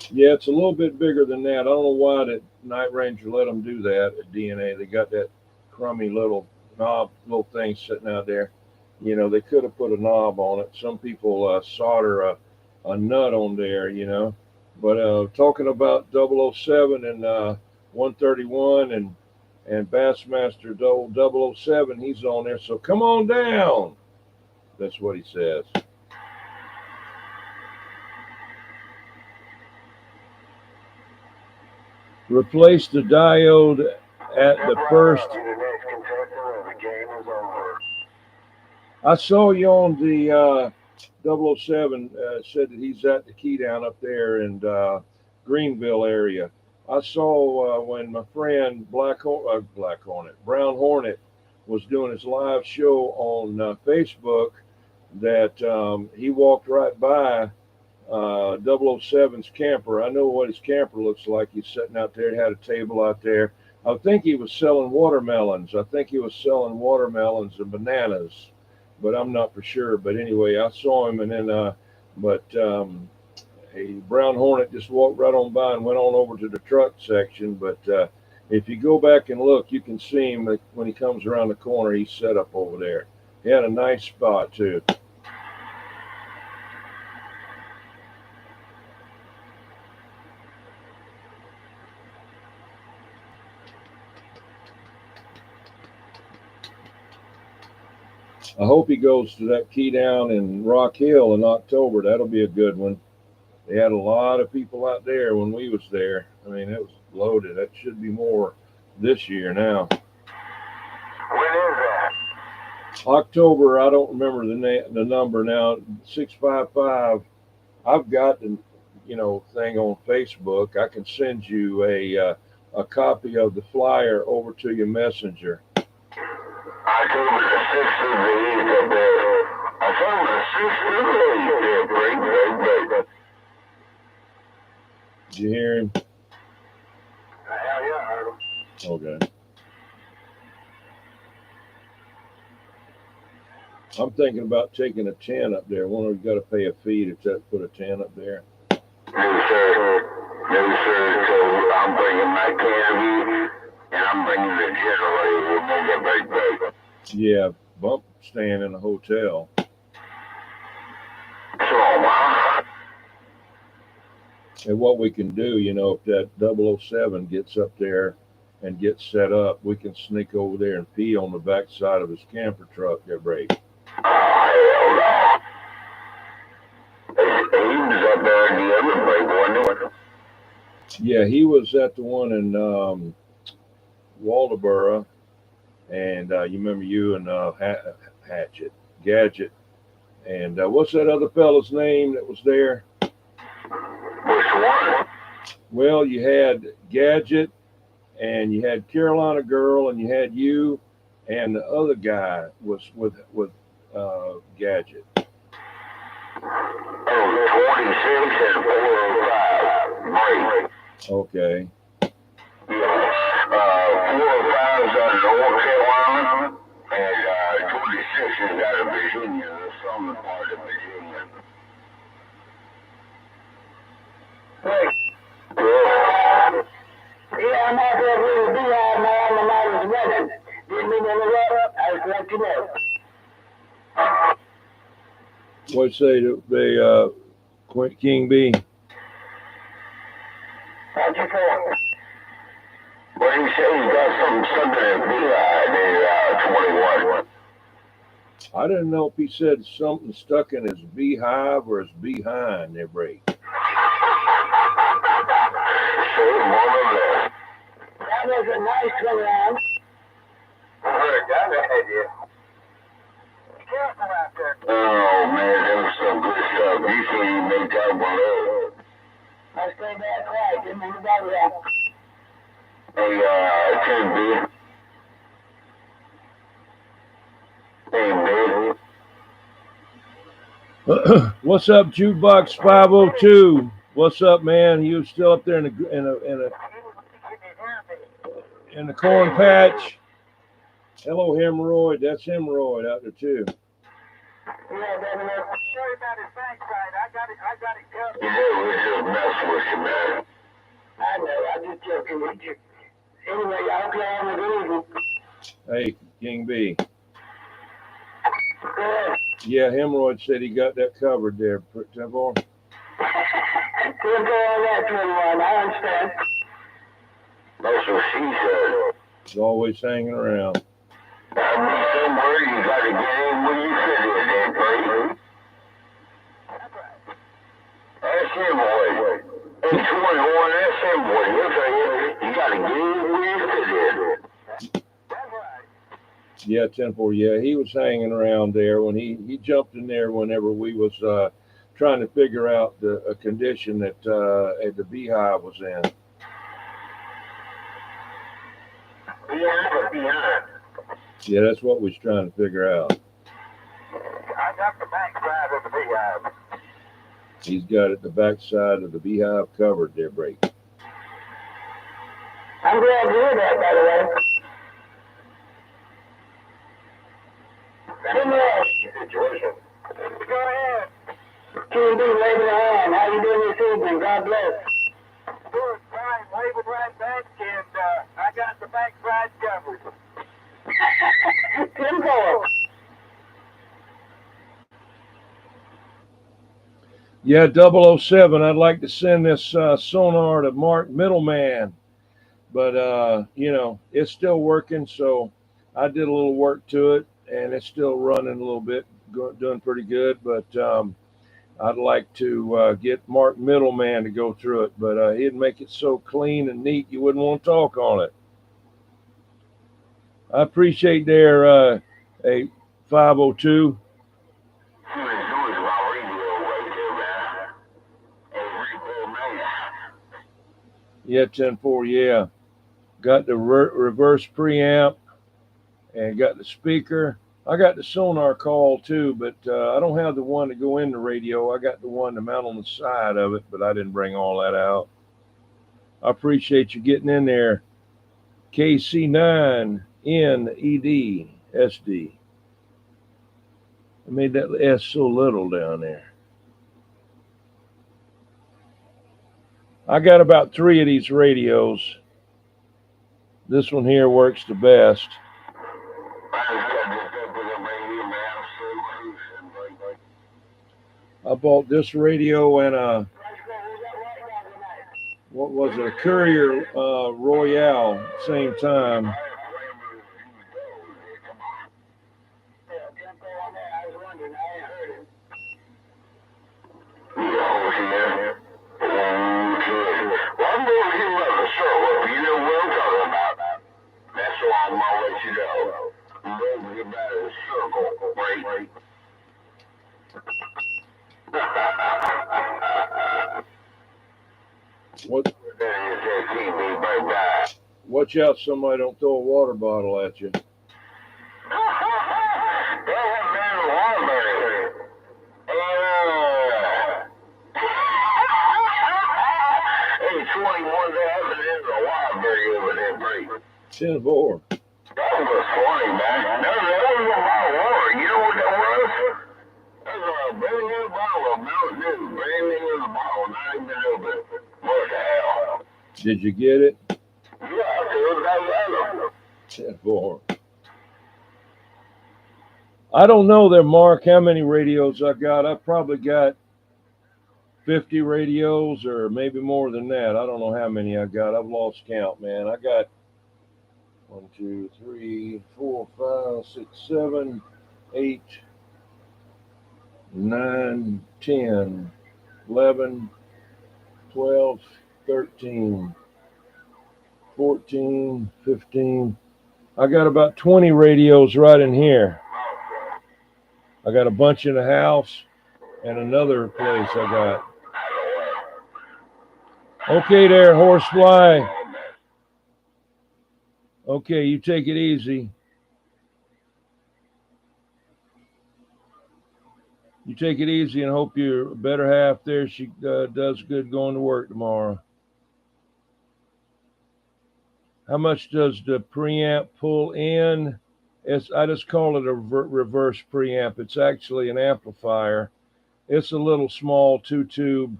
Yeah, it's a little bit bigger than that. I don't know why that Night Ranger let them do that at DNA. They got that crummy little knob, little thing sitting out there. You know, they could have put a knob on it. Some people solder a nut on there, you know. But talking about 007 and 131 and Bassmaster 007, he's on there. So come on down. That's what he says. Replace the diode at the first. I saw you on the 007 said that he's at the key down up there in Greenville area. I saw when my friend Brown Hornet was doing his live show on Facebook that he walked right by 007's camper. I know what his camper looks like. He's sitting out there. He had a table out there. I think he was selling watermelons. I think he was selling watermelons and bananas, but I'm not for sure. But anyway, I saw him, and then a Brown Hornet just walked right on by and went on over to the truck section. But if you go back and look, you can see him when he comes around the corner. He's set up over there. He had a nice spot too. I hope he goes to that key down in Rock Hill in October. That'll be a good one. They had a lot of people out there when we was there. I mean, it was loaded. That should be more this year now. When is that? October. I don't remember the number now. 655. I've got the thing on Facebook. I can send you a copy of the flyer over to your messenger. October the 6th of the east up there. October the 6th of the east there. Break. Did you hear him? Hell yeah, I heard him. Okay. I'm thinking about taking a tent up there. One of you got to pay a fee to put a tent up there. No, sir. So I'm bringing my canopy and I'm bringing the generator. We'll make it break. Yeah, bump stand in a hotel. And what we can do, if that 007 gets up there and gets set up, we can sneak over there and pee on the backside of his camper truck there, break. Yeah, he was at the one in Waldoboro, and you remember you and Gadget, and what's that other fella's name that was there? Which one? Well, you had Gadget and you had Carolina Girl, and you had you, and the other guy was with Gadget. Oh, 26 and 405. Break. Okay. Yeah. 405 is out of North Carolina, and 26 is out of Virginia, the southern part of Virginia. Hey. Yeah, I'm out there with the beehive, man. The night is running. Didn't mean to interrupt. I just let you know. What say the King B? How'd you feel? Well, he said he's got something in beehive in 21. I didn't know if he said something stuck in his beehive or his behind their break. So, more or less. That was a nice turnaround. Careful out there. Oh, man, that was some good stuff. You can't even make that one up. I stay back quiet. Didn't move about that. Hey, Tim B. Hey, man. What's up, Jukebox 502? What's up, man? You still up there in the corn patch? Hello, Hemorrhoid. That's Hemorrhoid out there too. Yeah, baby. Sorry about his backside. I got it covered. Yeah, we're just messing with you, man. I know. I'm just joking with you. Anyway, I hope y'all have a good evening. Hey, King B. Good. Yeah, Hemorrhoid said he got that covered there, Temple. Couldn't go on that 21. I understand. That's what she said. He's always hanging around. Somewhere you got to get in when you fit in there, buddy. That's him, boy. In 21, that's him, boy. You got to get in when you fit in. That's right. Yeah, Temple. Yeah, he was hanging around there when he jumped in there whenever we was trying to figure out a condition that the beehive was in. Behind. Yeah, that's what we was trying to figure out. I got the backside of the beehive. He's got it the backside of the beehive covered there, break. I'm glad to hear that, by the way. Let me ask you a situation. Go ahead. King B, wave your hand. How you doing this evening? God bless. Good, fine. Waving right back, and I got the backside covered. Simple. Yeah, 007. I'd like to send this sonar to Mark Middleman, but it's still working. So I did a little work to it, and it's still running a little bit, doing pretty good. But I'd like to get Mark Middleman to go through it, but he'd make it so clean and neat you wouldn't want to talk on it. I appreciate their a 502. Yeah, 10-4, yeah. Got the reverse preamp and got the speaker. I got the sonar call too, but I don't have the one to go in the radio. I got the one to mount on the side of it, but I didn't bring all that out. I appreciate you getting in there. KC9NED SD. I made that S so little down there. I got about 3 of these radios. This one here works the best. I bought this radio and a Courier Royale same time. Watch out, somebody don't throw a water bottle at you. Hey, 21 there, there's a Wildberry over there, Brady. 10-4. That was funny, man. That was a lot of water. You know what that was? That was a brand new bottle of Mountain Dew. Brand new in the bottle, not even open. What the hell? Did you get it? Yeah, it was 10-4. I don't know there, Mark, how many radios I got. I probably got 50 radios or maybe more than that. I don't know how many I got. I've lost count, man. I got 1, 2, 3, 4, 5, 6, 7, 8, 9, 10, 11, 12, 13, 14, 15. I got about 20 radios right in here. I got a bunch in the house and another place I got. Okay there, Horsefly. Okay, you take it easy. You take it easy and hope your better half there, she does good going to work tomorrow. How much does the preamp pull in? I just call it a reverse preamp. It's actually an amplifier. It's a little small 2-tube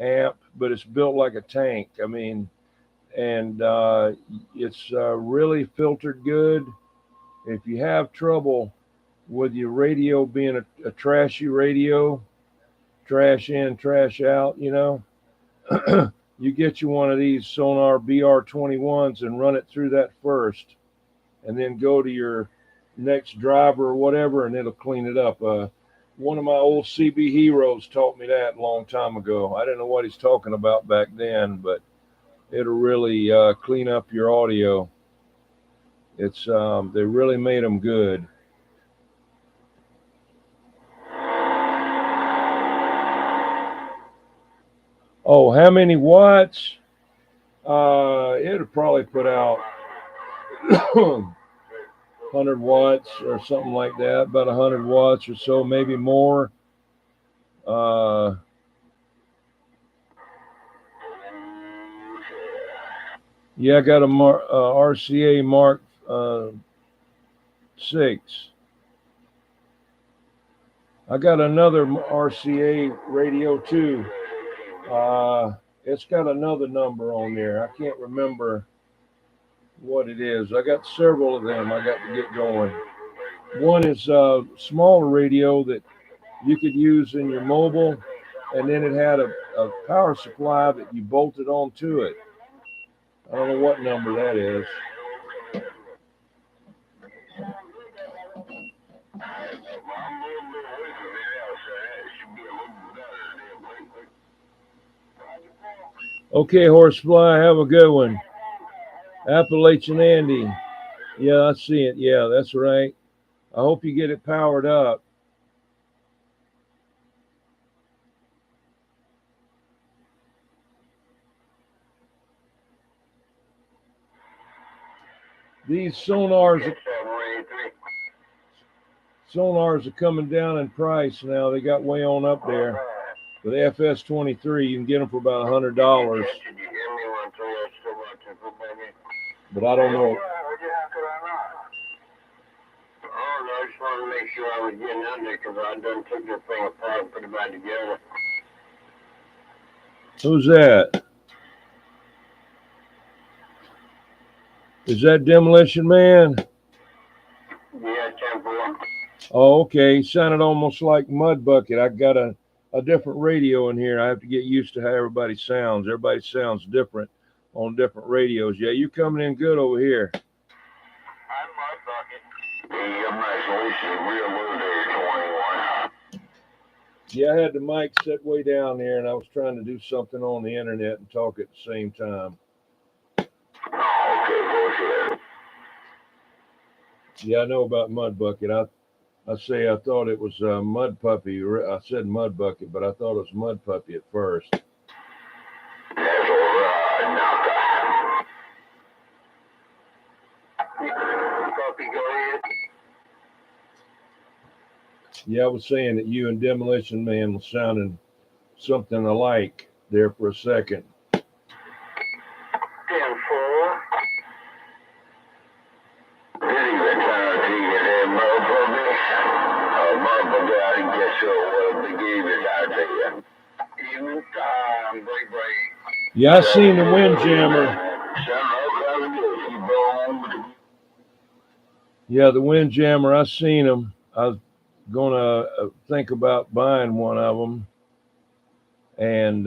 amp, but it's built like a tank. I mean, and it's really filtered good. If you have trouble with your radio being a trashy radio, trash in, trash out, you know, you get you one of these Sonar BR21s and run it through that first, and then go to your next driver or whatever, and it'll clean it up. One of my old CB heroes taught me that a long time ago. I didn't know what he's talking about back then, but it'll really clean up your audio. It's they really made them good. Oh, how many watts? It'll probably put out 100 watts or something like that, about 100 watts or so, maybe more. Yeah, I got a RCA Mark 6. I got another RCA radio too. It's got another number on there. I can't remember what it is. I got several of them I got to get going. One is a smaller radio that you could use in your mobile, and then it had a power supply that you bolted onto it. I don't know what number that is. Okay, Horsefly, have a good one. Appalachian Andy. Yeah, I see it. Yeah, that's right. I hope you get it powered up. These sonars are coming down in price now. They got way on up there. For the FS23, you can get them for about $100. But I don't know. I just wanted to make sure I was getting under because I done took this thing apart and put it back together. Who's that? Is that Demolition Man? Yeah, 10-4. Oh, okay. Sounded almost like Mud Bucket. I got a different radio in here. I have to get used to how everybody sounds. Everybody sounds different on different radios. Yeah, you coming in good over here. I'm Mud Bucket. Yeah, I'm actually real low there, 21. Yeah, I had the mic set way down there, and I was trying to do something on the internet and talk at the same time. Okay, bullshit. Yeah, I know about Mud Bucket. I thought it was Mud Puppy. I said Mud Bucket, but I thought it was Mud Puppy at first. That's all right, knocker. Yeah, I was saying that you and Demolition Man was sounding something alike there for a second. 10-4. Really been trying to get that motherfucker. Motherfucker, I didn't get sure what the game is out there. Even time, break. Yeah, I seen the Windjammer. Yeah, the Windjammer, I seen them. I was gonna think about buying one of them, and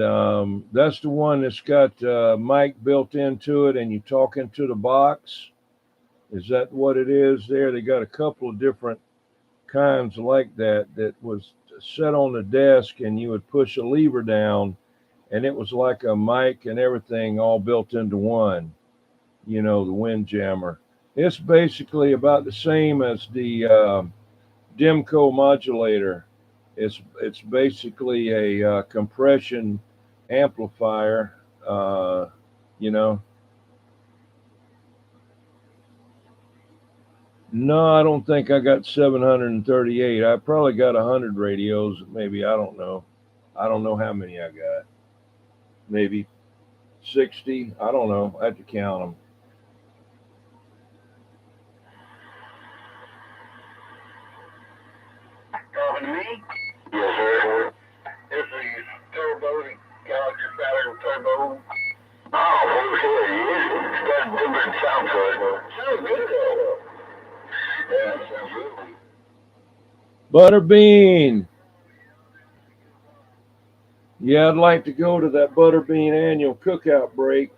that's the one that's got mic built into it, and you talk into the box. Is that what it is there? They got a couple of different kinds like that was set on the desk, and you would push a lever down, and it was like a mic and everything all built into one. You know, the Windjammer. It's basically about the same as the Demco modulator. It's basically a compression amplifier. You know. No, I don't think I got 738. I probably got 100 radios, maybe. I don't know. I don't know how many I got. Maybe 60. I don't know. I have to count them. Talking to me? Yes, sir. This is Turbo, Galaxy Saturn Turbo. Oh, okay. It's got a different sound to it. Sounds good, though. Yeah, sounds good. Butterbean. Yeah, I'd like to go to that Butterbean annual cookout break.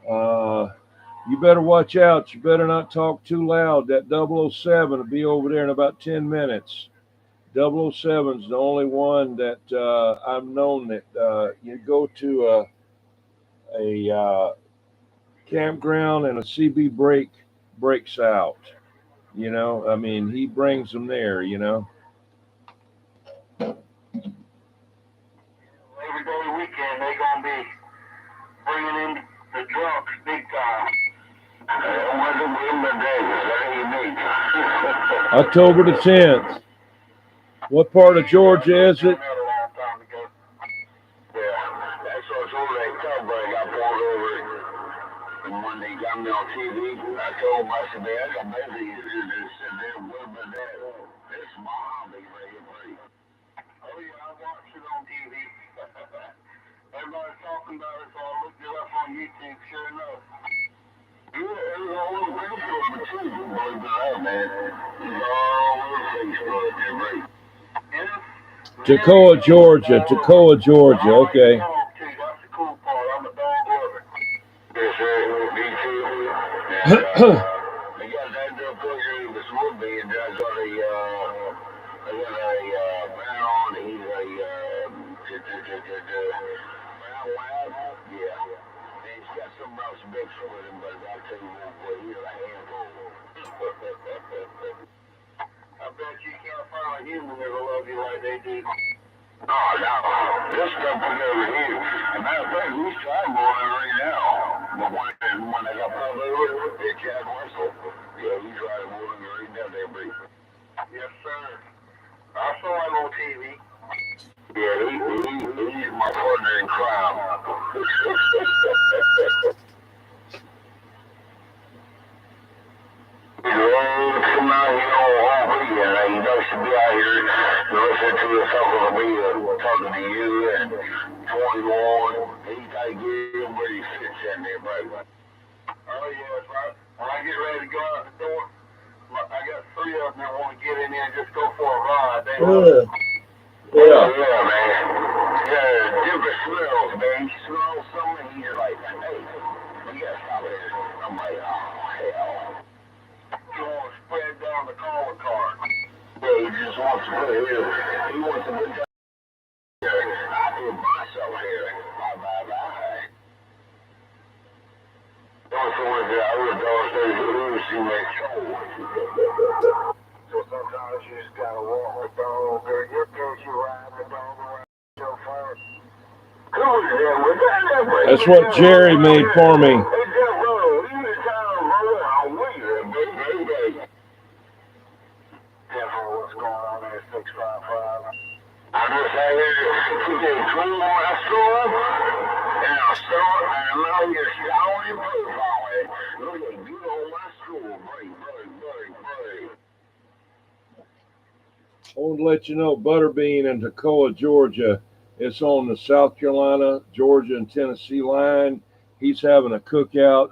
You better watch out. You better not talk too loud. That 007 will be over there in about 10 minutes. 007's the only one that I've known that you go to a campground and a CB breaks out. You know, I mean, he brings them there, you know. Every day weekend, they going to be bringing in the drunks big time. October the 10th. What part of Georgia is it? When they got me on TV, I told my I got basically sit there with my dad. This is my hobby right here, buddy. Oh yeah, I watched it on TV. Everybody's talking about it, so I looked it up on YouTube, sure enough. Yeah, it was all over Facebook, but too, believe it or not, man. It was all over Facebook, they're great. Toccoa, Georgia. Toccoa, Georgia. Okay. That's the cool part. I'm a dog lover. Yes, sir. Me too. And, I got that little picture of this wood being done. I got a brown. He's a brown lab. Yeah. And he's got some else mixed with him, but I'll tell you what, he's a handful. I bet you can't find a human that'll love you like they do. Oh, no. This stuff is over here. As a matter of fact, he's trying more right now. But when I got pulled over, it's Jack Russell. Yeah, he's riding more than right now, there, Bree. Yes, sir. I saw him on TV. Yeah, he's my partner in crime. Come out here all weekend. You know, should be out here to listen to us talking to you and 21. He got to get him where he fits in there, bro. Oh, yes, right. When I get ready to go out the door, I got 3 of them that want to get in there and just go for a ride. They love it. Yeah, man. Yeah, different smells, man. He smells something, he's like, hey, we got to stop here. I'm like, oh, hell. You want to spread down the calling card. Yeah, he just wants to put it here. He wants to put down here. I put myself here. Bye. Also, with the other dogs, there's a Lucy make show. So sometimes you just gotta walk the dog, or in your case, you ride the dog around so far. That's what Jerry made for me. what's going on there at 655. I just had to get clean on that store, and I saw it, and I'm out here showering proof on it. Looking good on my store, buddy. I want to let you know, Butterbean in Toccoa, Georgia. It's on the South Carolina, Georgia, and Tennessee line. He's having a cookout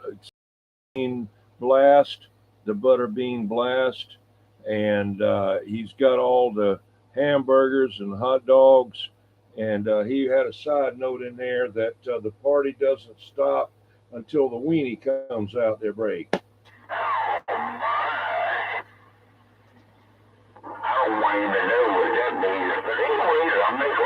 blast, the Butterbean blast, and he's got all the hamburgers and hot dogs. And he had a side note in there that the party doesn't stop until the weenie comes out their break. Oh my. I don't want even know what that means, but anyways, I'll make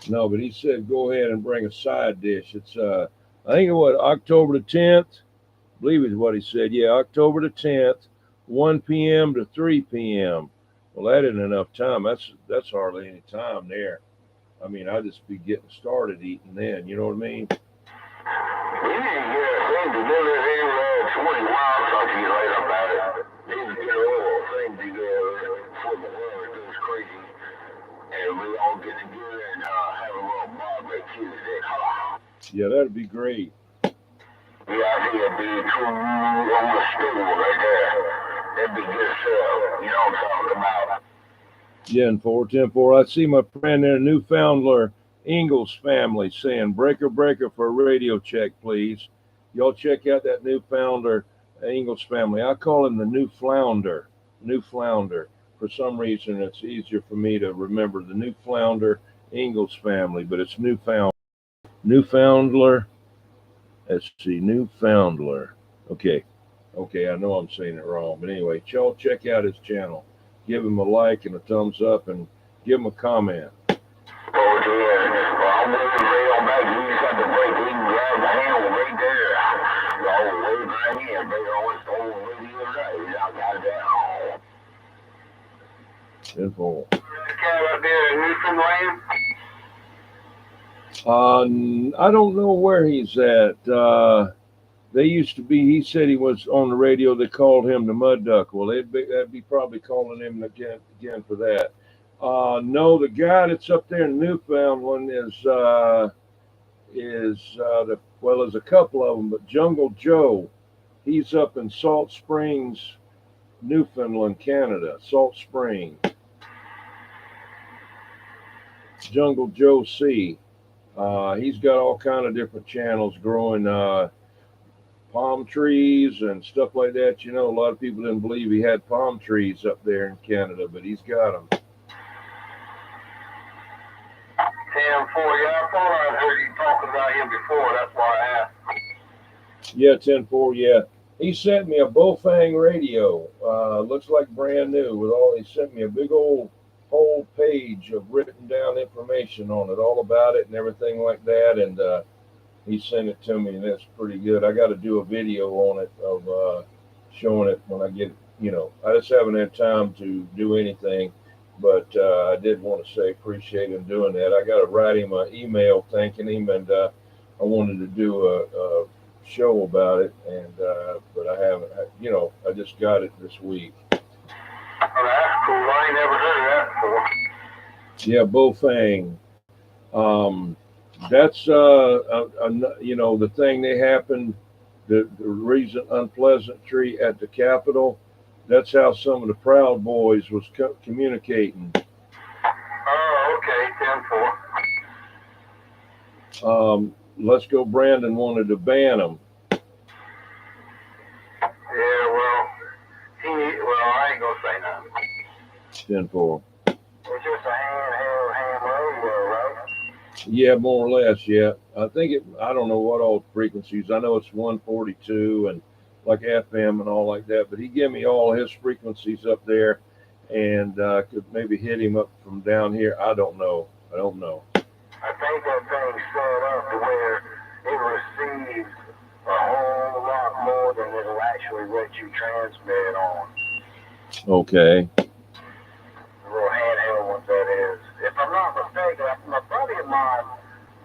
it. No, but he said go ahead and bring a side dish. It's I think it was October the 10th. I believe is what he said. Yeah, October the 10th, 1 p.m. to 3 p.m. Well, that isn't enough time. That's hardly any time there. I mean, I just be getting started eating then. You know what I mean? We need to get a thing together here, 20 miles, talk to you later about it. We need to get a little thing together before the weather goes crazy, and we all get together and have a little barbecue thing. Yeah, that'd be great. Yeah, I think it'd be cool on the stool right there. That'd be good stuff. You know what I'm talking about. 10-4. I see my friend there, Newfoundler Ingalls family, saying breaker for a radio check, please. Y'all check out that Newfoundler Ingalls family. I call him the Newflounder. For some reason, it's easier for me to remember the Newfounder Ingalls family, but it's Newfoundler. Let's see, Newfoundler. Okay, I know I'm saying it wrong, but anyway, y'all check out his channel. Give him a like and a thumbs up, and give him a comment. Oh, yeah. Well, I'm going to bring on back. You just have to break in, grab the handle right there. Oh, way right here. Bring on this whole radio right. I got that home. 10-4. Cat up there in Newfoundland? I don't know where he's at. They used to be. He said he was on the radio. They called him the Mud Duck. Well, that'd be probably calling him again for that. No, the guy that's up there in Newfoundland is there's a couple of them, but Jungle Joe, he's up in Salt Springs, Newfoundland, Canada. Salt Springs. Jungle Joe C. He's got all kind of different channels growing palm trees and stuff like that. You know, a lot of people didn't believe he had palm trees up there in Canada, but he's got them. 10-4. Yeah, I thought I heard you talking about him before. That's why I asked. Yeah, 10-4. Yeah, he sent me a Bofang radio. Looks like brand new. He sent me a big old whole page of written down information on it, all about it and everything like that. And he sent it to me, and that's pretty good. I got to do a video on it of showing it when I get, I just haven't had time to do anything, but I did want to say appreciate him doing that. I got to write him an email thanking him, and I wanted to do a show about it, and but I haven't, I just got it this week. Oh, that's cool. I ain't never heard of that before. Yeah, Bofang. That's the thing that happened, the recent unpleasantry at the Capitol. That's how some of the Proud Boys was communicating. Oh, okay, 10-4. Let's Go Brandon wanted to ban them. Yeah, well, I ain't gonna say nothing. 10-4. It's just a ham radio, right? Yeah, more or less. Yeah, I think I don't know what all frequencies. I know it's 142 and like FM and all like that. But he gave me all his frequencies up there, and could maybe hit him up from down here. I don't know. I think that thing's set up to where it receives a whole lot more than it'll actually let you transmit on. Okay. The little handheld ones, that is. If I'm not mistaken, my buddy of mine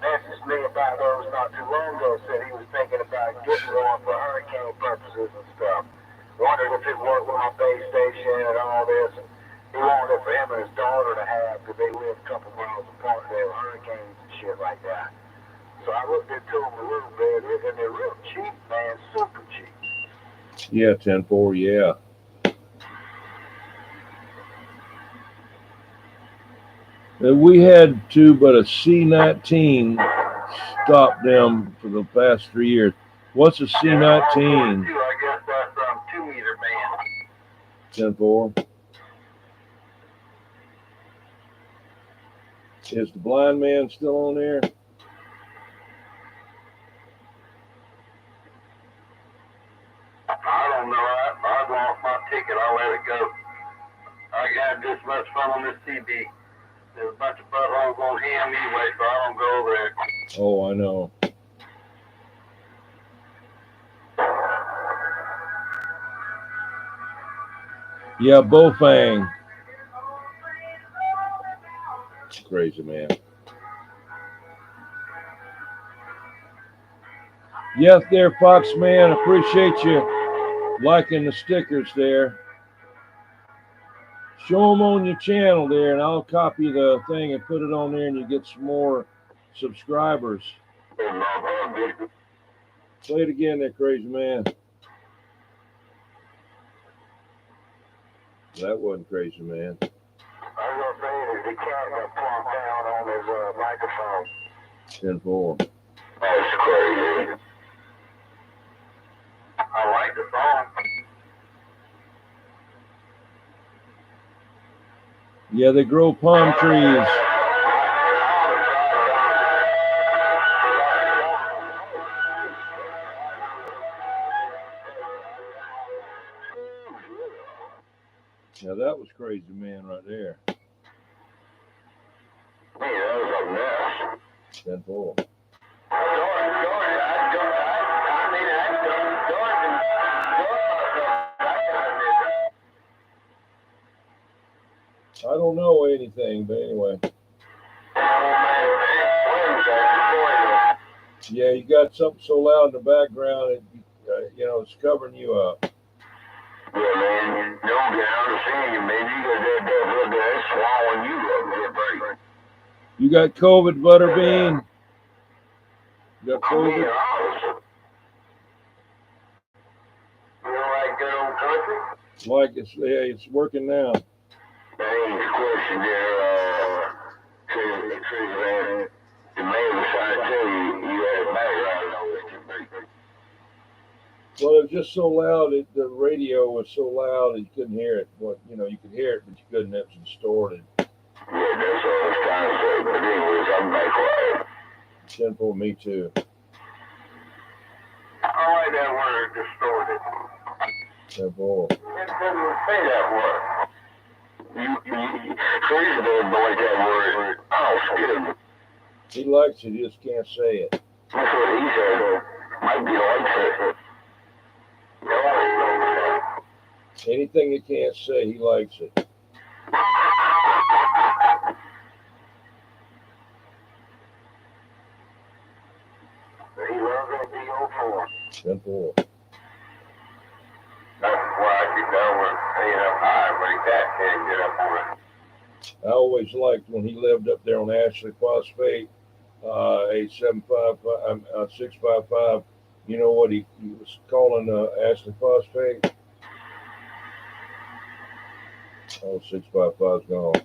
messaged me about those not too long ago, said he was thinking about getting one for hurricane purposes and stuff. Wondered if it worked with my base station and all this. And he wanted for him and his daughter to have because they live a couple miles apart. They have hurricanes and shit like that. So I looked into them a little bit, and they're real cheap, man, super cheap. Yeah, 10-4, yeah. We had to, but a C19 stopped them for the past 3 years. What's a C19? I guess that's 2-meter band. 10-4. Is the blind man still on there? I don't know. I lost my ticket. I let it go. I got this much fun on this TV. There's a bunch of buttholes on him anyway, so I don't go over there. Oh, I know. Yeah, Bofang. Crazy, man. Yes, there, Fox Man. Appreciate you liking the stickers there. Show them on your channel there, and I'll copy the thing and put it on there, and you get some more subscribers. Play it again there, crazy man. That wasn't crazy, man. I was going to say, the cat got plunked down on his microphone. 10-4. That's crazy. I like the song. Yeah, they grow palm trees. Yeah, that was crazy, man, right there. Man, that was a mess. 10-4. I don't know anything, but anyway. Yeah, you got something so loud in the background, it's covering you up. Yeah, man, you don't get out of seeing you, man. You got that swallowing you up there, break. You got COVID, Butterbean? You got COVID? You like good old country? Like it's working now. That ain't the question there, Chris, the man was trying to tell you had a background on it. Well, it was just so loud. The radio was so loud you couldn't hear it. Well, you could hear it, but you couldn't. It was distorted. Yeah, that's all I was trying to say. But anyways, I'm back quiet. 10-4, me too. I like that word, distorted. 10-4. It doesn't say that word. Crazy doesn't like that word. Oh, skid him. He likes it, he just can't say it. That's what he said. Might be like it. Anything he can't say, he likes it. He loves that D04. 10-4. That's why I keep that one staying up high, but he can't get up on it. I always liked when he lived up there on Ashley Phosphate, 655. You know what he was calling Ashley Phosphate? Oh, 655's gone.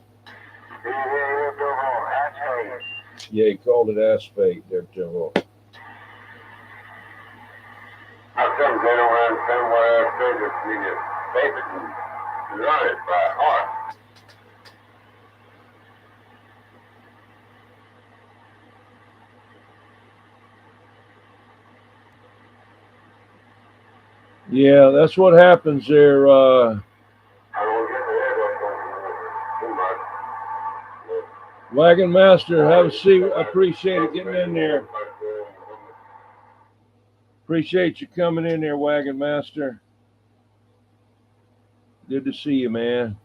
Yeah, he called it asphalt there, Tim. How come they don't understand what I said? Just need to tape it and run it by heart. Yeah, that's what happens there. I don't get the head up too much. Wagon Master, have a seat. I appreciate it getting in there. Appreciate you coming in there, Wagon Master. Good to see you, man.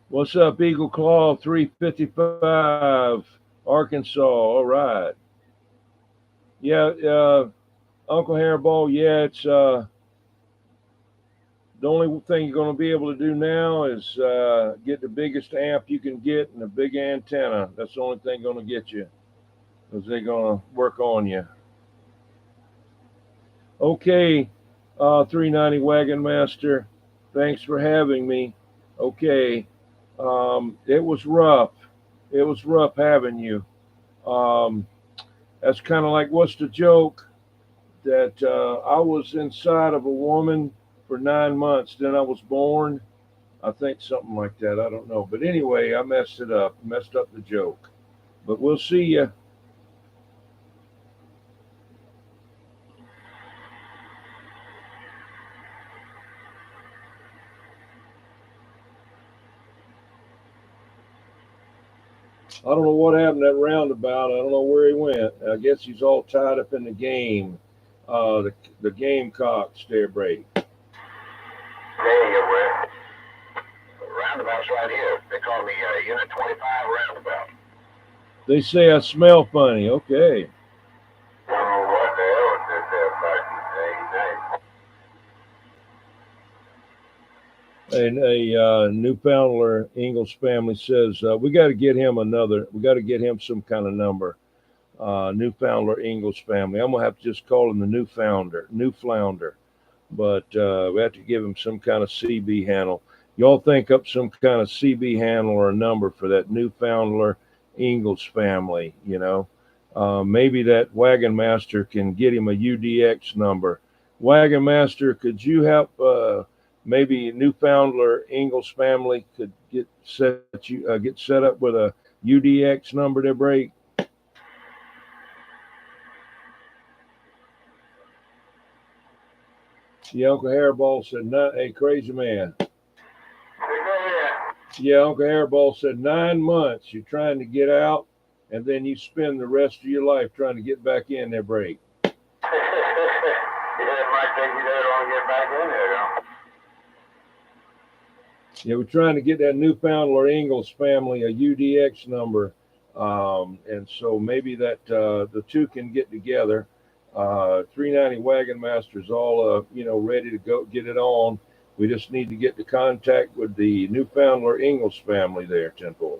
What's up, Eagle Claw 355, Arkansas? All right. Yeah, Uncle Hairball, yeah, it's The only thing you're going to be able to do now is get the biggest amp you can get and a big antenna. That's the only thing going to get you, because they're going to work on you. Okay, 390 Wagon Master, thanks for having me. Okay, it was rough. It was rough having you. Um, that's kind of like, what's the joke? That I was inside of a woman for 9 months, then I was born. I think something like that. I don't know. But anyway, I messed it up, messed up the joke. But we'll see you. I don't know what happened to that roundabout. I don't know where he went. I guess he's all tied up in the game. The Gamecocks there, Brady. There you were. Roundabout's right here. They call me Unit 25 Roundabout. They say I smell funny. Okay. Oh, what the hell is this there And fighting? a Newfoundlander Ingalls family says we got to get him another. We got to get him some kind of number. Newfoundlander Ingalls family. I'm gonna have to just call him the Newflounder. But we have to give him some kind of CB handle. Y'all think up some kind of CB handle or a number for that Newfoundlander Ingalls family. Maybe that Wagon Master can get him a UDX number. Wagon Master, could you help? Maybe Newfoundlander Ingalls family could get set up with a UDX number to break. Yeah, Uncle Hairball said, "Not a crazy man." Yeah, Uncle Hairball said 9 months. You're trying to get out, and then you spend the rest of your life trying to get back in there, break. Yeah, it might take you that long to get back in there, though. Yeah, we're trying to get that Newfoundlander Ingalls family a UDX number, and so maybe that the two can get together. 390 Wagon Master's all ready to go, get it on. We just need to get the contact with the Newfoundlander Ingalls family there, 10-4.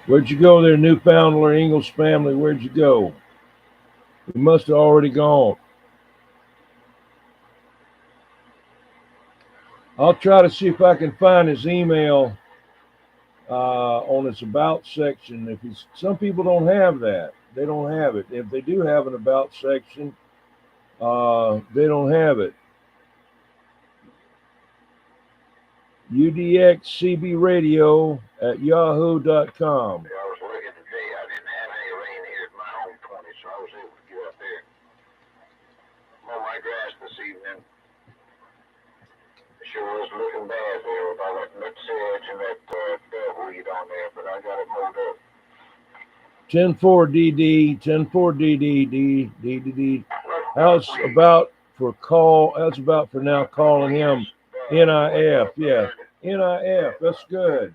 Where'd you go there, Newfoundlander Ingalls family? Where'd you go? You must have already gone. I'll try to see if I can find his email on his about section. Some people don't have that. They don't have it. If they do have an about section, they don't have it. UDXCBradio@yahoo.com. Yeah, I was looking today. I didn't have any rain here at my home 20, so I was able to get up there. Mow my grass this evening. It sure was looking bad there with all that nutsedge and that duckweed on there, but I got it mowed up. 10-4 DD, 10-4 DD. How's about for now calling him NIF? Yeah, NIF. That's good.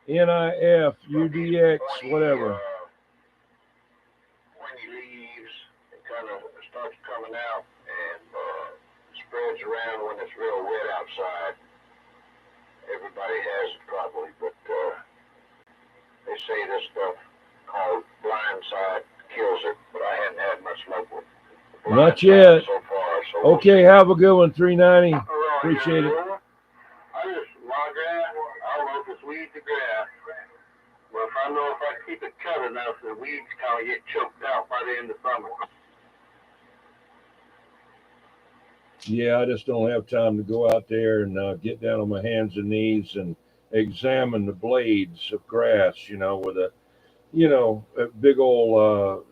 NIF, UDX, whatever. When he leaves, it kind of starts coming out and spreads around when it's real wet outside. Everybody has it probably, but they say this stuff called blindside kills it, but I hadn't had much luck with it. Not yet. So far, so okay, have a good one, 390. Appreciate it. I just my grass. I don't know if it's weeds or grass. Well, if I know if I keep it cut enough, the weeds kind of get choked out by the end of summer. Yeah, I just don't have time to go out there and get down on my hands and knees and examine the blades of grass, with a big old,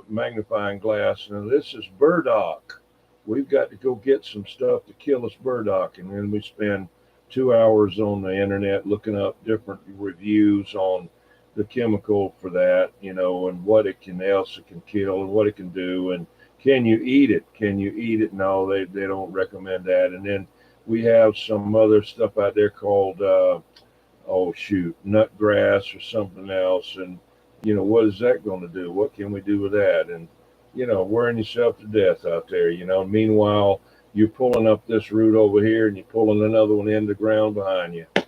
magnifying glass. Now, this is burdock. We've got to go get some stuff to kill this burdock. And then we spend 2 hours on the internet looking up different reviews on the chemical for that, and what else it can kill and what it can do, and can you eat it? Can you eat it? No, they don't recommend that. And then we have some other stuff out there called oh shoot, nut grass or something else. And what is that going to do? What can we do with that? And wearing yourself to death out there. Meanwhile, you're pulling up this root over here, and you're pulling another one in the ground behind you. Yeah, that's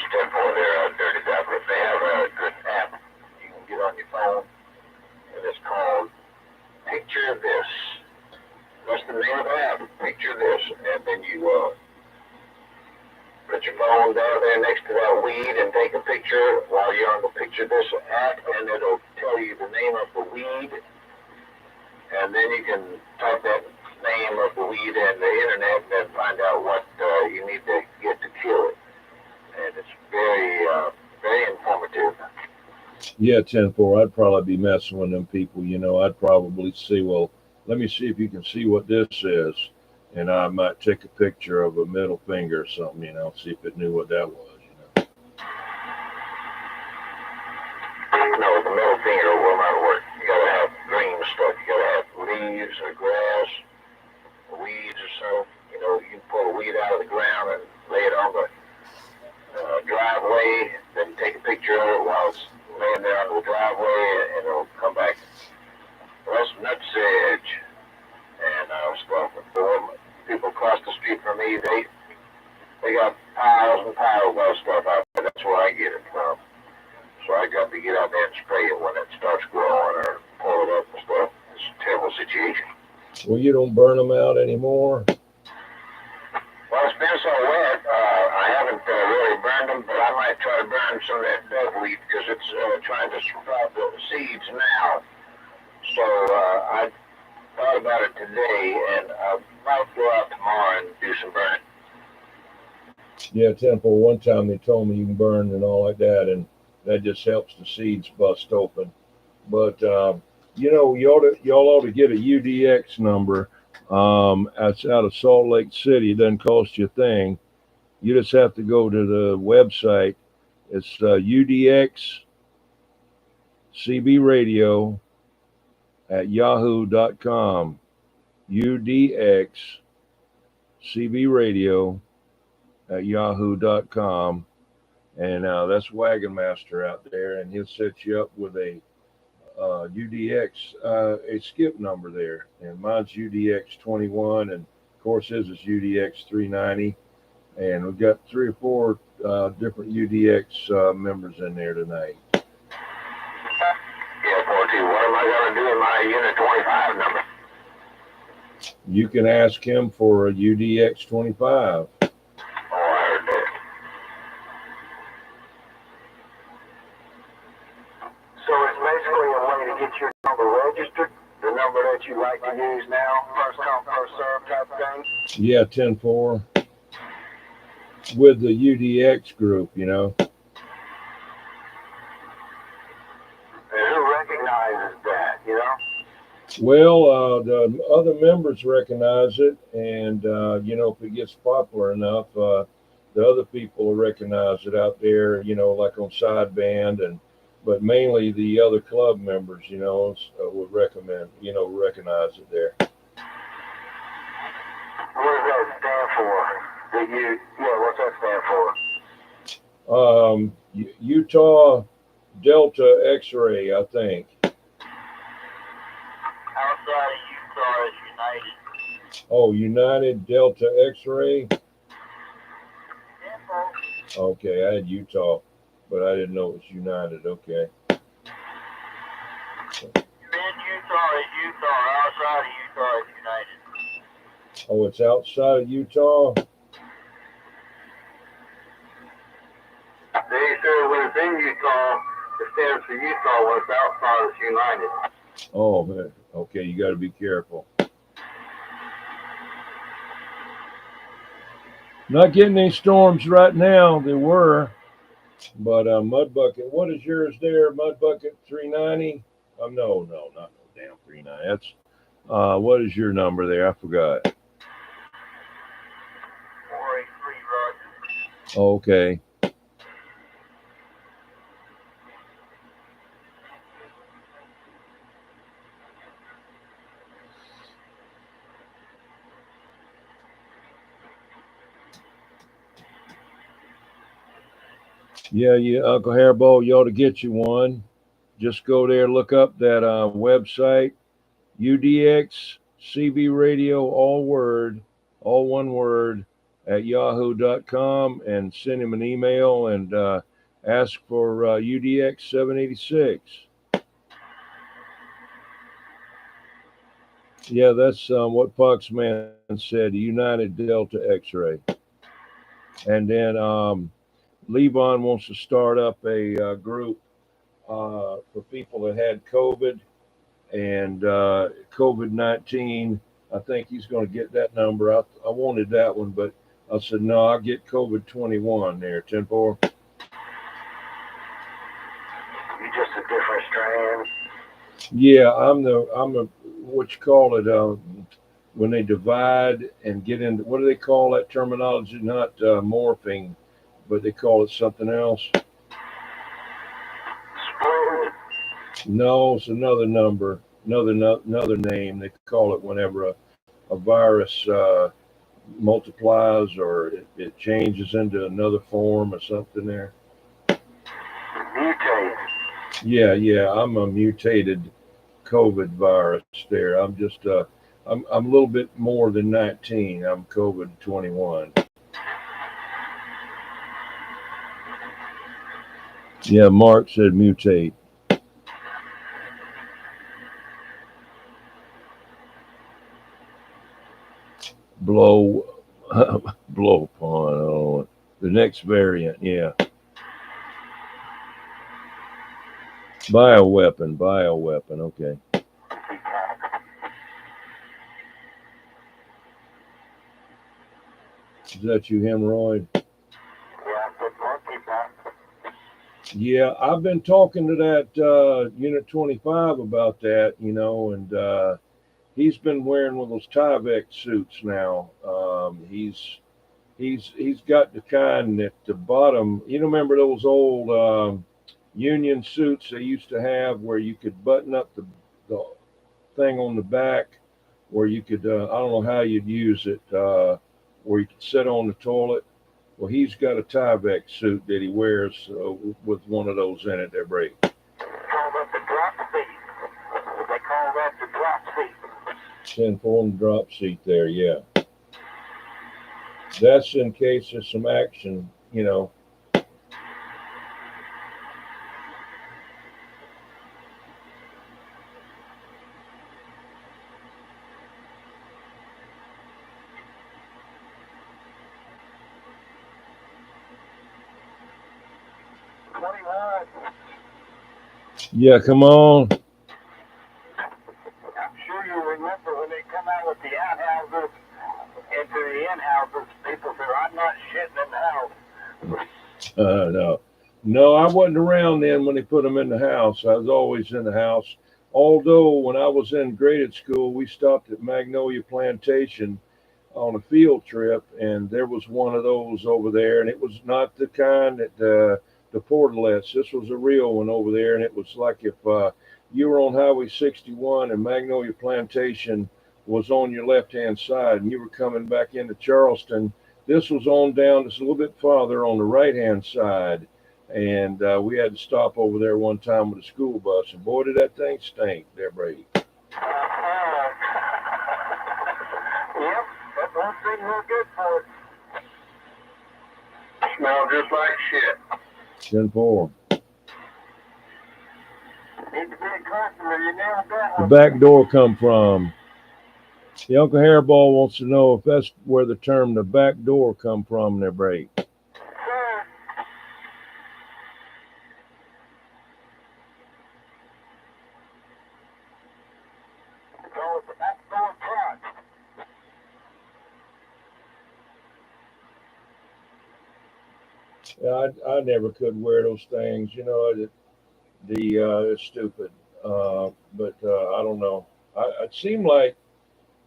a temple there, Dirty Dapper. They have a good app you can get on your phone, and it's called Picture This. That's the name of the app, Picture This. And then you put your phone down there next to that weed and take a picture while you're on the Picture This app, and it'll tell you the name of the weed. And then you can type that name of the weed in the internet and then find out what you need to get to kill it. And it's very, very informative. Yeah, 10-4. I'd probably be messing with them people. I'd probably see, well, let me see if you can see what this is. And I might take a picture of a middle finger or something, see if it knew what that was. No, the middle finger will not work. You gotta have green stuff. You gotta have leaves or grass, or weeds or something. You can pull a weed out of the ground and lay it on the driveway, then take a picture of it while it's laying there on the driveway, and it'll come back. Well, that's nutsedge and stuff. People across the street from me, they got piles and piles of stuff out there. That's where I get it from. So I got to get out there and spray it when it starts growing or pull it up and stuff. It's a terrible situation. Well, you don't burn them out anymore? Well, it's been so wet, I haven't really burned them, but I might try to burn some of that duckweed because it's trying to sprout the seeds now. So I thought about it today, and I might go out tomorrow and do some burning. Yeah, 10-4. One time they told me you can burn and all like that, and that just helps the seeds bust open. But y'all ought to get a UDX number. It's out of Salt Lake City. It doesn't cost you a thing. You just have to go to the website. It's UDX CB Radio at yahoo.com. UDX CB Radio at yahoo.com. And that's Wagon Master out there, and he'll set you up with a UDX, a skip number there. And mine's UDX21, and of course his is UDX390. And we've got 3 or 4 different UDX members in there tonight. Yeah, 42. What am I going to do with my Unit 25 number? You can ask him for a UDX25. So it's basically a way to get your number registered, the number that you like to use now, first come, first serve type thing? Yeah, 10-4. With the UDX group, And who recognizes that, Well, the other members recognize it, and if it gets popular enough, the other people will recognize it out there, like on sideband, but mainly the other club members, would recognize it there. What does that stand for? What's that stand for? Utah Delta X-ray, I think. Outside of Utah is United. Oh, United Delta X-ray? Yeah, Okay, I had Utah, but I didn't know it was United. Okay. in Utah is Utah. Outside of Utah is United. Oh, it's outside of Utah? They said when it's in Utah, it stands for Utah. When it's outside, it's United. Oh, man. Okay, you got to be careful. Not getting any storms right now. There were, but Mud Bucket. What is yours there? Mud Bucket 390? No, not no damn 390. That's what is your number there? I forgot. 483 Roger. Okay. Yeah, Uncle Hairball, you ought to get you one. Just go there, look up that website, UDX CB Radio, all one word, at yahoo.com, and send him an email and ask for UDX 786. Yeah, that's what Foxman said, United Delta X-ray. And then Levon wants to start up a group for people that had COVID and COVID-19. I think he's going to get that number. I wanted that one, but I said, no, I'll get COVID-21 there, 10-4. You're just a different strain. Yeah, I'm a, what you call it, when they divide and get into, what do they call that terminology? Not morphing, but they call it something else. Split. No, it's another number, another name. They call it whenever a virus multiplies or it changes into another form or something there. Mutate. Yeah, I'm a mutated COVID virus there. I'm just I'm a little bit more than 19. I'm COVID 21. Yeah, Mark said mutate. Blow blow upon. Oh, the next variant. Yeah, bioweapon. Okay, is that you, hemorrhoid? Yeah, the monkeypox. Yeah, I've been talking to that Unit 25 about that, and he's been wearing one of those Tyvek suits now. He's got the kind at the bottom. You remember those old Union suits they used to have where you could button up the thing on the back, where you could I don't know how you'd use it, where you could sit on the toilet. Well, he's got a Tyvek suit that he wears with one of those in it. They're break. They call that the drop seat. They call that the drop seat. 10-4 drop seat there. Yeah, that's in case there's some action. 21. Yeah, come on. I'm sure you remember when they come out with the outhouses into the in-houses, people say, I'm not shitting in the house. No, I wasn't around then when they put them in the house. I was always in the house. Although when I was in graded school, we stopped at Magnolia Plantation on a field trip, and there was one of those over there, and it was not the kind that the portalets. This was a real one over there, and it was like if you were on Highway 61 and Magnolia Plantation was on your left-hand side, and you were coming back into Charleston. This was on down just a little bit farther on the right-hand side, and we had to stop over there one time with a school bus, and boy, did that thing stink there, Brady. Yep, that one thing we're good for. Smell just like shit. 10-4. Need to be a customer, you nailed that The one. back door come from? The Uncle Hairball wants to know if that's where the term the back door come from there, Brady. Sir. Call it the back door truck. I never could wear those things, it's stupid. But I don't know. It seemed like,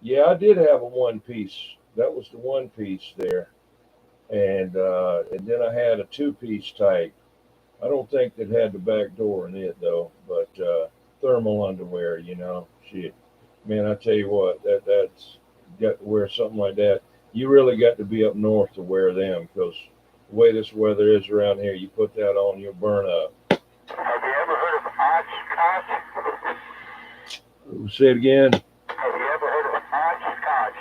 yeah, I did have a one piece. That was the one piece there, and then I had a two piece type. I don't think that had the back door in it though, but thermal underwear, shit. Man, I tell you what, that's got to wear something like that. You really got to be up north to wear them because the way this weather is around here, you put that on, you'll burn up. Have you ever heard of Oshkosh? Say it again. Have you ever heard of Oshkosh?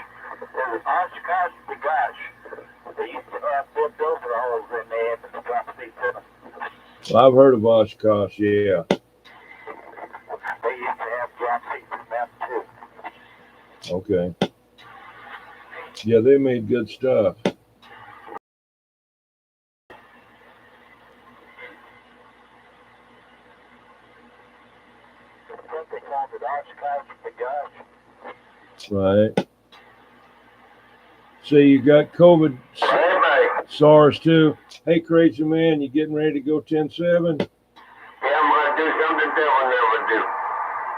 There's Oshkosh Bagosh. They used to have big overalls and they had the drop seats in them. Well, I've heard of Oshkosh, yeah. They used to have drop seats in them too. Okay. Yeah, they made good stuff. I think they called it Oshkosh Bagosh. Right. So you got COVID, SARS too. Hey, Crazy Man, you getting ready to go 10-7? Yeah, I'm going to do something devil never do.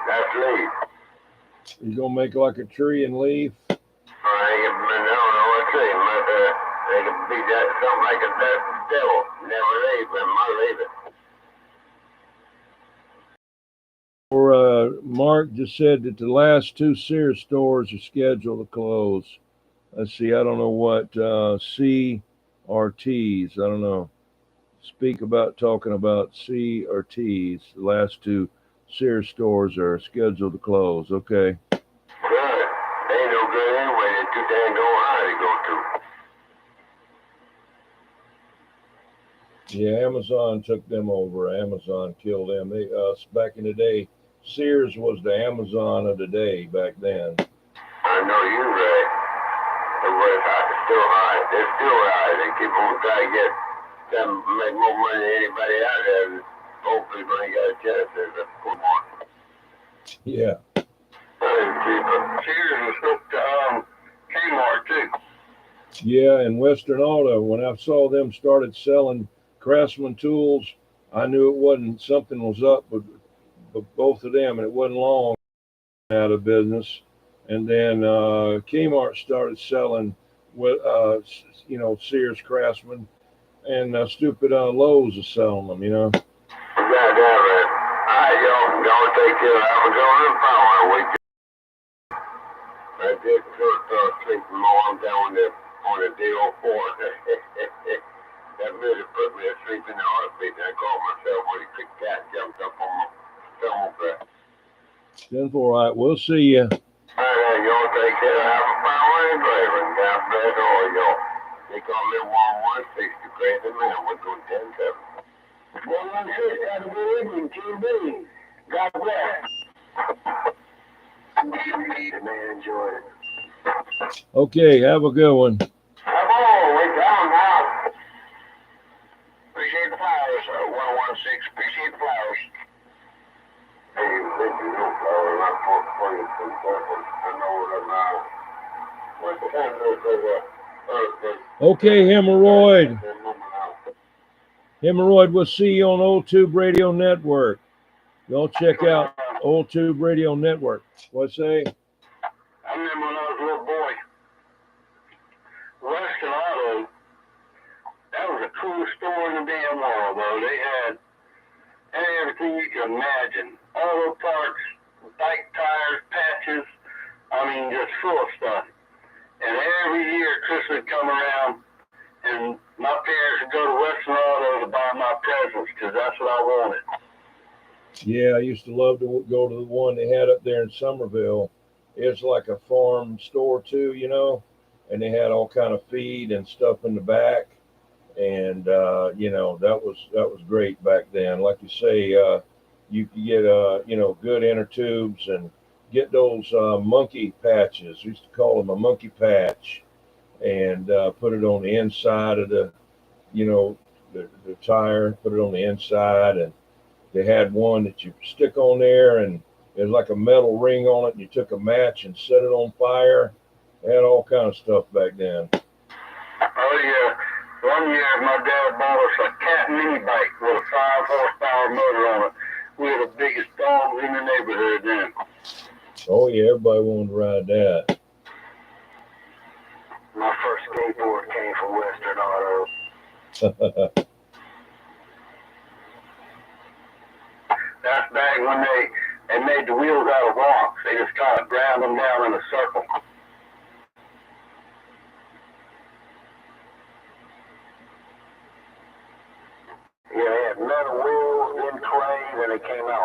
That's leave. You gonna make like a tree and leave? I don't know what to say. They could be that something like a devil. Never leave, but might leave it. Or Mark just said that the last 2 Sears stores are scheduled to close. Let's see, I don't know what CRTs. I don't know. Talking about CRTs. The last 2 Sears stores are scheduled to close. Okay. Good. They ain't no good anyway. They're too dang high to go to. Yeah, Amazon took them over. Amazon killed them. They back in the day, Sears was the Amazon of the day back then. I know you're right. It was high. It's still high. They're still high. They keep on trying to get them make more money than anybody out there. And hopefully when they got a chance, there's a good one. Yeah. Sears was hooked to Kmart too. Yeah, and Western Auto. When I saw them started selling Craftsman tools, I knew it wasn't something was up with both of them, and it wasn't long out of business. And then Kmart started selling Sears Craftsman, and stupid Lowe's is selling them. Goddamn it! Y'all take care. I was on the power week. I did sleep more down on the D04. That really put me asleep in the heartbeat. And I called myself when the cat jumped up on my stomach. 10-4, all right. We'll see you. All right, y'all take care. Have a power and driver. God bless all y'all. They call me 116 crazy man. We're going 10-7. 116 got a good evening, QB. God bless. Man, enjoy it. Okay, have a good one. Come on, we're down now. Appreciate the flowers, 116. Appreciate the flowers. Hey, thank you, no flowers. I'm for you some purpose. I know what I'm out. What time Okay, Hemorrhoid, we'll see you on Old Tube Radio Network. Y'all check out Old Tube Radio Network. What say? I remember when I was a little boy, Western Auto, that was the coolest store in the damn world, though. They had everything you can imagine. Auto parts, bike tires, patches, just full of stuff. And every year Christmas would come around, and my parents would go to Western Auto to buy my presents, because that's what I wanted. Yeah, I used to love to go to the one they had up there in Somerville. It's like a farm store too, and they had all kind of feed and stuff in the back. And, that was great back then. Like you say, you could get, good inner tubes and get those monkey patches. We used to call them a monkey patch, and put it on the inside of the tire, put it on the inside. And they had one that you stick on there, and there's like a metal ring on it, and you took a match and set it on fire. They had all kind of stuff back then. Oh, yeah. One year, my dad bought us a cat mini bike with a 5-horsepower motor on it. We were the biggest dogs in the neighborhood then. Oh, yeah, everybody wanted to ride that. My first skateboard came from Western Auto. That's back when they made the wheels out of rocks. They just kind of ground them down in a circle.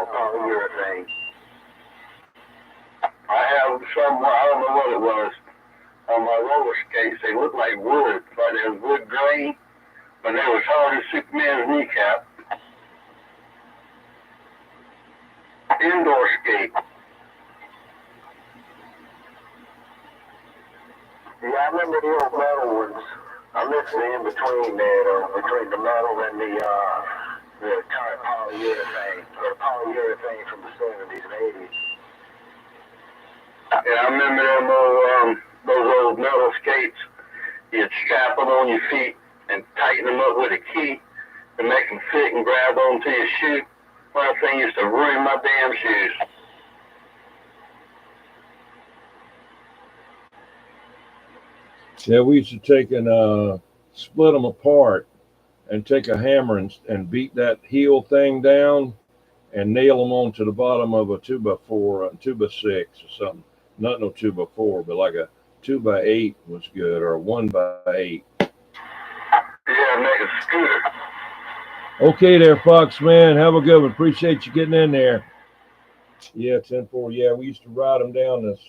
polyurethane. I have some, I don't know what it was, on my roller skates. They looked like wood, like they was wood grain, but they was hard as Superman's kneecap. Indoor skate. Yeah, I remember the old metal ones. I missed the in between there, between the metal and the current polyurethane, or polyurethane from the 70s and 80s. Yeah, I remember them those old metal skates. You'd strap them on your feet and tighten them up with a key to make them fit and grab onto your shoe. Well, that thing used to ruin my damn shoes. Yeah, we used to take and split them apart and take a hammer and beat that heel thing down and nail them onto the bottom of a 2x4, 2x6 or something. Not no 2x4, but like a 2x8 was good, or a 1x8. Yeah, make a scooter. Okay there, Fox man. Have a good one. Appreciate you getting in there. Yeah, 10-4. Yeah, we used to ride them down this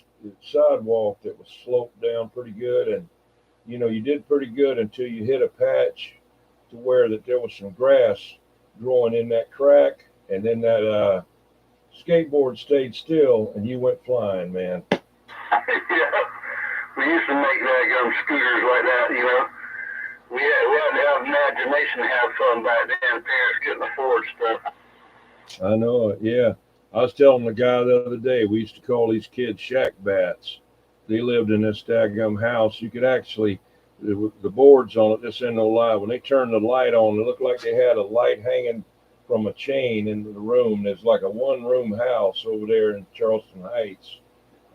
sidewalk that was sloped down pretty good. And, you know, you did pretty good until you hit a patch to where that there was some grass growing in that crack. And then that skateboard stayed still and you went flying, man. Yeah, we used to make scooters like that, you know. We had to have imagination to have fun back then. Parents couldn't afford stuff. I know it, yeah. I was telling the guy the other day, we used to call these kids shack bats. They lived in this daggum house. You could actually, the boards on it, this ain't no lie, when they turned the light on, it looked like they had a light hanging from a chain into the room. There's like a one-room house over there in Charleston Heights.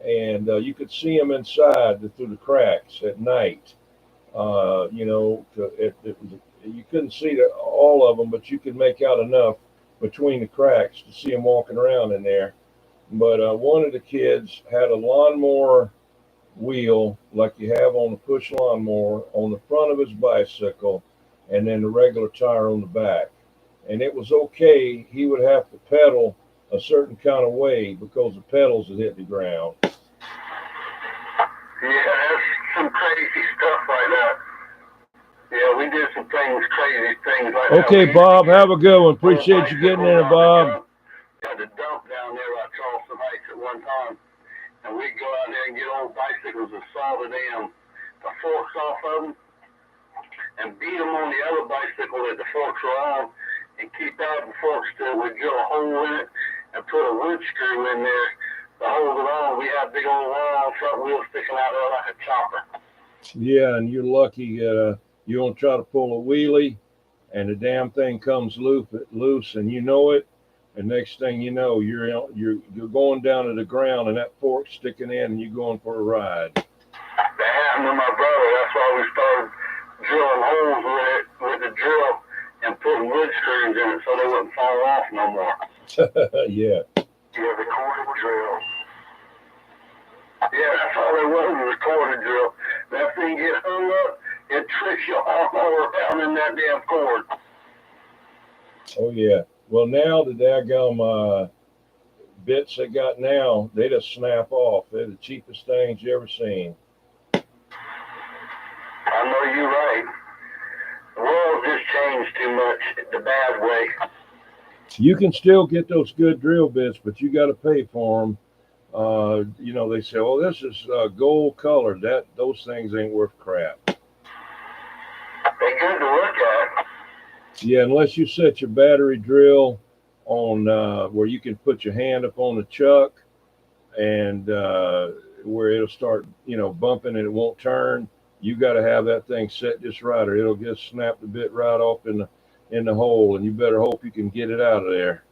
And you could see them inside through the cracks at night. You know, you couldn't see all of them, but you could make out enough between the cracks to see them walking around in there. But one of the kids had a lawnmower wheel like you have on a push lawnmower on the front of his bicycle, and then the regular tire on the back. And it was okay. He would have to pedal a certain kind of way because the pedals would hit the ground. Yeah, that's some crazy stuff like that. Yeah, we did some crazy things like that. Okay, Bob, have a good one. Appreciate you getting in there, Bob. We had a dump down there at Charleston Heights at one time, and we'd go out there and get old bicycles and saw the forks off of them and beat them on the other bicycle that the forks were on and keep out the forks till we'd drill a hole in it and put a wood screw in there to hold it on. We had big old long front wheels sticking out there like a chopper. Yeah, and you're lucky you don't try to pull a wheelie and the damn thing comes loose and you know it, and next thing you know you're going down to the ground and that fork's sticking in and you're going for a ride. That happened to my brother. That's why we started drilling holes with the drill and putting wood screws in it so they wouldn't fall off no more. Yeah. Yeah, the corded drill. Yeah, that's all it was, a corded drill. That thing get hung up, it tricks you all around in that damn cord. Oh yeah. Well, now the daggum bits they got now, they just snap off. They're the cheapest things you ever seen. I know you're right. The world just changed too much the bad way. You can still get those good drill bits, but you got to pay for them. You know, they say, "Oh, this is gold color." Those things ain't worth crap. They're good to look at. Yeah, unless you set your battery drill on where you can put your hand up on the chuck and where it'll start, you know, bumping and it won't turn. You got to have that thing set just right, or it'll just snap the bit right off in the hole, and you better hope you can get it out of there.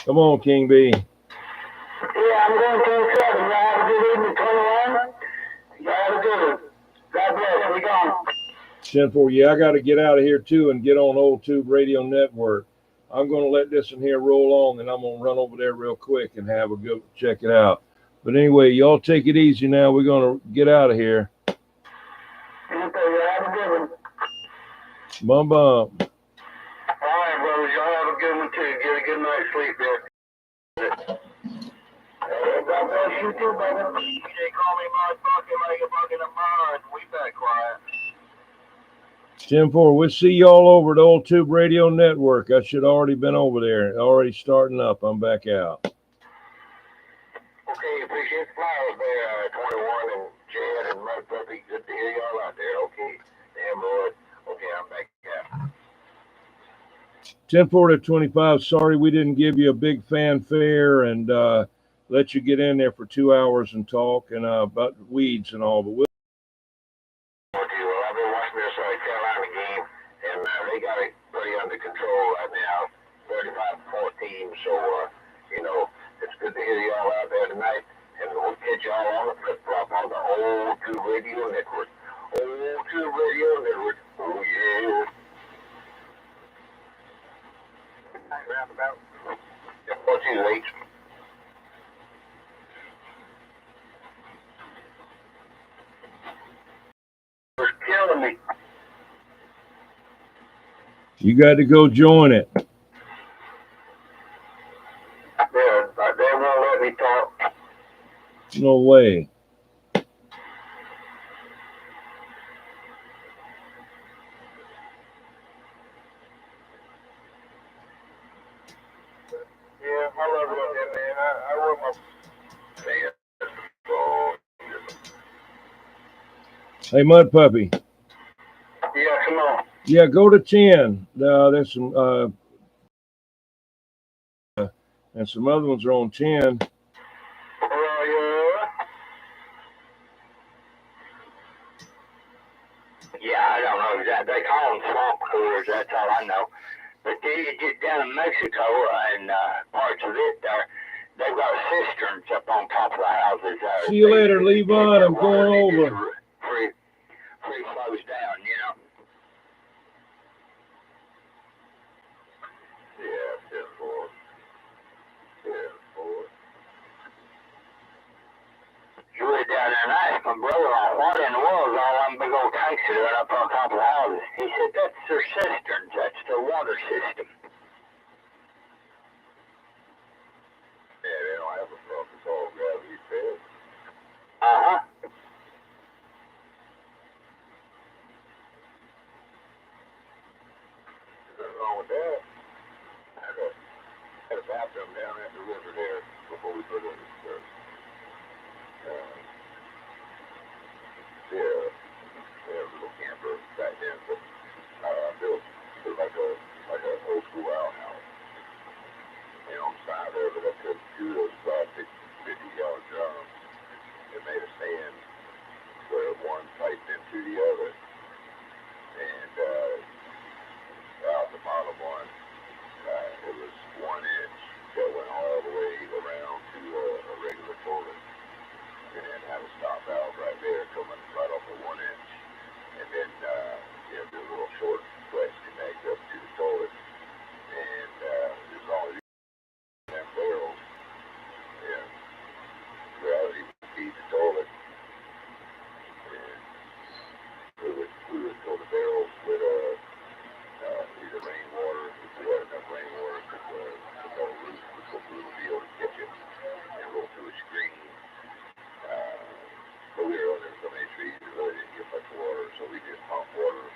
Come on, King B. Yeah, I'm going to 7. You have a good evening, 21. You have a good one. God bless. We gone. 10-4. Yeah, I got to get out of here too and get on Old Tube Radio Network. I'm going to let this in here roll on, and I'm going to run over there real quick and have a good check it out. But anyway, y'all take it easy now. We're going to get out of here. Okay, you have a good one. Bum bum. All right, brothers. Y'all have a good one too. Get a good night's sleep. You too, baby. They call me motherfucker like a fucking Amara, and we back quiet. 10-4, we'll see y'all over at Old Tube Radio Network. I should already been over there, already starting up. I'm back out. Okay, appreciate the flowers there, 21 and Chad and Mud Puppy. Good to hear y'all out there. Okay, damn Lord. Okay, I'm back out. 10-4 to 25. Sorry we didn't give you a big fanfare and let you get in there for 2 hours and talk and about weeds and all, but we'll. Okay, well, I've been watching this Carolina game, and they got it pretty under control right now, 35-14. So, it's good to hear y'all out there tonight, and we'll catch y'all on the flip-flop on the Old Tube Radio Network. Old Tube Radio Network. Oh, yeah. Roundabout. What you wait? It's killing me. You got to go join it. Yeah, but they won't let me talk. No way. Yeah, I love it, man. I wrote my Hey, Mud Puppy. Yeah, come on. Yeah, go to 10. There's some and some other ones are on 10. Yeah, I don't know exactly. They call them swamp coolers, that's all I know. But then you get down in Mexico and parts of it there, they've got cisterns up on top of the houses. See you later, Levon. I'm going over. Free flows down, you know. Yeah, 10-4. 10-4. You went down there and asked my brother what in the world is all them big old tanks that are up on top of the houses. He said that's their cisterns, that's their water system. Yeah, they don't have a pump. It's all gravity fed. Uh-huh. Nothing wrong with that. I had a bathroom down at the river there before we put in the church. Yeah, a little camper back then, but built like a old school outhouse. And on the side there, but I took two of those plastic 50-gallon drums and made a stand where one piped into the other. And out the bottom one, it was 1 inch that went all the way around to a regular toilet. And had a stop valve right there coming right off the 1 inch. And then, do a little short plastic neck up to the toilet. And as long as you them barrels, yeah, gravity would feed the toilet. And we would fill the barrels with either rainwater, if we had enough rainwater, because the roof would be able to catch it and roll through a screen. But we were under so many trees, we really didn't get much water, so we just pump water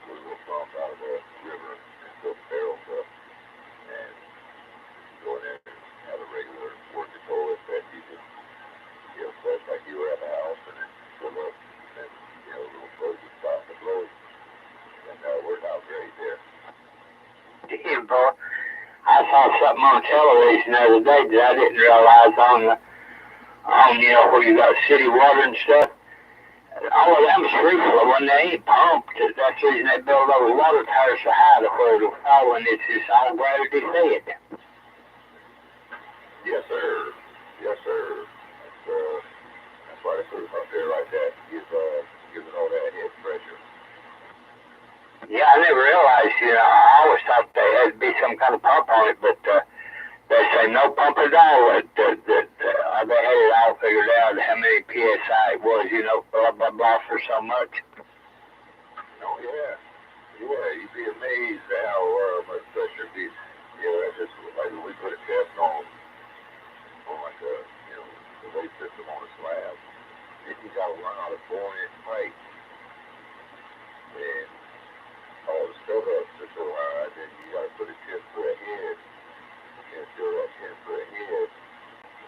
with a little pump out of the river and fill the barrels up and go in there and have a regular working toilet that you could, flush like you were at the house and then fill up and, a little float would stop the flow. And worked out great there. Damn, bro. I saw something on television the other day that I didn't realize on where you got city water and stuff. All of them street flow when they ain't pumped. That's the reason they build those water towers so high to where it'll fall and it's just all gravity fed. Yes, sir. Yes, sir. That's why they put them up there like that. Gives it all that head pressure. Yeah, I never realized, I always thought there had to be some kind of pump on it, but they say no pump at all. They had it all figured out how many PSI it was, blah, blah, blah for so much. Oh, yeah. Yeah, you'd be amazed at how much pressure be. That's just like when we put a test on like the weight system on the slab. Then you got to run out of 4-inch pipe. And all the stuff up to so high, then you got to put a 10-foot head. You can't fill that 10-foot head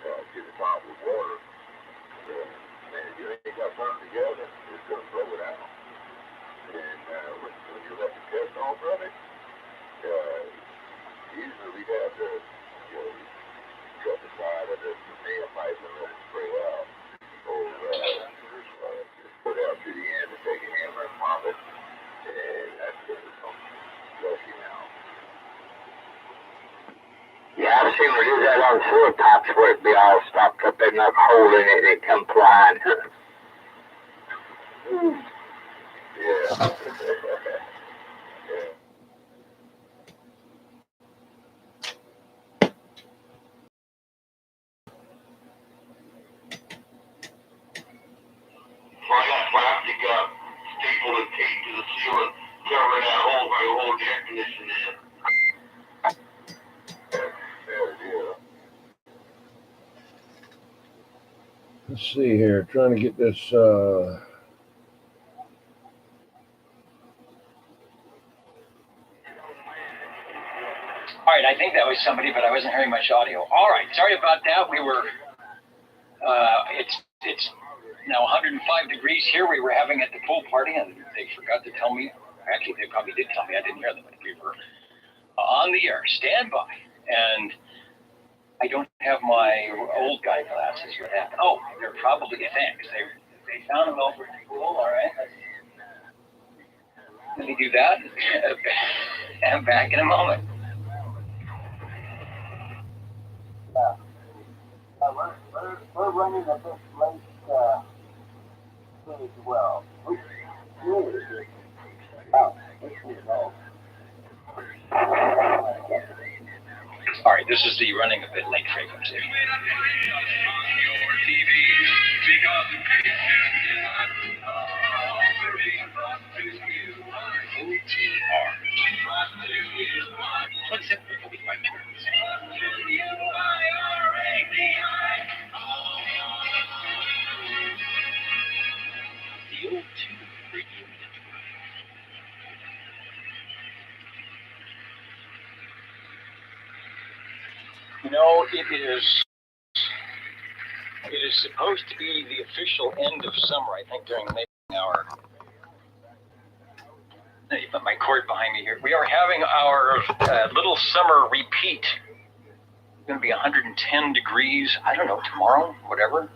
to the top with water. And if you ain't got something together, it's going to blow it out. And when you let the test off of it, usually we have to cut the side of the main pipe and let it spray out. Or just put it out to the end and take a hammer and pop it. And that's just flushing out. Yeah, I've seen we do that on sewer pipes where it be all stopped up in that hole in it and it come flying. Yeah. I got plastic stapled and taped to the ceiling, covering that hole where the whole air conditioning is. Let's see here, trying to get this. All right, I think that was somebody, but I wasn't hearing much audio. All right, sorry about that. We were, it's now 105 degrees here. We were having at the pool party, and they forgot to tell me. Actually, they probably did tell me. I didn't hear them, but we were on the air. Stand by. And I don't have my old guy glasses. What happened? Oh, they're probably thanks. They found them over at the pool. All right. Let me do that. I'm back in a moment. We're running a bit late as well. All right, this is the running a bit late frequency. What's it? The old tube radio network. You know, it is supposed to be the official end of summer, I think, during the mating hour. Let me put my cord behind me here. We are having our little summer repeat. It's going to be 110 degrees. I don't know, tomorrow, whatever.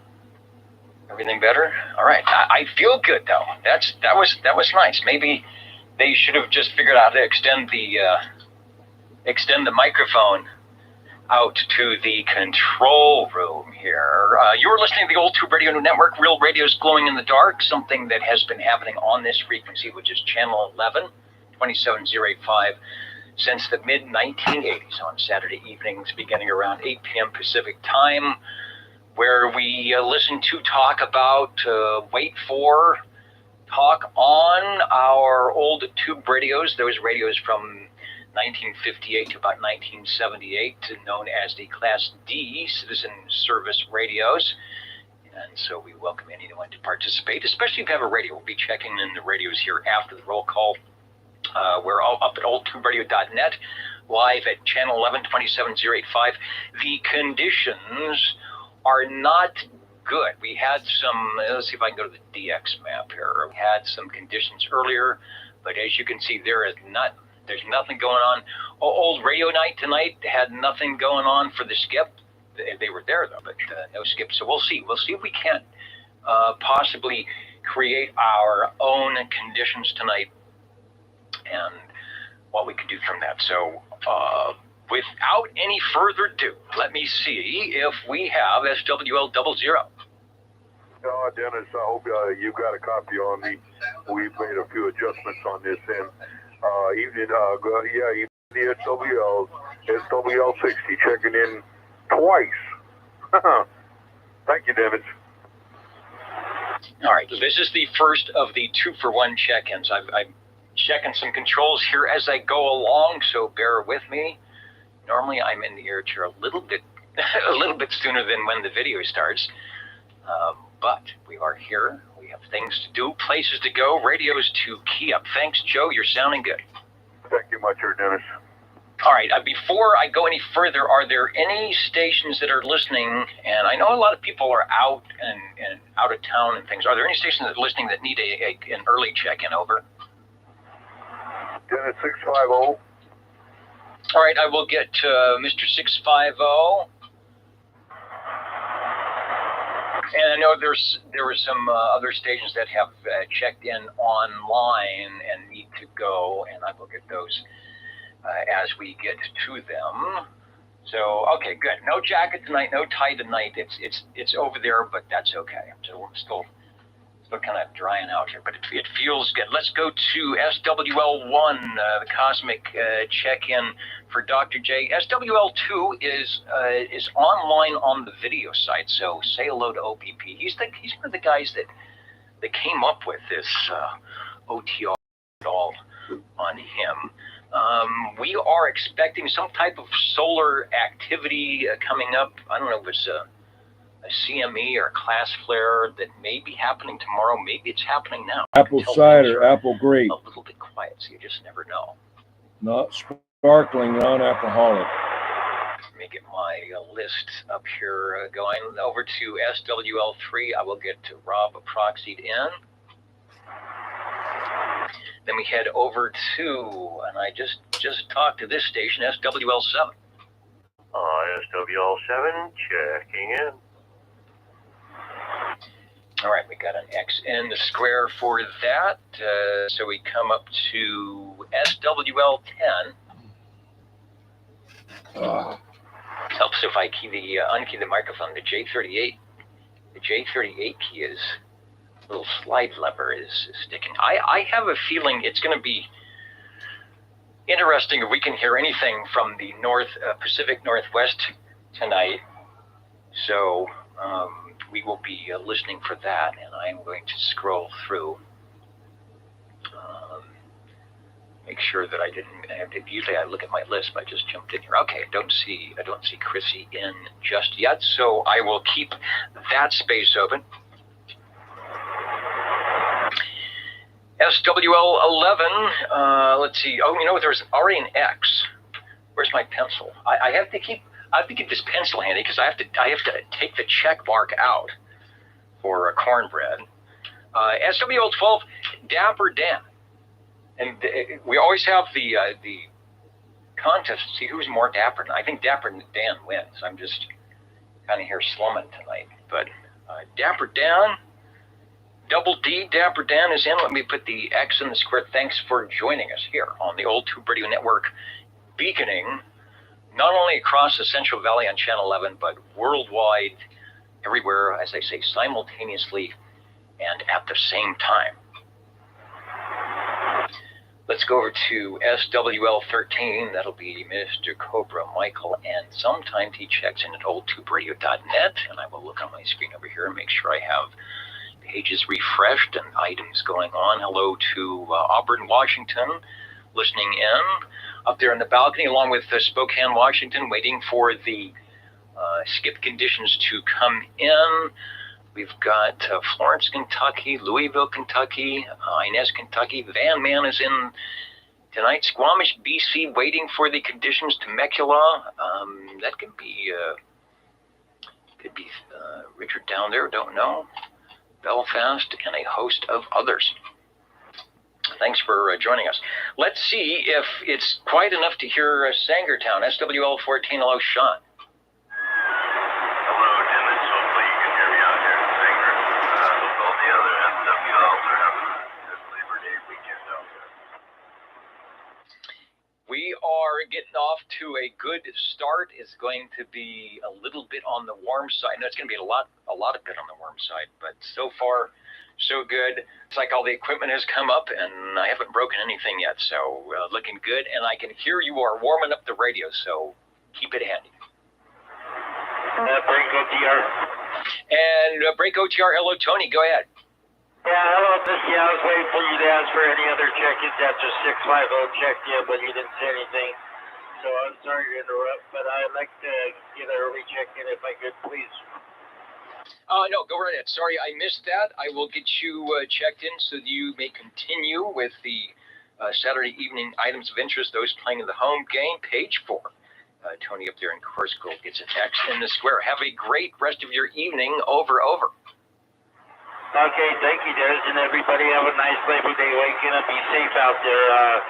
Everything better? All right. I feel good though. That was nice. Maybe they should have just figured out how to extend the microphone out to the control room here. You're listening to the Old Tube Radio Network, Real Radio's Glowing in the Dark, something that has been happening on this frequency, which is channel 11, 27085, since the mid-1980s on Saturday evenings, beginning around 8 p.m. Pacific time, where we listen to talk about, talk on our old tube radios, those radios from 1958 to about 1978, known as the Class D Citizen Service radios. And so we welcome anyone to participate, especially if you have a radio. We'll be checking in the radios here after the roll call. We're all up at oldtuberadio.net, live at channel 11, 27085. The conditions are not good. We had some, let's see if I can go to the DX map here. We had some conditions earlier, but as you can see, there's nothing going on. Old radio night tonight had nothing going on for the skip. They were there though, but no skip. So we'll see. We'll see if we can't possibly create our own conditions tonight and what we can do from that. So without any further ado, let me see if we have SWL00. Dennis, I hope you got a copy on me. We've made a few adjustments on this end. Evening, the SWL60 checking in twice. Thank you, Dennis. All right, this is the first of the 2-for-1 check-ins. I'm checking some controls here as I go along, so bear with me. Normally, I'm in the air chair a little bit sooner than when the video starts. But we are here. We have things to do, places to go, radios to key up. Thanks, Joe. You're sounding good. Thank you much, Dennis. All right. Before I go any further, are there any stations that are listening? And I know a lot of people are out and out of town and things. Are there any stations that are listening that need an early check-in? Over. Dennis 650. All right. I will get Mr. 650. And I know there were some other stations that have checked in online and need to go, and I will get those as we get to them. So, okay, good. No jacket tonight, no tie tonight. It's over there, but that's okay. So we're still kind of drying out here, but it feels good. Let's go to SWL1, the Cosmic check-in for Dr. J. SWL2 is online on the video site, so say hello to OPP. He's one of the guys that came up with this OTR all on him. We are expecting some type of solar activity coming up. I don't know if it's a CME or a class flare that may be happening tomorrow. Maybe it's happening now. Apple cider, apple grape. A little bit quiet, so you just never know. Not sparkling, non-alcoholic. Let me get my list up here going. Over to SWL3, I will get Rob proxied in. Then we head over to, and I just talked to this station, SWL7. SWL7 checking in. All right, we got an X in the square for that. So we come up to SWL10. Helps if I unkey the microphone. The J38 key is a little slide lever is sticking. I have a feeling it's going to be interesting if we can hear anything from the Pacific Northwest tonight. So we will be listening for that, and I'm going to scroll through. Make sure that I didn't. Usually I look at my list, but I just jumped in here. Okay, I don't see Chrissy in just yet, so I will keep that space open. SWL11. Let's see. Oh, you know what? There's already an X. Where's my pencil? I have to keep this pencil handy because I have to take the check mark out for cornbread. SWL12, Dapper Dan. And we always have the contest to see who's more dapper. I think Dapper Dan wins. I'm just kind of here slumming tonight. But Dapper Dan, Double D, Dapper Dan is in. Let me put the X in the square. Thanks for joining us here on the Old Tube Radio Network, beaconing not only across the Central Valley on Channel 11, but worldwide, everywhere, as I say, simultaneously and at the same time. Let's go over to SWL13. That'll be Mr. Cobra Michael, and sometimes he checks in at oldtuberadio.net, and I will look on my screen over here and make sure I have pages refreshed and items going on. Hello to Auburn, Washington, listening in up there in the balcony, along with Spokane, Washington, waiting for the skip conditions to come in. We've got Florence, Kentucky, Louisville, Kentucky, Inez, Kentucky. Van Man is in tonight. Squamish, BC, waiting for the conditions. Temecula, that could be Richard down there, don't know. Belfast, and a host of others. Thanks for joining us. Let's see if it's quiet enough to hear Sangertown, SWL14. Hello, Sean. We are getting off to a good start. It's going to be a little bit on the warm side. No, it's going to be a lot of bit on the warm side, but so far, so good. It's like all the equipment has come up, and I haven't broken anything yet, so looking good. And I can hear you are warming up the radio, so keep it handy. Break OTR. And Break OTR, hello, Tony, go ahead. Yeah, hello, Missy. I was waiting for you to ask for any other check-ins after 650 checked in, but you didn't say anything. So I'm sorry to interrupt, but I'd like to get an early check-in if I could, please. No, go right ahead. Sorry, I missed that. I will get you checked in so that you may continue with the Saturday evening items of interest, those playing in the home game, page 4. Tony up there in Corsico gets a text in the square. Have a great rest of your evening. Over. Okay, thank you, Dennis, and everybody have a nice Labor Day weekend and be safe out there.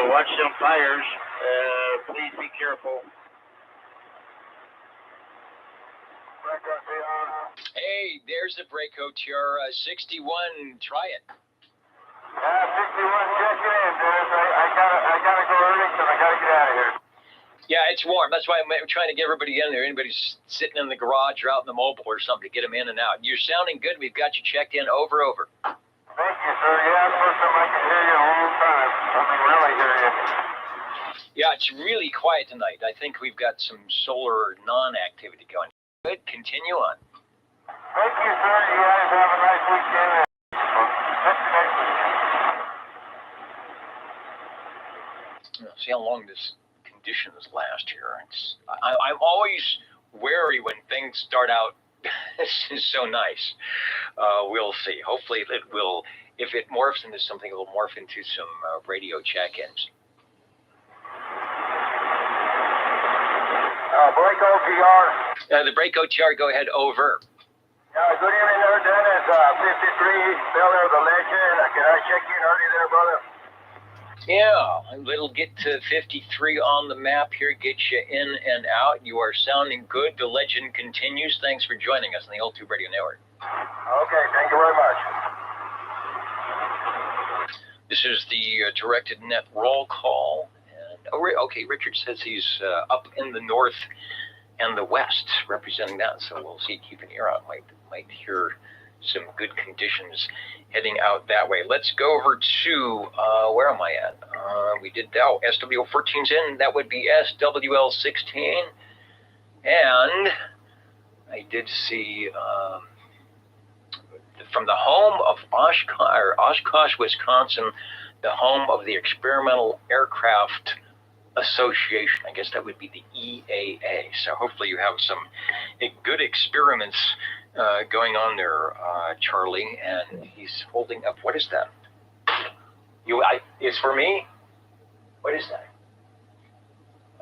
Watch some fires. Please be careful. Hey, there's the Braco TR 61. Try it. 61, check in, Dennis. I gotta go early, so I gotta get out of here. Yeah, it's warm. That's why I'm trying to get everybody in there. Anybody's sitting in the garage or out in the mobile or something to get them in and out. You're sounding good. We've got you checked in. Over. Thank you, sir. Yeah, first time I can hear you a long time. I can really hear you. Yeah, it's really quiet tonight. I think we've got some solar non-activity going. Good. Continue on. Thank you, sir. You guys have a nice weekend. See how long this conditions last here. I'm always wary when things start out so nice. We'll see. Hopefully it will. If it morphs into something, it will morph into some radio check-ins. Braco TR. The Braco TR, go ahead. Over. Good evening there, Dennis. 53, Bel Air, the Legend. Can I check in early there, brother? Yeah, it'll get to 53 on the map here, get you in and out. You are sounding good. The legend continues. Thanks for joining us on the L2 Radio Network. Okay, thank you very much. This is the directed net roll call. And okay, Richard says he's up in the north and the west representing that, so we'll see. Keep an ear out. Might hear some good conditions heading out that way. Let's go over to, where am I at? We did that. Oh, SWL14's in. That would be SWL16. And I did see from the home of Oshkosh, Wisconsin, the home of the Experimental Aircraft Association. I guess that would be the EAA. So hopefully you have some good experiments going on there, Charlie. And he's holding up. What is that? It's for me? What is that?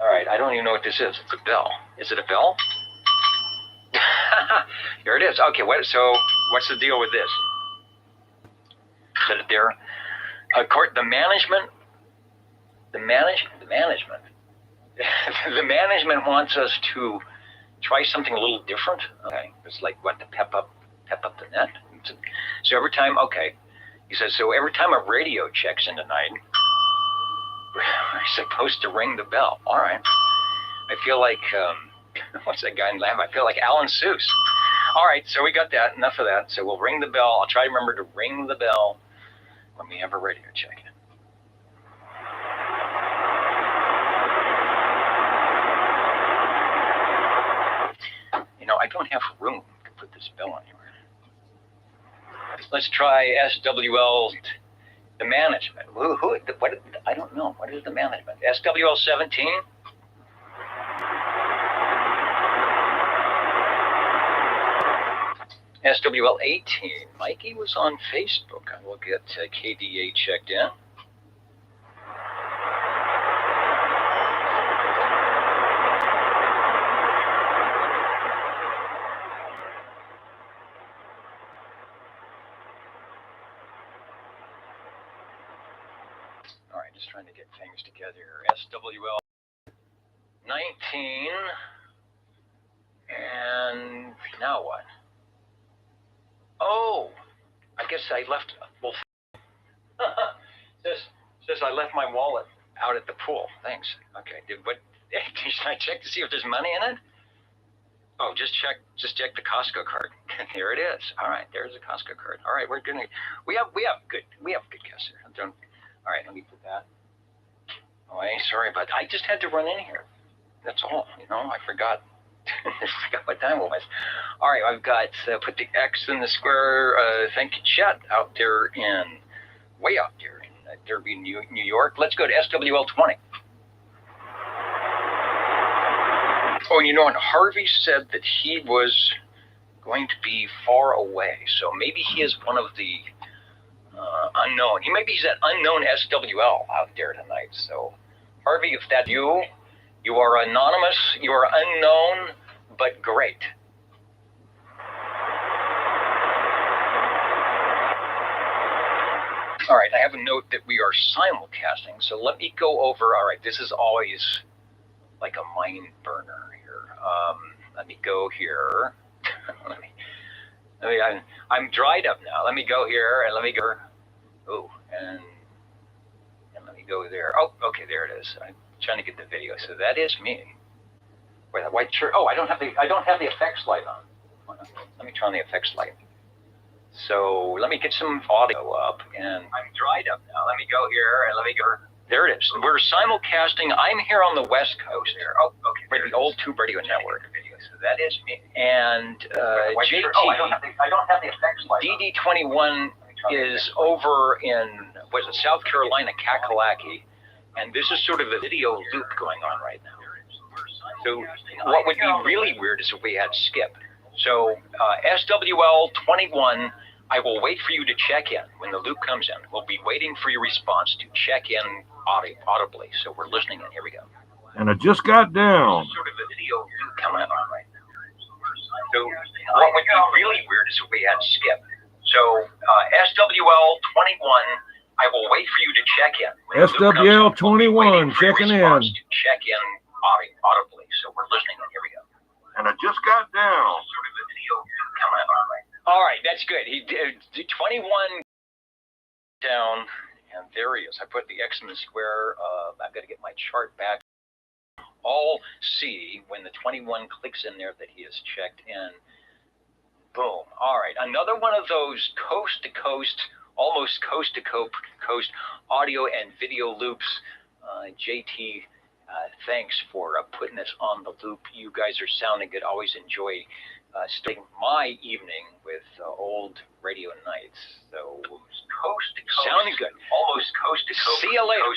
All right, I don't even know what this is. It's a bell. Is it a bell? Here it is. Okay, so what's the deal with this? Set it there. The management wants us to try something a little different. Okay, it's like what, to pep up the net. So every time, okay, he says, so every time a radio checks in tonight, we're supposed to ring the bell. All right. I feel like what's that guy in Lab? I feel like Alan Seuss. All right, so we got that. Enough of that. So we'll ring the bell. I'll try to remember to ring the bell when we have a radio check-in. You know, I don't have room to put this bell anywhere. Let's try SWL, the management. What? I don't know. What is the management? SWL 17? SWL 18. Mikey was on Facebook. I will get KDA checked in. All right, just trying to get things together here. SWL 19. And now what? Oh, I guess I left, well, says I left my wallet out at the pool. Thanks. Okay, should I check to see if there's money in it? Oh, just check the Costco card. Here it is. All right, there's the Costco card. All right, we have good guests here. All right, let me put that. Oh, sorry, but I just had to run in here. That's all. You know, I forgot. I forgot what time it was. All right, I've got put the X in the square. Thank you, Chet, out there way out there in Derby, New York. Let's go to SWL 20. Oh, and you know, and Harvey said that he was going to be far away. So maybe he is one of the unknown. Maybe he's that unknown SWL out there tonight. So, Harvey, if that's you, you are anonymous, you are unknown, but great. All right, I have a note that we are simulcasting, so let me go over. All right, this is always like a mind burner here. Let me go here. I'm dried up now. Let me go here and let me go. Oh, and let me go there. Oh, okay, there it is. I'm trying to get the video. So that is me. Wait, that white shirt. Oh, I don't have the effects light on. Let me turn on the effects light. So let me get some audio up, and I'm dried up now. Let me go here and let me go. There it is. We're simulcasting. I'm here on the West Coast. Oh, okay. For the old Tube Radio Network. So that is me. And JT. Oh, I don't have the effects light. DD21 is over in South Carolina, Kakalaki, and this is sort of a video loop going on right now. So what would be really weird is if we had Skip. So SWL21, I will wait for you to check in when the loop comes in. We'll be waiting for your response to check in audibly. So we're listening in. Here we go. And I just got down. Sort of a video loop coming on right now. So what would be really weird is if we had Skip. So SWL21, I will wait for you to check in. SWL21 checking in. Check in audibly. So we're listening in. Here we go. And I just got down. All right, that's good. He did 21 down, and there he is. I put the X in the square. I've got to get my chart back. All see when the 21 clicks in there that he has checked in. Boom. All right, another one of those coast to coast, almost coast to coast audio and video loops. JT, thanks for putting this on the loop. You guys are sounding good. Always enjoy starting my evening with old radio nights. So coast to coast, sounding good. Almost coast to coast. See you later.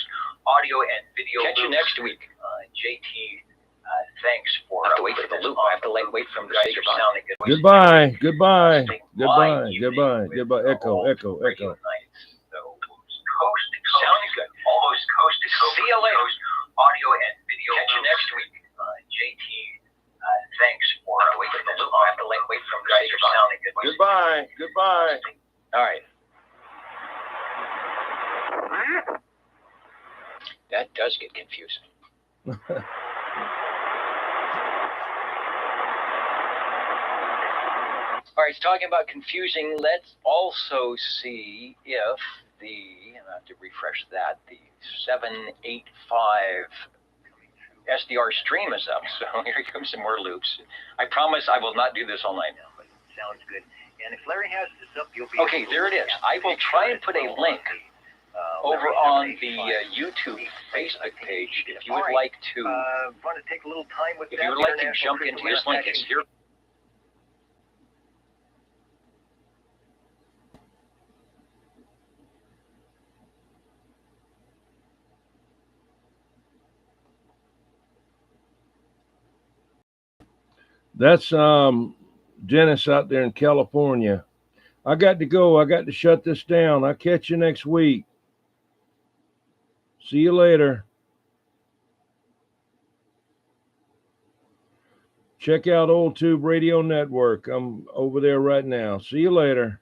Audio and video. Catch you next week. JT, thanks for. I have to wait for the loop. I have to wait for him to say goodbye. Goodbye. Goodbye. Goodbye. Goodbye. Goodbye. Echo. Echo. Echo. So coast to coast. Sounding good. Almost coast to coast. See you later. Audio and video. Catch you next week. JT, thanks for. I have to wait for the loop. I have to wait for him to say goodbye. Goodbye. Goodbye. All right. That does get confusing. All right, talking about confusing, let's also see if and I have to refresh that, the 785 SDR stream is up. So here comes some more loops. I promise I will not do this all night now, but it sounds good. And if Larry has this up, you'll be okay, there it is. I will try and put a link over on the YouTube Facebook page if you would like to. Want to take a little time with if you would like to jump into his link, it's here. That's Dennis out there in California. I got to go. I got to shut this down. I'll catch you next week. See you later. Check out Old Tube Radio Network. I'm over there right now. See you later.